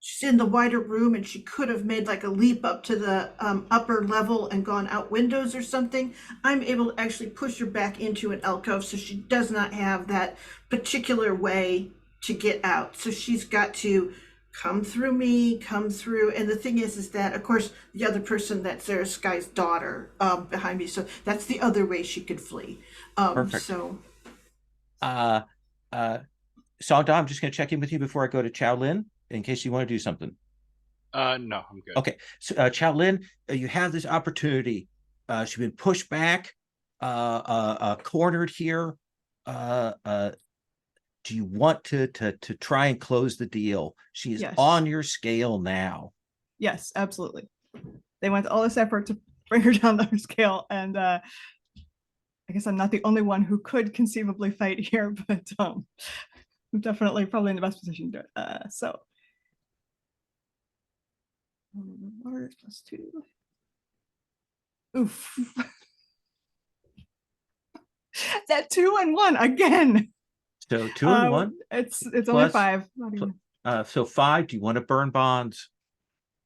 she's in the wider room and she could have made like a leap up to the upper level and gone out windows or something. I'm able to actually push her back into an alcove so she does not have that particular way to get out. So she's got to come through me, come through. And the thing is that, of course, the other person, that's Sarah Sky's daughter behind me. So that's the other way she could flee. Perfect. So. Songda, I'm just going to check in with you before I go to Chow Lin in case you want to do something. No, I'm good. Okay. So Chow Lin, you have this opportunity. She's been pushed back, cornered here. Do you want to try and close the deal? She is Yes. on your scale now. Yes, absolutely. They went all this effort to bring her down their scale, and I guess I'm not the only one who could conceivably fight here, but I'm definitely probably in the best position to do it. So +2. Oof. That 2 and 1 again. So 2 and 1. It's plus, only 5. So 5. Do you want to burn bonds?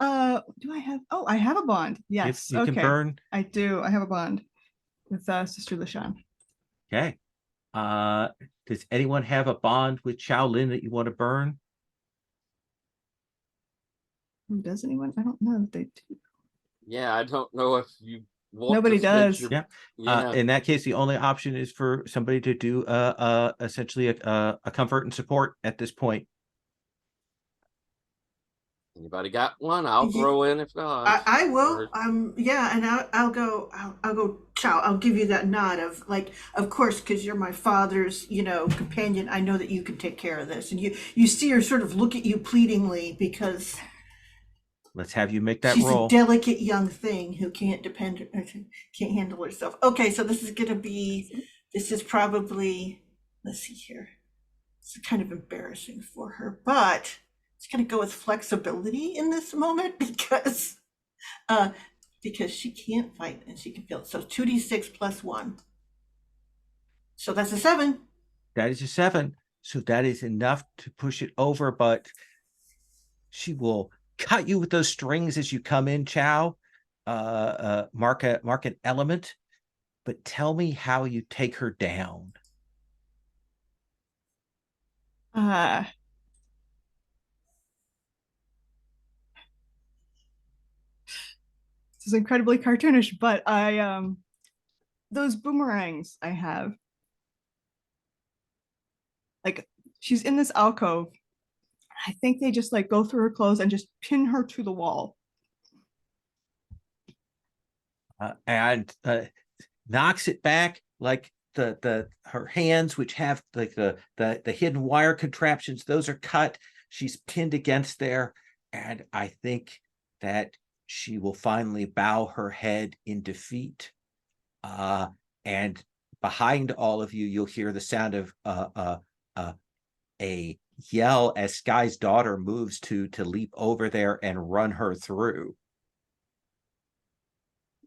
Do I have? Oh, I have a bond. Yes. You okay. can burn. I do. I have a bond with Sister Lashawn. Okay. Does anyone have a bond with Chow Lin that you want to burn? Does anyone? I don't know if they do. Yeah, I don't know if you want. Nobody does. Yeah. In that case, the only option is for somebody to do essentially a comfort and support at this point. Anybody got one? I'll throw in if not. I will. Yeah, and I'll go. Chow. I'll give you that nod of like, of course, because you're my father's, companion. I know that you can take care of this, and you see her sort of look at you pleadingly because. Let's have you make that she's roll. A delicate young thing who can't handle herself. Okay, so this is probably, let's see here. It's kind of embarrassing for her, but it's going to go with flexibility in this moment because she can't fight and she can feel it. So 2d6 + 1. So that's a 7. That is a 7. So that is enough to push it over, but she will cut you with those strings as you come in, Chow. Mark an element, but tell me how you take her down. This is incredibly cartoonish, but I those boomerangs I have, like, she's in this alcove. I think they just like go through her clothes and just pin her to the wall. and knocks it back like her hands, which have like the hidden wire contraptions, those are cut. She's pinned against there, and I think that she will finally bow her head in defeat. And behind all of you, you'll hear the sound of a yell as Sky's daughter moves to leap over there and run her through.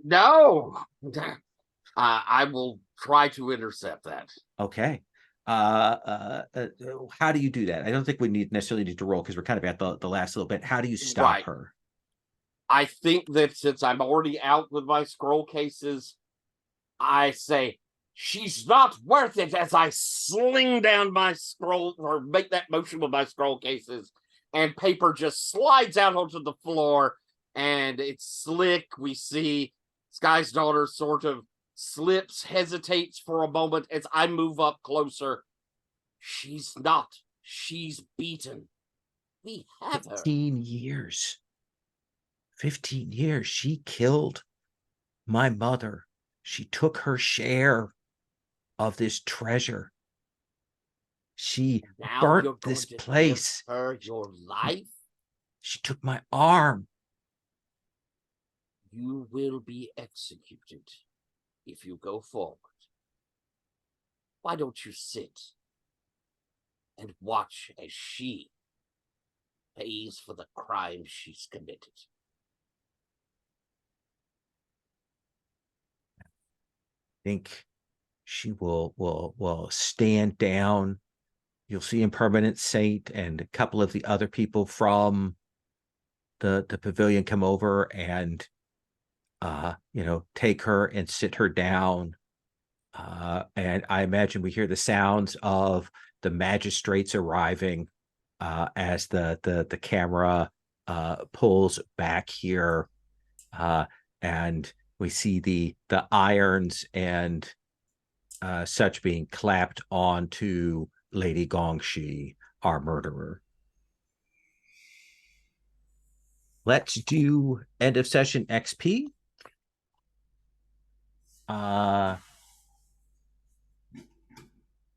No, I will try to intercept that. Okay. How do you do that? I don't think we necessarily need to roll because we're kind of at the last little bit. How do you stop her? I think that since I'm already out with my scroll cases, I say, she's not worth it, as I sling down my scroll or make that motion with my scroll cases, and paper just slides out onto the floor, and it's slick. We see Sky's daughter sort of slips, hesitates for a moment as I move up closer. She's not. She's beaten. We have her. 15 years. 15 years. She killed my mother. She took her share of this treasure. She burnt this place. Give her your life. She took my arm. You will be executed if you go forward. Why don't you sit and watch as she pays for the crime she's committed? I think she will stand down. You'll see Impermanent Saint and a couple of the other people from the pavilion come over and take her and sit her down. And I imagine we hear the sounds of the magistrates arriving as the camera pulls back here, and we see the irons and such being clapped onto Lady Gongxi, our murderer. Let's do end of session XP.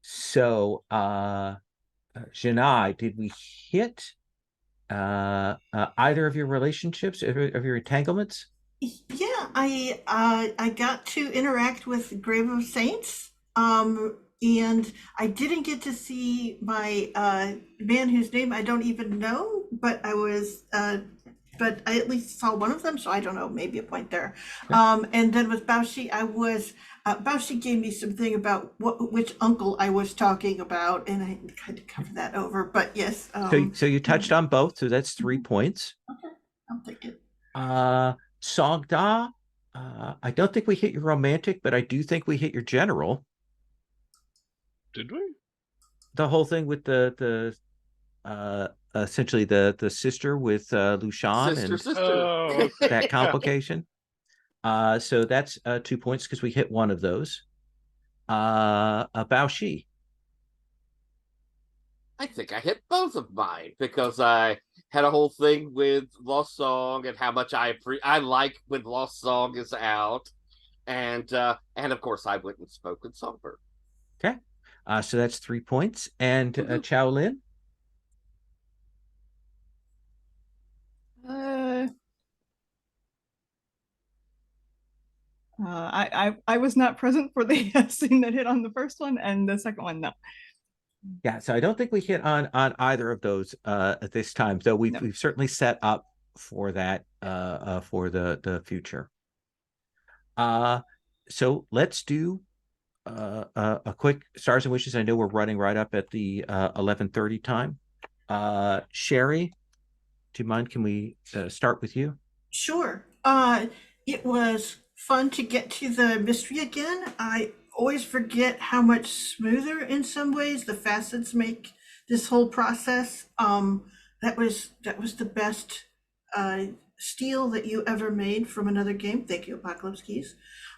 So Janai, did we hit either of your relationships, of your entanglements? Yeah, I got to interact with Grave of Saints, and I didn't get to see my man whose name I don't even know, but but I at least saw one of them, so I don't know, maybe a point there. Okay. And then with Baoshi, Baoshi gave me something about which uncle I was talking about, and I had to cover that over. But yes. So you touched on both, so that's 3 points. Okay, I'll take it. Songda, I don't think we hit your romantic, but I do think we hit your general. Did we? The whole thing with the essentially the sister with Lushan and that complication. So that's 2 points because we hit one of those. Baoshi. I think I hit both of mine because I had a whole thing with Lost Song and how much I like when Lost Song is out, and of course I went and spoke with Songbird. Okay, so that's 3 points. And Chao Lin. I was not present for the scene that hit on the first one, and the second one, no. Yeah, so I don't think we hit on either of those at this time, though we've certainly set up for that for the future. So let's do a quick stars and wishes. I know we're running right up at the 11:30 time. Sherry, do you mind? Can we start with you? Sure. It was fun to get to the mystery again. I always forget how much smoother in some ways the facets make this whole process. That was the best steal that you ever made from another game. Thank you, Apocalypse Keys.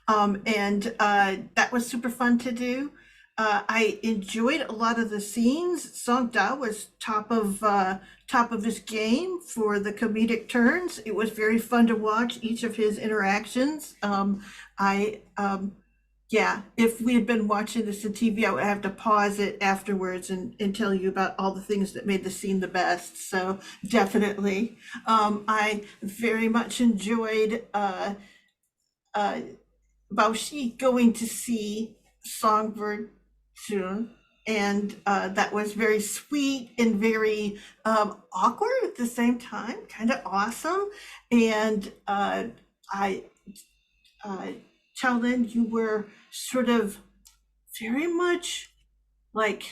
And that was super fun to do. I enjoyed a lot of the scenes. Song Da was top of his game for the comedic turns. It was very fun to watch each of his interactions. I Yeah, if we had been watching this on TV, I would have to pause it afterwards and tell you about all the things that made the scene the best. So definitely, I very much enjoyed Baoshi going to see Songbird soon. And that was very sweet and very awkward at the same time, kind of awesome. And I, Chalin, you were sort of very much like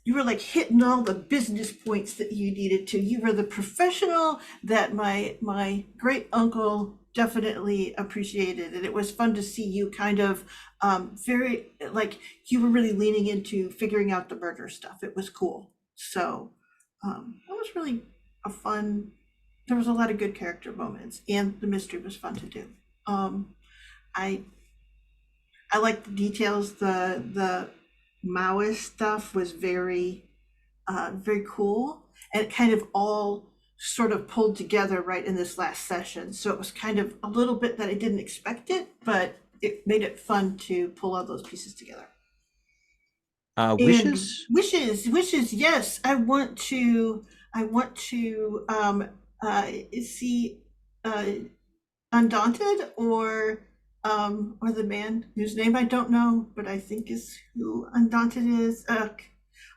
you were like hitting all the business points that you needed to. You were the professional that my great uncle definitely appreciated, and it was fun to see you kind of very like you were really leaning into figuring out the murder stuff. It was cool. So that was really a fun. There was a lot of good character moments, and the mystery was fun to do. I I like the details. The Maoist stuff was very very cool, and it kind of all sort of pulled together right in this last session. So it was kind of a little bit that I didn't expect it, but it made it fun to pull all those pieces together. Wishes? And wishes. Yes, I want to see Undaunted or the man whose name I don't know, but I think is who Undaunted is.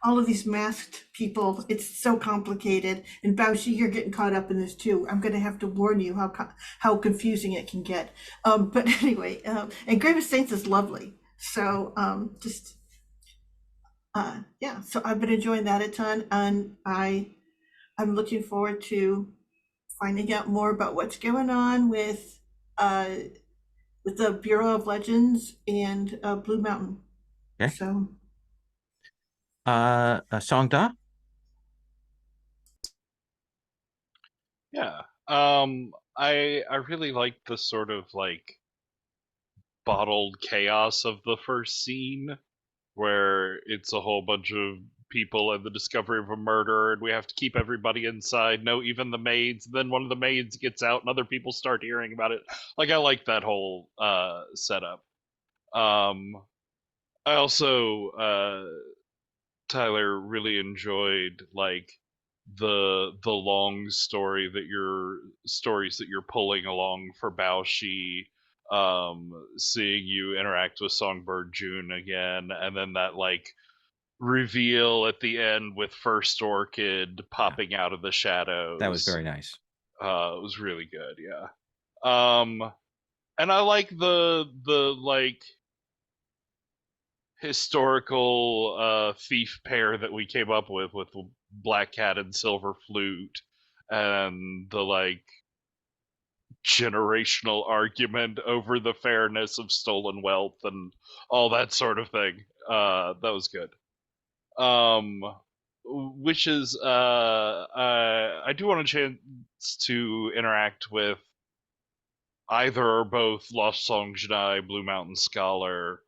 All of these masked people, it's so complicated. And Baoshi, you're getting caught up in this too. I'm going to have to warn you how confusing it can get. But anyway, and Grave of Saints is lovely. So yeah, so I've been enjoying that a ton, and I'm looking forward to finding out more about what's going on with the Bureau of Legends and Blue Mountain. Okay. So Songda? Yeah. I really like the sort of like bottled chaos of the first scene where it's a whole bunch of people and the discovery of a murder and we have to keep everybody inside, no even the maids. Then one of the maids gets out and other people start hearing about it. Like I like that whole setup. I also Tyler really enjoyed like the long stories that you're pulling along for Baoshi, seeing you interact with Songbird June again, and then that like reveal at the end with First Orchid popping out of the shadows. That was very nice. It was really good, yeah. And I like the like historical thief pair that we came up with the Black Cat and Silver Flute, and the like generational argument over the fairness of stolen wealth and all that sort of thing. That was good. Wishes, I do want a chance to interact with either or both Lost Song Jedi, Blue Mountain Scholar,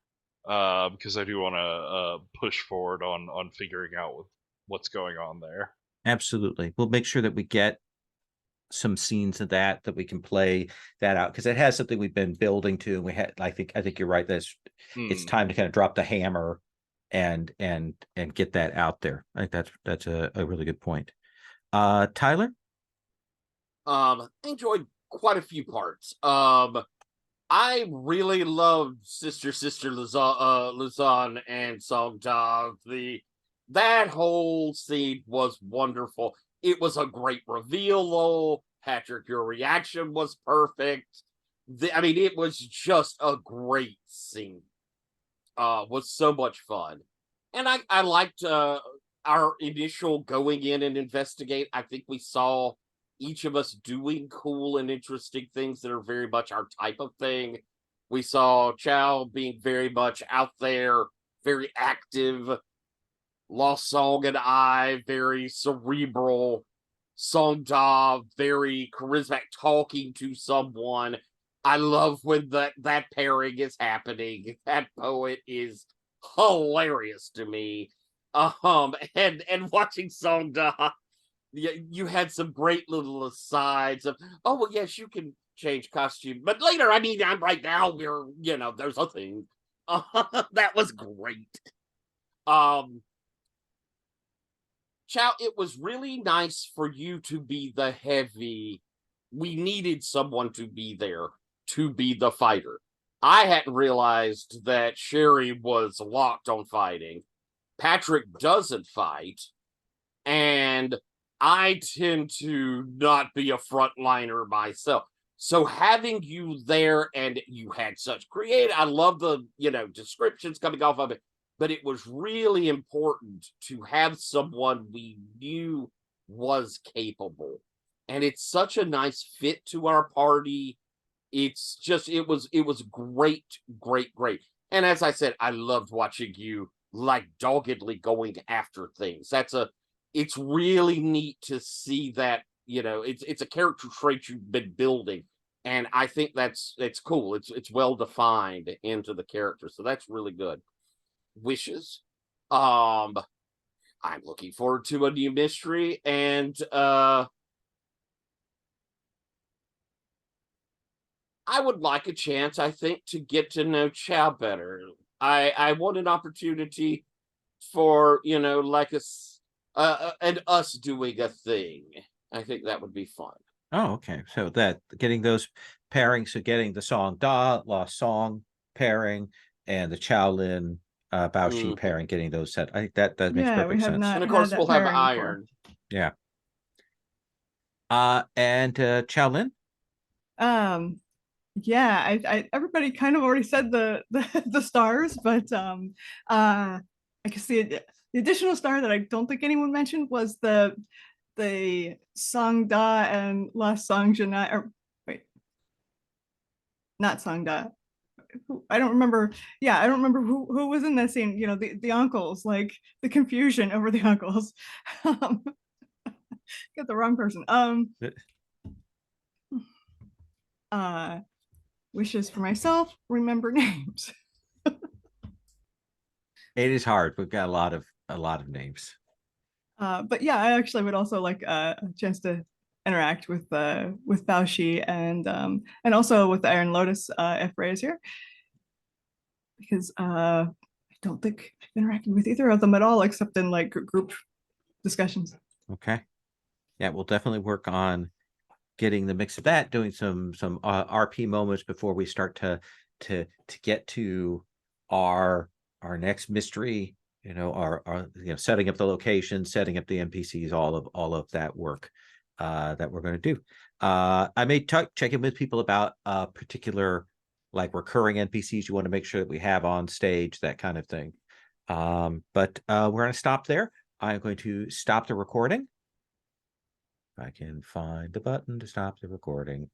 because I do want to push forward on figuring out what's going on there. Absolutely. We'll make sure that we get some scenes of that we can play that out, because it has something we've been building to. We had, I think you're right. It's time to kind of drop the hammer and get that out there. I think that's a really good point. Tyler? I enjoyed quite a few parts. I really loved Sister Luzon and Songda. That whole scene was wonderful. It was a great reveal, though. Patrick, your reaction was perfect. It was just a great scene. Was so much fun. And I liked our initial going in and investigate. I think we saw each of us doing cool and interesting things that are very much our type of thing. We saw Chow being very much out there, very active. Lost Song and I, very cerebral. Songda, very charismatic, talking to someone. I love when that pairing is happening. That poet is hilarious to me. And watching Song Da, you had some great little asides of, oh well, yes, you can change costume, but later, I mean, I'm right now. We're there's a thing. That was great. Chow, it was really nice for you to be the heavy. We needed someone to be there to be the fighter. I hadn't realized that Sherry was locked on fighting. Patrick doesn't fight, and I tend to not be a frontliner myself. So having you there, and you had such I love the descriptions coming off of it, but it was really important to have someone we knew was capable. And it's such a nice fit to our party. It's just it was great, great, great. And as I said, I loved watching you like doggedly going after things. It's really neat to see that, it's a character trait you've been building. And I think it's cool. It's well defined into the character. So that's really good. Wishes. I'm looking forward to a new mystery, and I would like a chance, I think, to get to know Chow better. I want an opportunity for, like and us doing a thing. I think that would be fun. Oh, okay. So that getting those pairings, so getting the Song Da, Lost Song pairing, and the Shaolin Baoshi pairing, getting those set. I think that makes perfect sense. And of course, we'll have Iron. Yeah. And Shaolin? Yeah, I everybody kind of already said the stars, but I guess the additional star that I don't think anyone mentioned was the Song Da and Lost Song Janai, or wait, not Song Da. I don't remember. Yeah, I don't remember who was in that scene. The uncles, like the confusion over the uncles. Got the wrong person. Wishes for myself, remember names. It is hard. We've got a lot of names. But yeah, I actually would also like a chance to interact with Baoshi and also with the Iron Lotus if Ray is here, because I don't think I've interacted with either of them at all except in like group discussions. Okay. Yeah, we'll definitely work on getting the mix of that, doing some RP moments before we start to get to our next mystery. Our setting up the location, setting up the NPCs, all of that work that we're going to do. I may check in with people about particular like recurring NPCs you want to make sure that we have on stage, that kind of thing. But we're going to stop there. I'm going to stop the recording. I can find the button to stop the recording.